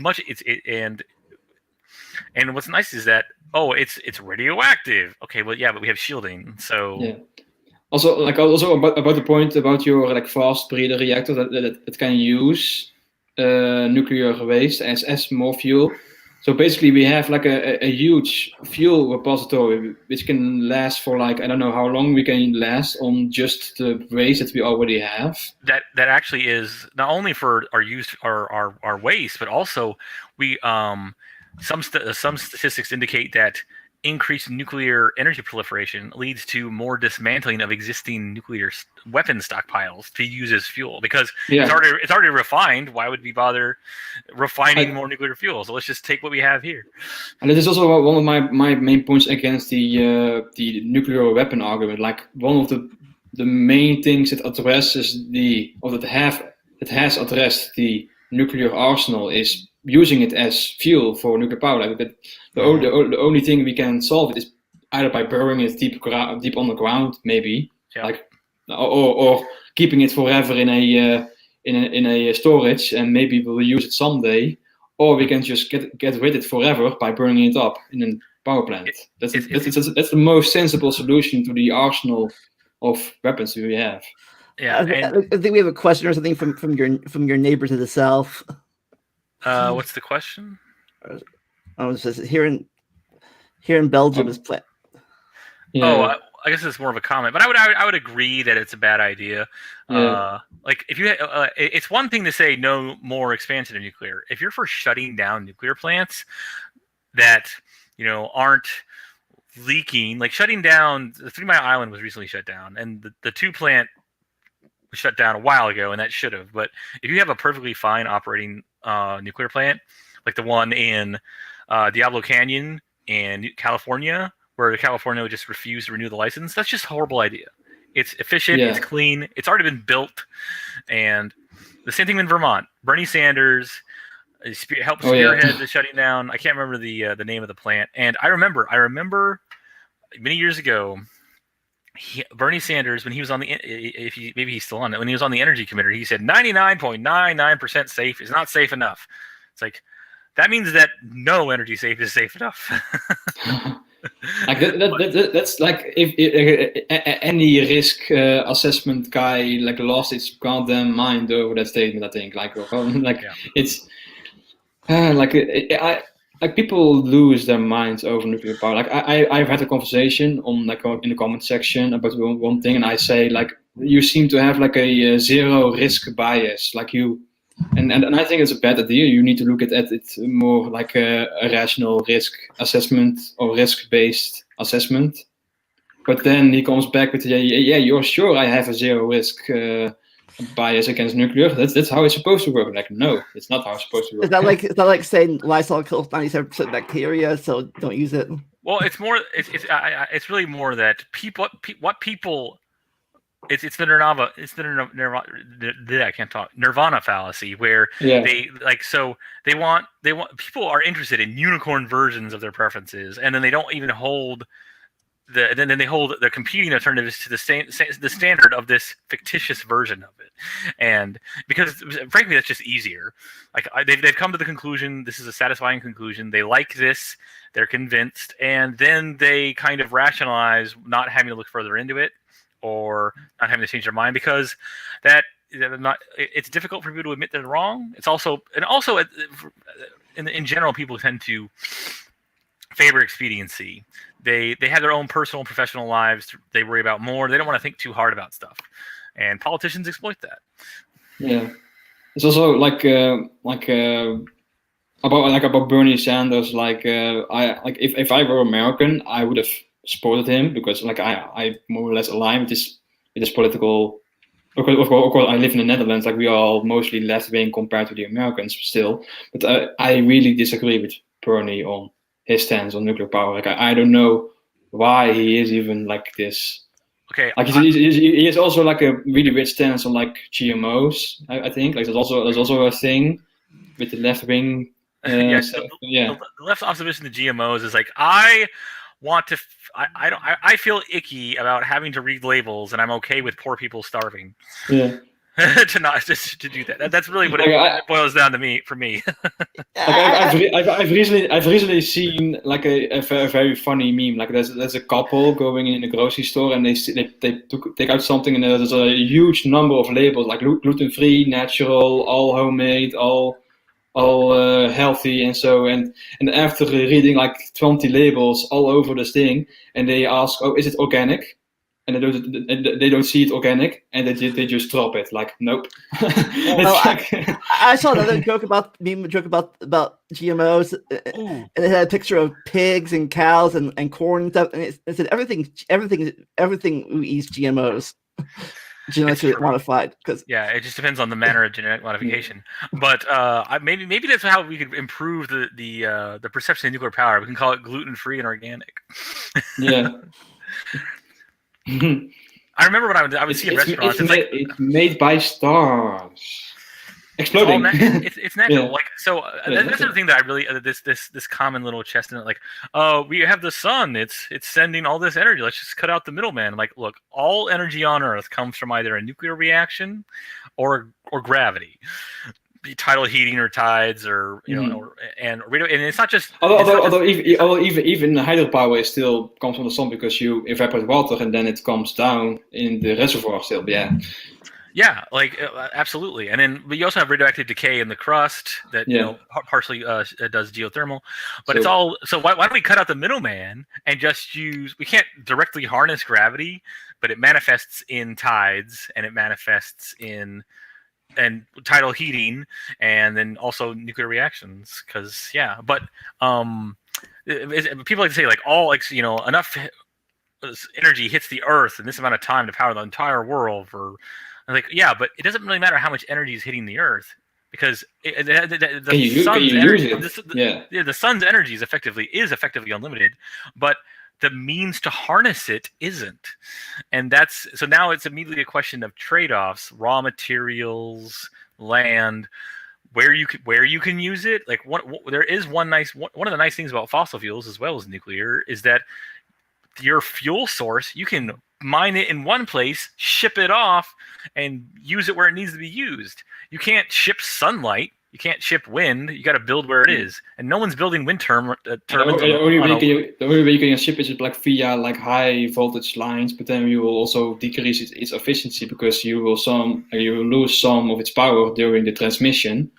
and what's nice is that it's radioactive. Okay, well yeah, but we have shielding, so yeah. Also about the point about your fast breeder reactor that can use nuclear waste as more fuel. So basically, we have a huge fuel repository which can last for I don't know how long we can last on just the waste that we already have. That actually is not only for our waste, but also we some statistics indicate that increased nuclear energy proliferation leads to more dismantling of existing nuclear weapon stockpiles to use as fuel, because it's already refined. Why would we bother refining more nuclear fuel? So let's just take what we have here. And it is also one of my main points against the nuclear weapon argument. One of the main things it addresses that has addressed the nuclear arsenal is using it as fuel for nuclear power. The only thing we can solve it is either by burying it deep underground, maybe, or keeping it forever in a storage, and maybe we'll use it someday, or we can just get rid of it forever by burning it up in a power plant. That's the most sensible solution to the arsenal of weapons we have. Yeah, I think we have a question or something from your neighbor to the south. What's the question? It says here in Belgium is plant. Yeah. I guess it's more of a comment, but I would agree that it's a bad idea. Yeah. If you, it's one thing to say no more expansion of nuclear. If you're for shutting down nuclear plants that aren't leaking, shutting down the 3 Mile Island was recently shut down, and the 2 plant was shut down a while ago, and that should have. But if you have a perfectly fine operating nuclear plant, like the one in Diablo Canyon in California, where California would just refuse to renew the license, that's just a horrible idea. It's efficient, it's clean, it's already been built, and the same thing in Vermont. Bernie Sanders helped spearhead the shutting down. I can't remember the name of the plant, and I remember many years ago, Bernie Sanders, when he was on the, maybe he's still on it, when he was on the energy committee, he said 99.99% safe is not safe enough. It's like, that means that no energy safe is safe enough. Like that's like if any risk assessment guy like lost his goddamn mind over that statement. I think it's like people lose their minds over nuclear power. Like I've had a conversation on like in the comment section about one thing, and I say like you seem to have like a zero risk bias. Like you, and I think it's a bad idea. You need to look at it more like a rational risk assessment or risk based assessment. But then he comes back with yeah, you're sure I have a zero risk bias against nuclear. That's how it's supposed to work. Like, no, it's not how it's supposed to work. Is that like saying Lysol kills 97% bacteria, so don't use it? Well, it's more. It's really more that people. It's the Nirvana. It's the Nirvana. I can't talk. Nirvana fallacy, where they like. So they want. People are interested in unicorn versions of their preferences, and then they don't even hold. Then they hold the competing alternatives to the standard of this fictitious version of it, and because frankly that's just easier. Like they've come to the conclusion this is a satisfying conclusion. They like this, they're convinced, and then they kind of rationalize not having to look further into it or not having to change their mind because it's difficult for people to admit they're wrong. It's also in general people tend to favor expediency. They have their own personal and professional lives they worry about more. They don't want to think too hard about stuff. And politicians exploit that. Yeah. It's also about Bernie Sanders, if I were American, I would have supported him because I more or less align with this political. Of course, I live in the Netherlands. Like we are all mostly left wing compared to the Americans still, but I really disagree with Bernie on his stance on nuclear power. Like I don't know why he is even like this. Okay. Like he has also like a really weird stance on like GMOs. I think like there's also a thing with the left wing. The left's opposition to GMOs is like I feel icky about having to read labels, and I'm okay with poor people starving. Yeah. to do that. That's really what it boils down to me. For me, I've recently seen like a very funny meme. Like there's a couple going in a grocery store and they take out something and there's a huge number of labels like gluten free, natural, all homemade, all healthy and so and after reading like 20 labels all over this thing and they ask, oh, is it organic? And they don't see it organic, and they just drop it. Like, nope. I saw another joke about GMOs, and it had a picture of pigs and cows and corn and stuff, and it said everything we eat GMOs, genetically modified. Because it just depends on the manner of genetic modification. But maybe that's how we could improve the perception of nuclear power. We can call it gluten free and organic. Yeah. I remember when I would see in restaurants. It's made by stars. Exploding. It's natural. Yeah. Like so. That's the thing that I really this common little chestnut. Like, we have the sun. It's sending all this energy. Let's just cut out the middleman. Like, look, all energy on Earth comes from either a nuclear reaction or gravity. Tidal heating or tides or and it's not just although even hydropower still comes from the sun because you evaporate water and then it comes down in the reservoir still. Like absolutely. And then but you also have radioactive decay in the crust that partially does geothermal, but it's all so why don't we cut out the middleman and just we can't directly harness gravity, but it manifests in tides and it manifests in tidal heating and then also nuclear reactions but people like to say like all enough energy hits the earth in this amount of time to power the entire world but it doesn't really matter how much energy is hitting the earth because the sun's energy is effectively unlimited, but the means to harness it isn't. And so now it's immediately a question of trade-offs, raw materials, land, where you can use it. Like there is one of the nice things about fossil fuels as well as nuclear is that your fuel source, you can mine it in one place, ship it off, and use it where it needs to be used. You can't ship sunlight. You can't ship wind. You got to build where it is, and no one's building wind turbines. The only way you can ship is like via like high voltage lines, but then you will also decrease its efficiency because you will lose some of its power during the transmission.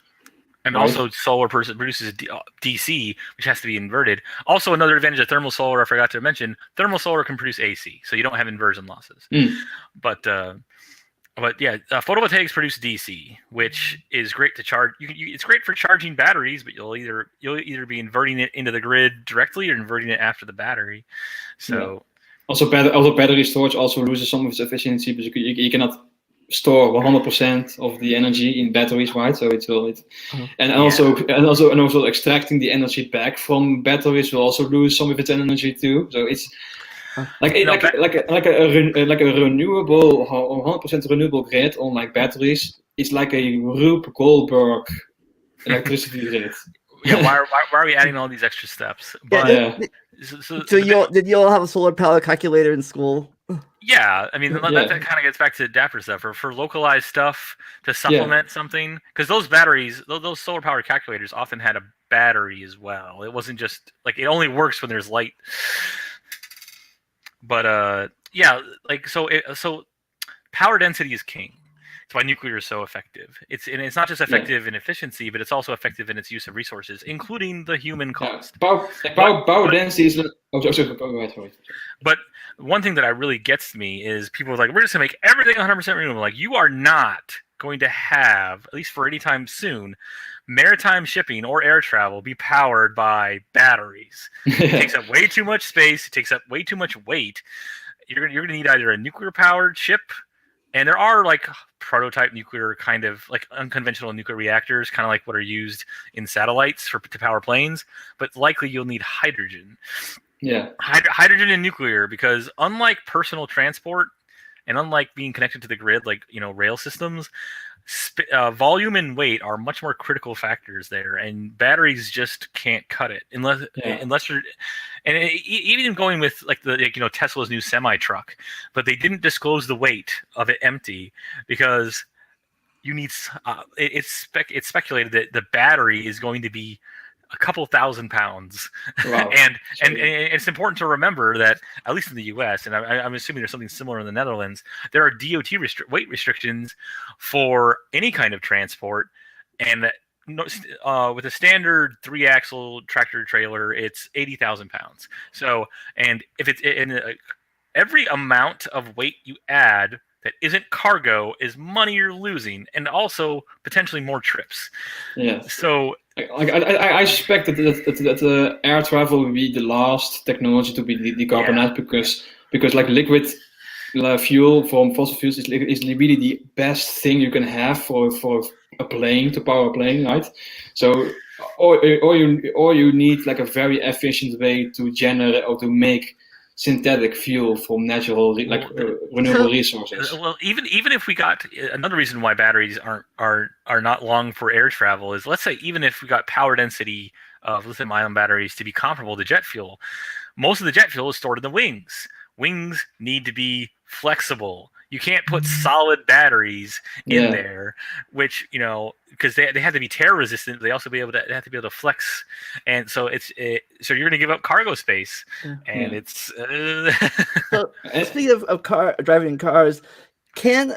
And also, solar produces DC, which has to be inverted. Also, another advantage of thermal solar I forgot to mention: thermal solar can produce AC, so you don't have inversion losses. But yeah, photovoltaics produce DC, which is great to charge. It's great for charging batteries, but you'll either be inverting it into the grid directly or inverting it after the battery. So also battery storage also loses some of its efficiency because you cannot store 100% of the energy in batteries, right? So also extracting the energy back from batteries will also lose some of its energy too. So it's like a renewable, 100% renewable grid on like batteries. It's like a Rube Goldberg electricity grid. Yeah, why are we adding all these extra steps? But did you all have a solar power calculator in school? Yeah, I mean that kind of gets back to Dapper stuff for localized stuff to supplement something, because those batteries, those solar power calculators often had a battery as well. It wasn't just like it only works when there's light. But so power density is king. It's why nuclear is so effective. It's not just effective in efficiency, but it's also effective in its use of resources, including the human cost. Power density is. But one thing that really gets to me is people are like, we're just gonna make everything 100% renewable. Like, you are not going to have, at least for any time soon, maritime shipping or air travel be powered by batteries. It takes up way too much space. It takes up way too much weight. You're gonna need either a nuclear powered ship, and there are like prototype nuclear kind of like unconventional nuclear reactors, kind of like what are used in satellites to power planes. But likely you'll need hydrogen. Yeah, hydrogen and nuclear, because unlike personal transport and unlike being connected to the grid, like rail systems, volume and weight are much more critical factors there, and batteries just can't cut it unless you're. And even going with Tesla's new semi truck, but they didn't disclose the weight of it empty because you need. It's speculated that the battery is going to be a couple thousand pounds. Wow. and it's important to remember that, at least in the US, and I'm assuming there's something similar in the Netherlands, there are DOT weight restrictions for any kind of transport, and with a standard 3-axle tractor trailer, it's 80,000 pounds. So, and if it's every amount of weight you add that isn't cargo is money you're losing, and also potentially more trips. Yeah. So I suspect that air travel will be the last technology to be decarbonized because like liquid fuel from fossil fuels is really the best thing you can have for a plane, to power a plane, right? So or you need like a very efficient way to generate or to make synthetic fuel from natural renewable resources. Well, even if we got, another reason why batteries are not long for air travel is, let's say even if we got power density of lithium-ion batteries to be comparable to jet fuel, most of the jet fuel is stored in the wings. Wings need to be flexible. You can't put solid batteries in there, which because they have to be tear resistant. They also have to be able to flex, and so so you're going to give up cargo space, and it's. So speaking of driving cars, can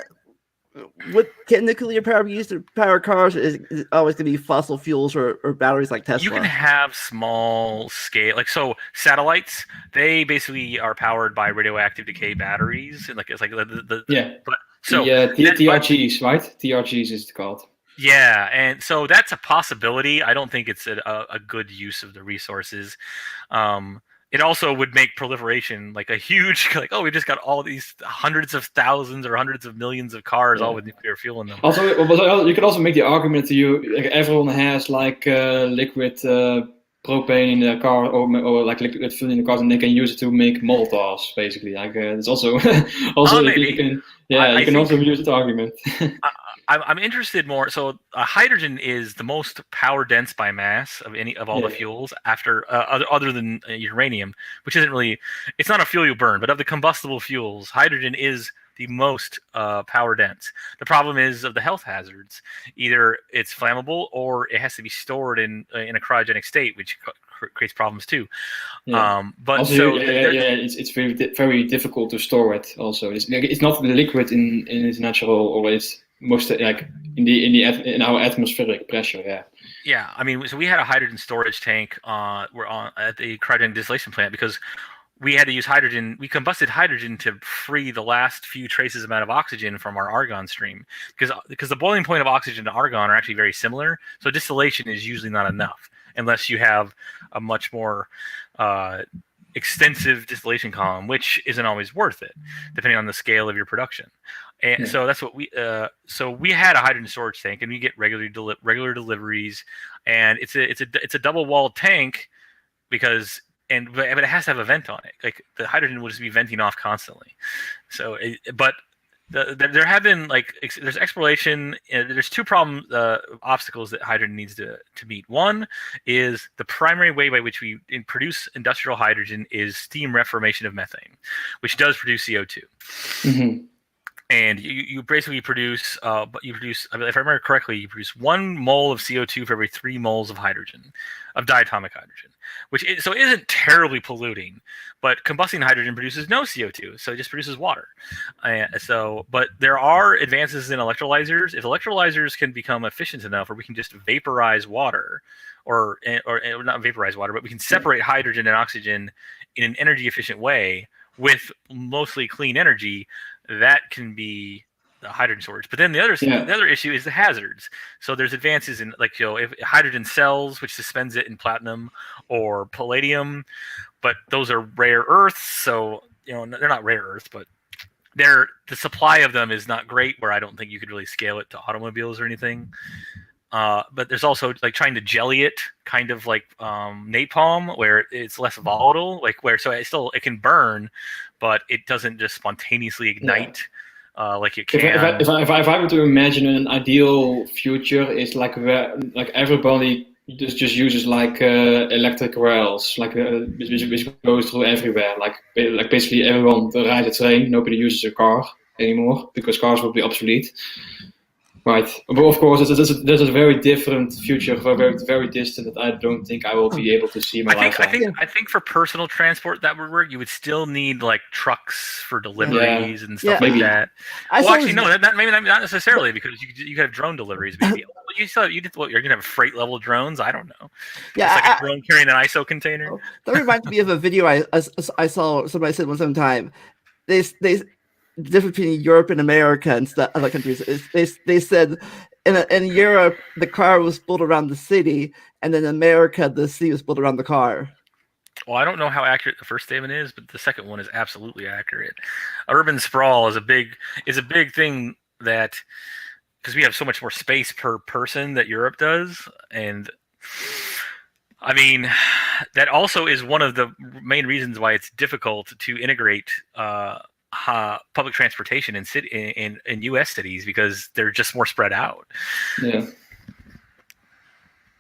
nuclear power be used to power cars? Or is it always going to be fossil fuels or batteries like Tesla? You can have small scale, so satellites. They basically are powered by radioactive decay batteries, and it's like TRGs, right? TRGs is called. Yeah, and so that's a possibility. I don't think it's a good use of the resources. It also would make proliferation like a huge, we just got all these hundreds of thousands or hundreds of millions of cars all with nuclear fuel in them. Also, you can also make the argument that everyone has liquid propane in their car or like liquid fuel in the car, and they can use it to make Molotovs, basically. It's also maybe. you can also use that argument. I'm interested more. So hydrogen is the most power dense by mass of all the fuels after other than uranium, which isn't really. It's not a fuel you burn, but of the combustible fuels, hydrogen is the most power dense. The problem is of the health hazards. Either it's flammable or it has to be stored in a cryogenic state, which creates problems too. Yeah. But also, so it's very very difficult to store it. Also, it's not liquid in its natural, or it's most like in our atmospheric pressure. Yeah. Yeah, I mean, so we had a hydrogen storage tank. We're on at the cryogenic distillation plant because we had to use hydrogen. We combusted hydrogen to free the last few traces amount of oxygen from our argon stream because the boiling point of oxygen and argon are actually very similar. So distillation is usually not enough unless you have a much more extensive distillation column, which isn't always worth it, depending on the scale of your production. And so that's what we. So we had a hydrogen storage tank, and we get regular deliveries, and it's a double walled tank because. But it has to have a vent on it. Like the hydrogen will just be venting off constantly. So, there have been there's exploration. There's two obstacles that hydrogen needs to meet. One is the primary way by which we produce industrial hydrogen is steam reformation of methane, which does produce CO2. Mm-hmm. And you basically produce, if I remember correctly, you produce 1 mole of CO2 for every 3 moles of hydrogen, of diatomic hydrogen, so it isn't terribly polluting. But combusting hydrogen produces no CO2, so it just produces water. But there are advances in electrolyzers. If electrolyzers can become efficient enough, where we can just vaporize water, or not vaporize water, but we can separate hydrogen and oxygen in an energy efficient way with mostly clean energy, that can be the hydrogen storage. But then the other issue is the hazards. So there's advances in if hydrogen cells, which suspends it in platinum or palladium, but those are rare earths. So they're not rare earths, but the supply of them is not great. Where I don't think you could really scale it to automobiles or anything. But there's also trying to jelly it, kind of like napalm, where it's less volatile, so it can burn, but it doesn't just spontaneously ignite like it can. If I were to imagine an ideal future, it's where everybody just uses electric rails, which goes through everywhere. Basically everyone rides a train. Nobody uses a car anymore because cars will be obsolete. Right, but of course, there's a very different future, very, very distant, that I don't think I will be able to see in my lifetime. I think for personal transport that would work. You would still need trucks for deliveries and stuff like that. Maybe not necessarily, because you could have drone deliveries. Maybe you're gonna have freight level drones. I don't know. Yeah, a drone carrying an ISO container. That reminds me of a video I saw somebody said one time. They the difference between Europe and America and other countries is they said in Europe the car was built around the city, and in America the city was built around the car. Well, I don't know how accurate the first statement is, but the second one is absolutely accurate. Urban sprawl is a big thing, that because we have so much more space per person that Europe does, and I mean that also is one of the main reasons why it's difficult to integrate public transportation in U.S. cities, because they're just more spread out. Yeah,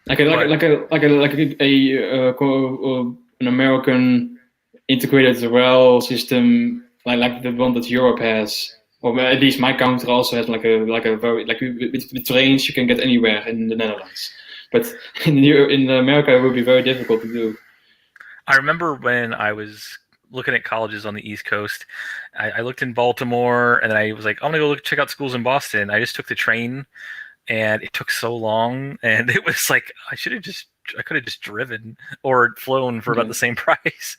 an American integrated rail system, like the one that Europe has, or at least my country also has, with trains you can get anywhere in the Netherlands. But in America it would be very difficult to do. I remember when I was looking at colleges on the East Coast, I looked in Baltimore, and then I was like, I'm gonna go check out schools in Boston. I just took the train, and it took so long, and it was like I could have just driven or flown for about the same price.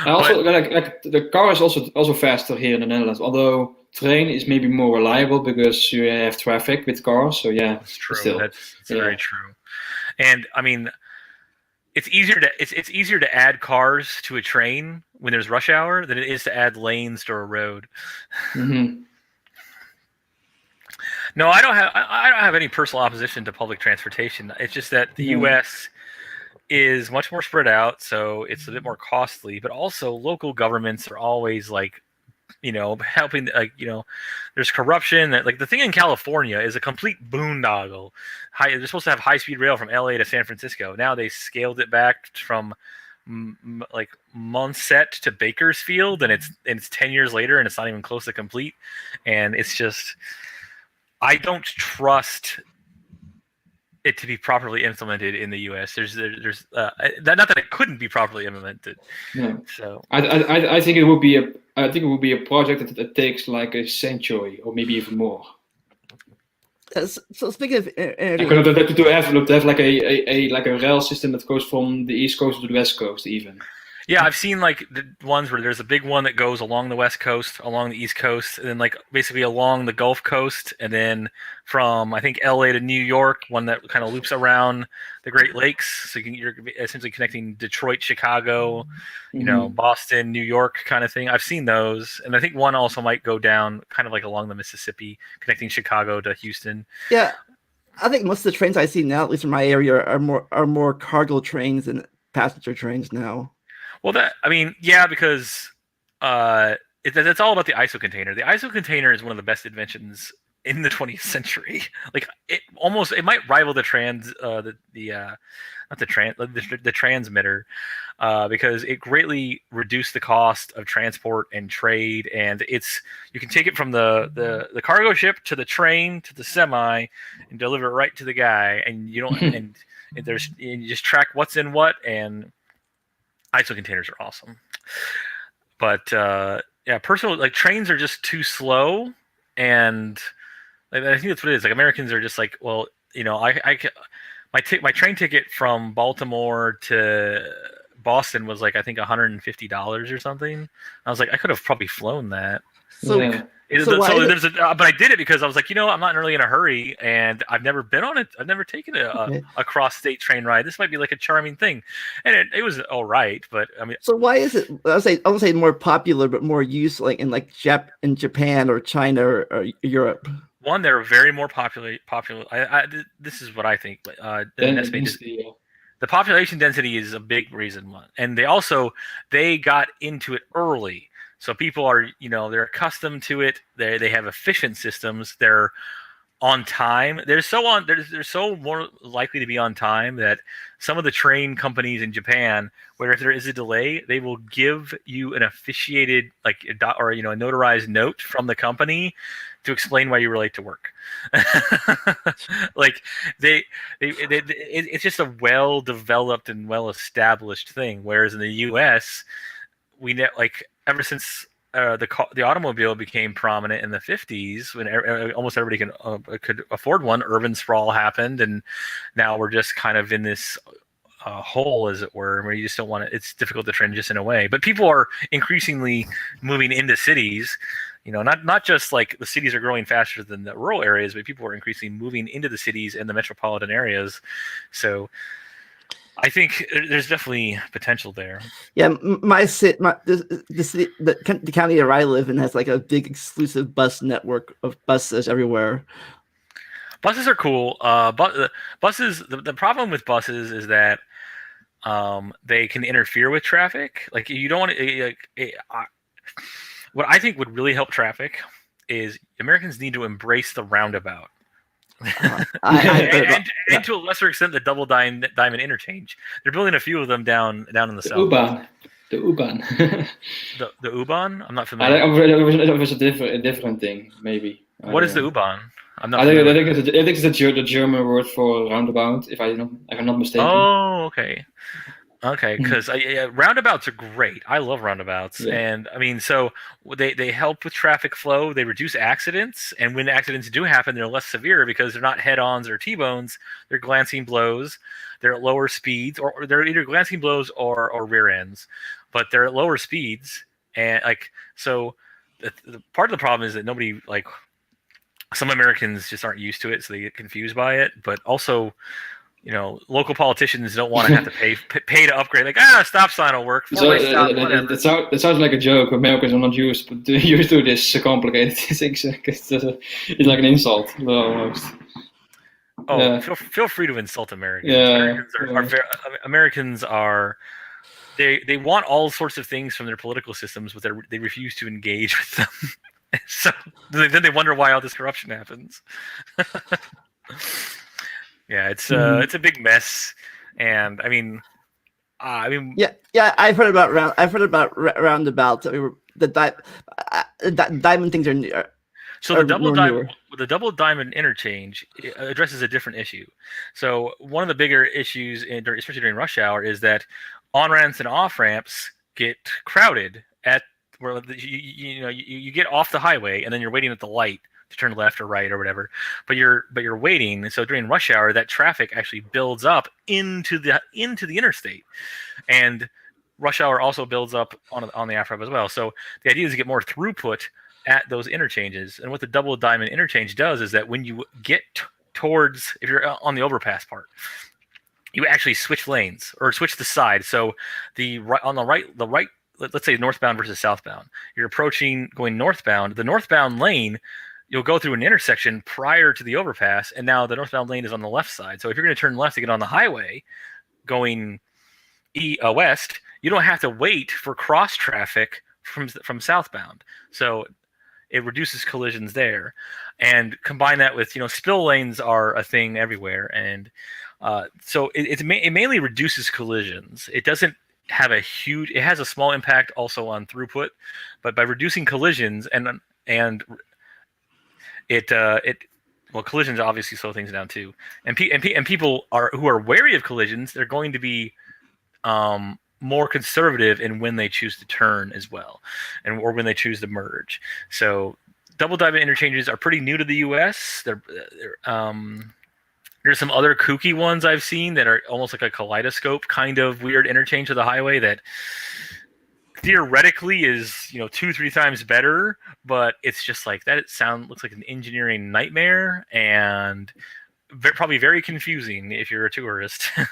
Also, the car is also faster here in the Netherlands, although train is maybe more reliable because you have traffic with cars. So yeah, that's true. That's very true. And I mean, it's easier to add cars to a train when there's rush hour than it is to add lanes to a road. Mm-hmm. No, I don't have any personal opposition to public transportation. It's just that the U.S. is much more spread out, so it's a bit more costly. But also, local governments are always helping, there's corruption. Like the thing in California is a complete boondoggle. They're supposed to have high-speed rail from LA to San Francisco. Now they scaled it back from like Monset to Bakersfield, and it's 10 years later, and it's not even close to complete. And it's just, I don't trust it to be properly implemented in the U.S. There's not that it couldn't be properly implemented. No. So I think it would be a project that takes like a century or maybe even more. So speaking of to have like a rail system that goes from the East Coast to the West Coast even. Yeah, I've seen like the ones where there's a big one that goes along the West Coast, along the East Coast, and then like basically along the Gulf Coast, and then from I think LA to New York, one that kind of loops around the Great Lakes. So you're essentially connecting Detroit, Chicago, Boston, New York kind of thing. I've seen those, and I think one also might go down kind of like along the Mississippi, connecting Chicago to Houston. Yeah, I think most of the trains I see now, at least in my area, are more cargo trains than passenger trains now. Well, because that's all about the ISO container. The ISO container is one of the best inventions in the 20th century. Like it might rival the transmitter, because it greatly reduced the cost of transport and trade, and you can take it from the cargo ship to the train to the semi and deliver it right to the guy, and you don't and you just track what's in what, and ISO containers are awesome. But personally, like trains are just too slow, and I think that's what it is. Like Americans are just like, well, my train ticket from Baltimore to Boston was like I think $150 or something. I was like, I could have probably flown that. So, but I did it because I was like, I'm not really in a hurry, and I've never been on it. I've never taken a cross-state train ride. This might be like a charming thing, and it was all right. But I mean, so why is it? I won't say more popular, but more used, like in Japan or China or Europe. One, they're very more popular. This is what I think. The population density is a big reason, and they got into it early. So people are, they're accustomed to it. They have efficient systems. They're on time. They're so more likely to be on time that some of the train companies in Japan, where if there is a delay, they will give you an officiated a notarized note from the company to explain why you were late to work. Like it's just a well-developed and well-established thing. Whereas in the U.S., we know, like, ever since the automobile became prominent in the 50s, when almost everybody could afford one, urban sprawl happened, and now we're just kind of in this hole, as it were, where you just don't want it. It's difficult to transition away. But people are increasingly moving into cities. Not just like the cities are growing faster than the rural areas, but people are increasingly moving into the cities and the metropolitan areas. So I think there's definitely potential there. Yeah, the county where I live in has like a big exclusive bus network of buses everywhere. Buses are cool. Buses. The problem with buses is that they can interfere with traffic. Like you don't want to. What I think would really help traffic is Americans need to embrace the roundabout. And to a lesser extent, the double diamond interchange. They're building a few of them down in the south. The U-Bahn. The U-Bahn? I'm not familiar. It was a different thing, maybe. What is the U-Bahn? I'm not. I think it's the German word for roundabout. If I'm not mistaken. Oh, okay. Okay, because roundabouts are great. I love roundabouts, and I mean, so they help with traffic flow. They reduce accidents, and when accidents do happen, they're less severe because they're not head-ons or T-bones. They're glancing blows. They're at lower speeds, or they're either glancing blows or rear ends, but they're at lower speeds. And the part of the problem is that nobody some Americans just aren't used to it, so they get confused by it. But also, local politicians don't want to have to pay to upgrade. Like, stop sign will work. That sounds like a joke. Americans are not used to this complicated things. It's like an insult, almost. Oh, feel free to insult Americans. Yeah, Americans are they want all sorts of things from their political systems, but they refuse to engage with them. So then they wonder why all this corruption happens. Yeah, it's a big mess, and I mean, yeah. I've heard about roundabouts. The diamond things are so the double diamond interchange addresses a different issue. So one of the bigger issues, especially during rush hour, is that on ramps and off ramps get crowded at where you get off the highway and then you're waiting at the light to turn left or right or whatever, but you're waiting. And so during rush hour, that traffic actually builds up into the interstate, and rush hour also builds up on the off ramp as well. So the idea is to get more throughput at those interchanges. And what the double diamond interchange does is that when you get towards, if you're on the overpass part, you actually switch lanes or switch the side. So the right, let's say northbound versus southbound, you're going northbound. The northbound lane, you'll go through an intersection prior to the overpass, and now the northbound lane is on the left side. So if you're going to turn left to get on the highway going west, you don't have to wait for cross traffic from southbound. So it reduces collisions there, and combine that with spill lanes are a thing everywhere, and so it mainly reduces collisions. It doesn't have it has a small impact also on throughput, but by reducing collisions and collisions obviously slow things down too, and people who are wary of collisions, they're going to be more conservative in when they choose to turn as well, or when they choose to merge. So double diamond interchanges are pretty new to the U.S. There's some other kooky ones I've seen that are almost like a kaleidoscope kind of weird interchange to the highway that theoretically is 2-3 times better, but it's just like that. Looks like an engineering nightmare, and probably very confusing if you're a tourist. We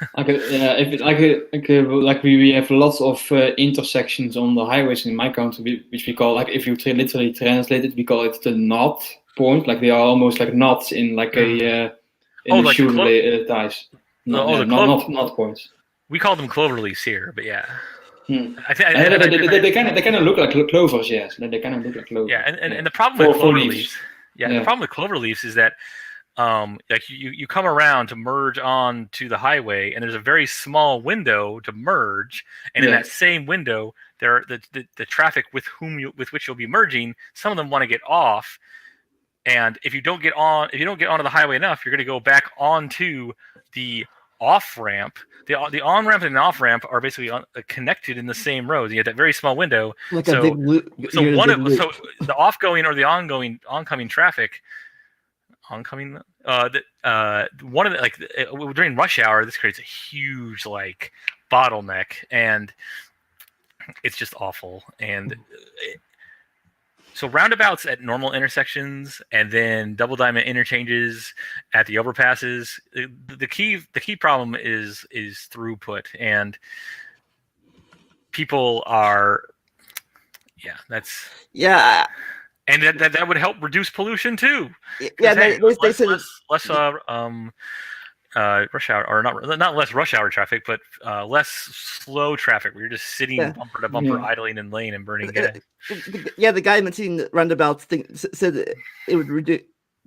have lots of intersections on the highways in my country, which we call, like, if you literally translate it, we call it the knot point. Like they are almost like knots in like a shoe ties. Knot points. We call them cloverleafs here, but yeah. They kind of look like clovers, yes. They kind of look like clovers. Yeah, and the problem with cloverleafs, the problem with cloverleafs is that like you come around to merge on to the highway, and there's a very small window to merge, and in that same window, there are the traffic with which you'll be merging. Some of them want to get off, and if you don't get onto the highway enough, you're going to go back onto the off ramp. The on ramp and the off ramp are basically connected in the same road. You have that very small window. Like so the offgoing or the oncoming traffic. During rush hour, this creates a huge bottleneck, and it's just awful. And so roundabouts at normal intersections, and then double diamond interchanges at the overpasses. The key problem is throughput, and people are and that would help reduce pollution too. Yeah, they said less rush hour, or not less rush hour traffic, but less slow traffic where you're just sitting bumper to bumper, idling in lane and burning gas. Yeah, the guy mentioning the roundabouts thing said it would reduce.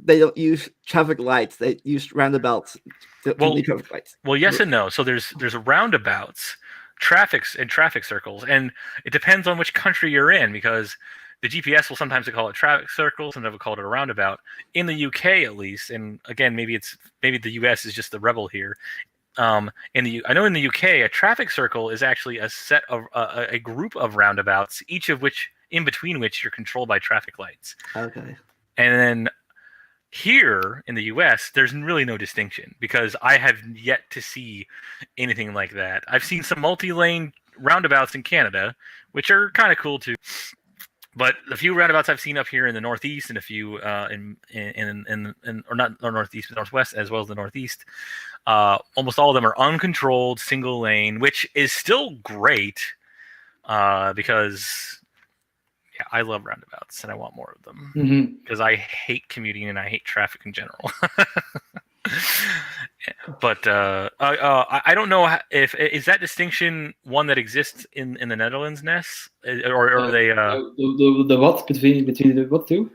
They don't use traffic lights; they use roundabouts. Traffic lights. Well, yes and no. So there's roundabouts, traffic circles, and it depends on which country you're in, because the GPS will sometimes call it traffic circle, sometimes will call it a roundabout. In the UK, at least, and again, maybe the US is just the rebel here. I know in the UK, a traffic circle is actually a set of a group of roundabouts, each of which, in between which, you're controlled by traffic lights. Okay. And then here in the US, there's really no distinction, because I have yet to see anything like that. I've seen some multi-lane roundabouts in Canada, which are kind of cool too. But the few roundabouts I've seen up here in the Northeast, and a few Northeast, but Northwest, as well as the Northeast, almost all of them are uncontrolled, single lane, which is still great, because I love roundabouts and I want more of them, because I hate commuting and I hate traffic in general. But I don't know if is that distinction one that exists in the Netherlands, Ness, or are they? The what between the what two?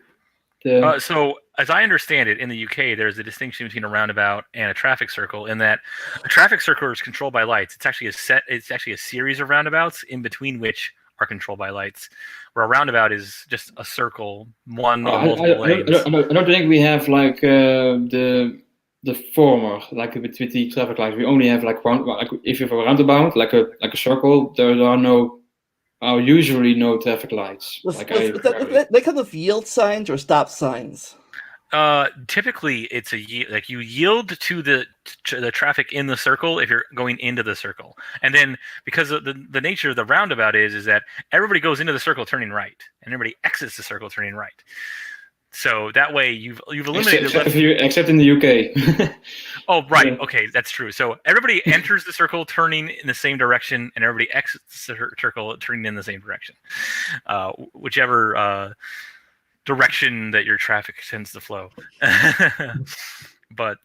So, as I understand it, in the UK, there's a distinction between a roundabout and a traffic circle. In that, a traffic circle is controlled by lights. It's actually a series of roundabouts in between which are controlled by lights. Where a roundabout is just a circle, one or multiple lanes. I don't think we have like the former, like with the traffic lights. We only have like if you have a roundabout, like a circle, there are usually no traffic lights. They come with yield signs or stop signs. Typically, it's like you yield to the traffic in the circle if you're going into the circle, and then because of the nature of the roundabout is that everybody goes into the circle turning right, and everybody exits the circle turning right. So that way you've eliminated except in the UK. Oh, right. Yeah. Okay, that's true. So everybody enters the circle turning in the same direction, and everybody exits the circle turning in the same direction. Whichever direction that your traffic tends to flow. But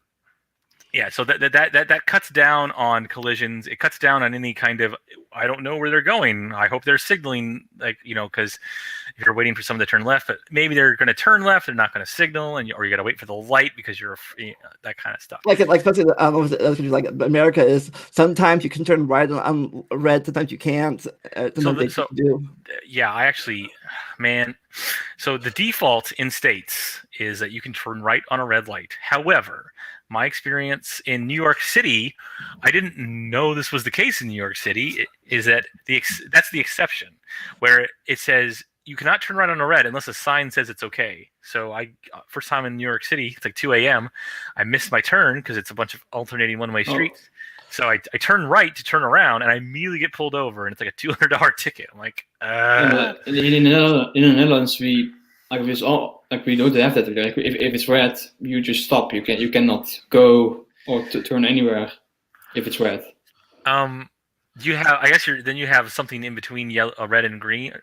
yeah, so that cuts down on collisions. It cuts down on any kind of, I don't know where they're going. I hope they're signaling, like, because if you're waiting for someone to turn left, but maybe they're going to turn left, they're not going to signal, or you got to wait for the light because you're that kind of stuff. Like especially like America is sometimes you can turn right on red, sometimes you can't. Yeah, I actually, man. So the default in states is that you can turn right on a red light. However, my experience in New York City, I didn't know this was the case in New York City, is that that's the exception, where it says you cannot turn right on a red unless a sign says it's okay. So first time in New York City, it's like 2 a.m. I missed my turn because it's a bunch of alternating one-way streets. So I turn right to turn around, and I immediately get pulled over, and it's like a $200 ticket. I'm like, In the Netherlands, we don't have that. Like, if it's red, you just stop. You cannot go or turn anywhere if it's red. You have, I guess you have something in between red and green.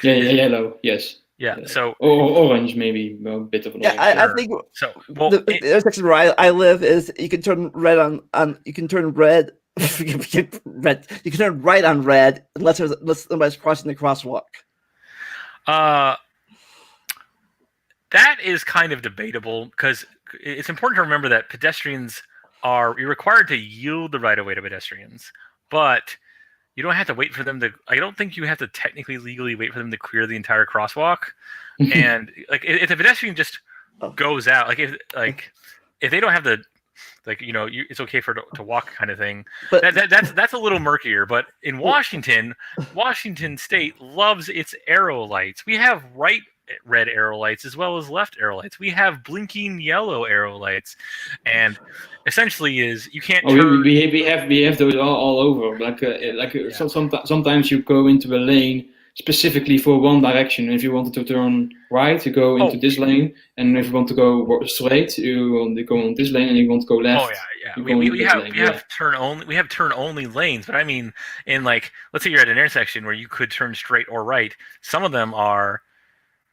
Yellow. Yes. Yeah. So orange, maybe a bit of an orange. I think so. The section where I live is you can turn red on you can turn red. You can turn right on red unless somebody's crossing the crosswalk. That is kind of debatable because it's important to remember that pedestrians you're required to yield the right of way to pedestrians, but you don't have to wait for them to. I don't think you have to technically legally wait for them to clear the entire crosswalk. And like if the pedestrian just goes out, like if they don't have the, like, it's okay to walk kind of thing. But that's a little murkier. But in Washington State loves its arrow lights. We have red arrow lights as well as left arrow lights. We have blinking yellow arrow lights, and essentially is you can't. We have those all over. Sometimes you go into a lane specifically for one direction. If you wanted to turn right, you go into this lane, and if you want to go straight, you want to go on this lane, and you want to go left. Oh yeah. We have turn only. We have turn only lanes, but I mean, in let's say you're at an intersection where you could turn straight or right. Some of them are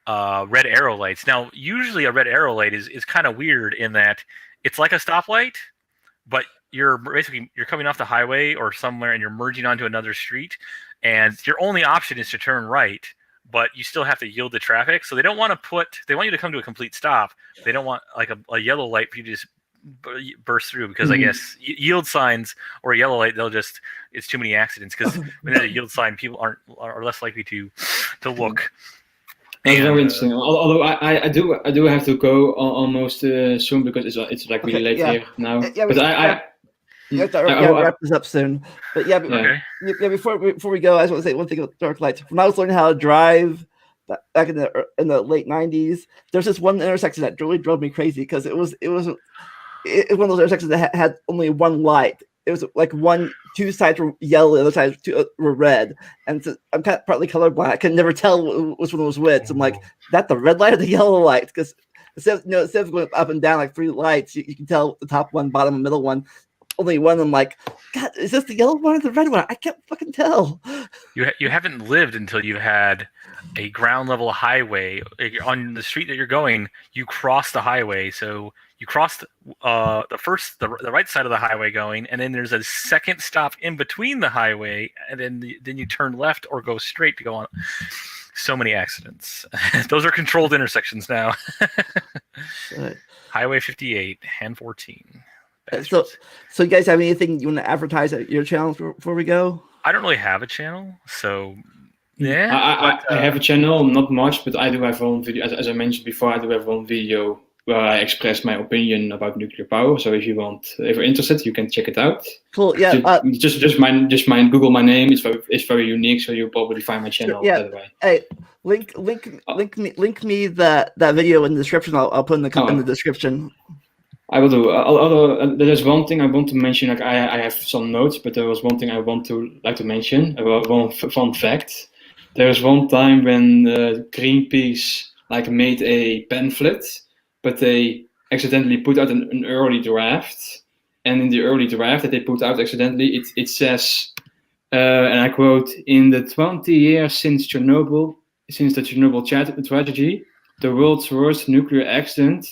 red arrow lights. Now, usually a red arrow light is kind of weird in that it's like a stoplight, but you're coming off the highway or somewhere and you're merging onto another street, and your only option is to turn right, but you still have to yield the traffic. So they want you to come to a complete stop. They don't want like a yellow light for you to just burst through, because I guess yield signs or a yellow light, it's too many accidents, because when there's a yield sign, people are less likely to look. That's very interesting. Although I do have to go almost soon, because it's like really late here now. Wrap this up soon. But before we go, I just want to say one thing about dark lights. When I was learning how to drive back in the late '90s, there's this one intersection that really drove me crazy, because it was one of those intersections that had only one light. It was like two sides were yellow, the other sides were red, and so I'm kind of partly colorblind. I can never tell which one was which. So I'm like, that the red light or the yellow light? Because instead of going up and down like three lights, you can tell the top one, bottom, and middle one. only one. I'm like, God, is this the yellow one or the red one? I can't fucking tell. You haven't lived until you had a ground level highway on the street that you're going. You cross the highway, so you cross the right side of the highway going, and then there's a second stop in between the highway, and then you turn left or go straight to go on. So many accidents. Those are controlled intersections now. Highway 58, and 14. So you guys have anything you want to advertise at your channel before we go? I don't really have a channel, so yeah. I have a channel, not much, but I do have one video. As I mentioned before, I do have one video where I express my opinion about nuclear power. So if you're interested, you can check it out. Cool. Yeah. Just Google my name. It's very unique, so you'll probably find my channel. Yeah. By the way. Hey, link me that video in the description. I'll put in the description. I will do. There's one thing I want to mention. Like I have some notes, but there was one thing I want to mention. One fun fact. There was one time when Greenpeace made a pamphlet, but they accidentally put out an early draft. And in the early draft that they put out accidentally, it says, and I quote, "In the 20 years since the Chernobyl tragedy, the world's worst nuclear accident,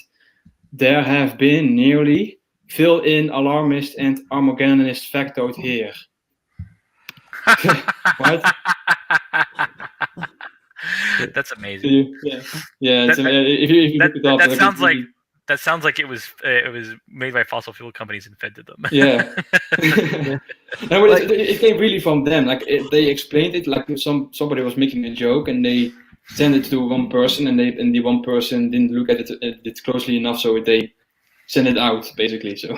there have been nearly fill in alarmist and Armageddonist factoid here." What? That's amazing. Yeah. If you look it up, that sounds like it was made by fossil fuel companies and fed to them. Yeah. No, it came really from them. They explained it like somebody was making a joke and they sent it to one person and the one person didn't look at it closely enough, so they sent it out basically. So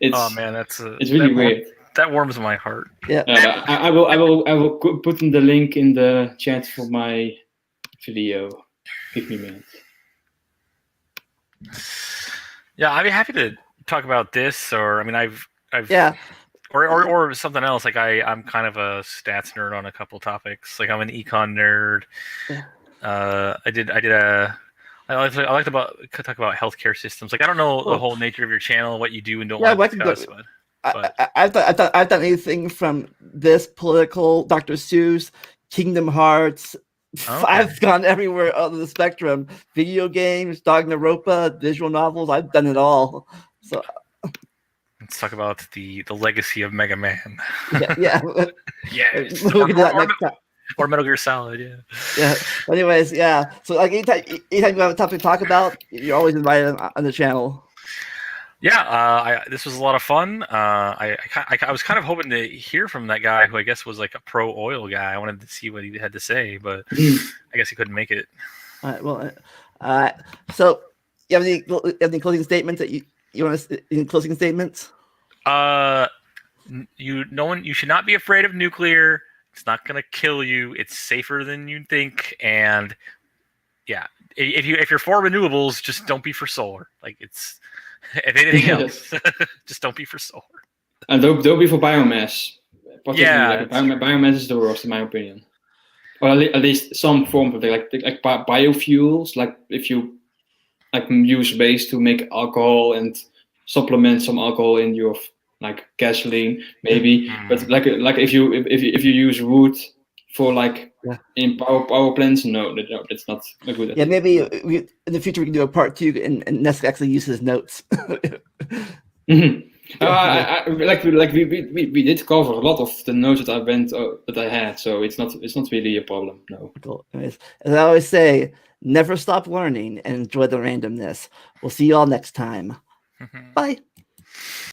it's really weird. That warms my heart. Yeah. I will put in the link in the chat for my video. Give me a minute. Yeah, I'd be happy to talk about this, or I've or something else. Like I'm kind of a stats nerd on a couple topics. Like I'm an econ nerd. Yeah. I like to talk about healthcare systems. Like I don't know the whole nature of your channel, what you do and don't want to discuss. I've done anything from this political, Dr. Seuss, Kingdom Hearts. Okay. I've gone everywhere on the spectrum. Video games, Danganronpa, visual novels. I've done it all. So let's talk about the legacy of Mega Man. Yeah. We'll get to that next time. Or Metal Gear Solid, yeah. Yeah. Anyways, yeah. So anytime you have a topic to talk about, you're always invited on the channel. Yeah, this was a lot of fun. I was kind of hoping to hear from that guy who I guess was like a pro oil guy. I wanted to see what he had to say, but I guess he couldn't make it. All right. Well, so you have any closing statements that you want to? Any closing statements? You should not be afraid of nuclear. It's not gonna kill you. It's safer than you think, and yeah, if you're for renewables, just don't be for solar. Like it's. If anything else, just don't be for solar. And don't be for biomass. Yeah, biomass is the worst in my opinion. Or at least some form of it, like biofuels. Like if you use waste to make alcohol and supplement some alcohol in your gasoline, maybe. But like if you use wood for in power plants, no, that's not a good idea. Yeah, maybe in the future we can do a part 2 and Ness actually use his notes. Mm-hmm. We did cover a lot of the notes that I had, so it's not really a problem. No. Cool. Anyways, as I always say, never stop learning and enjoy the randomness. We'll see you all next time. Bye.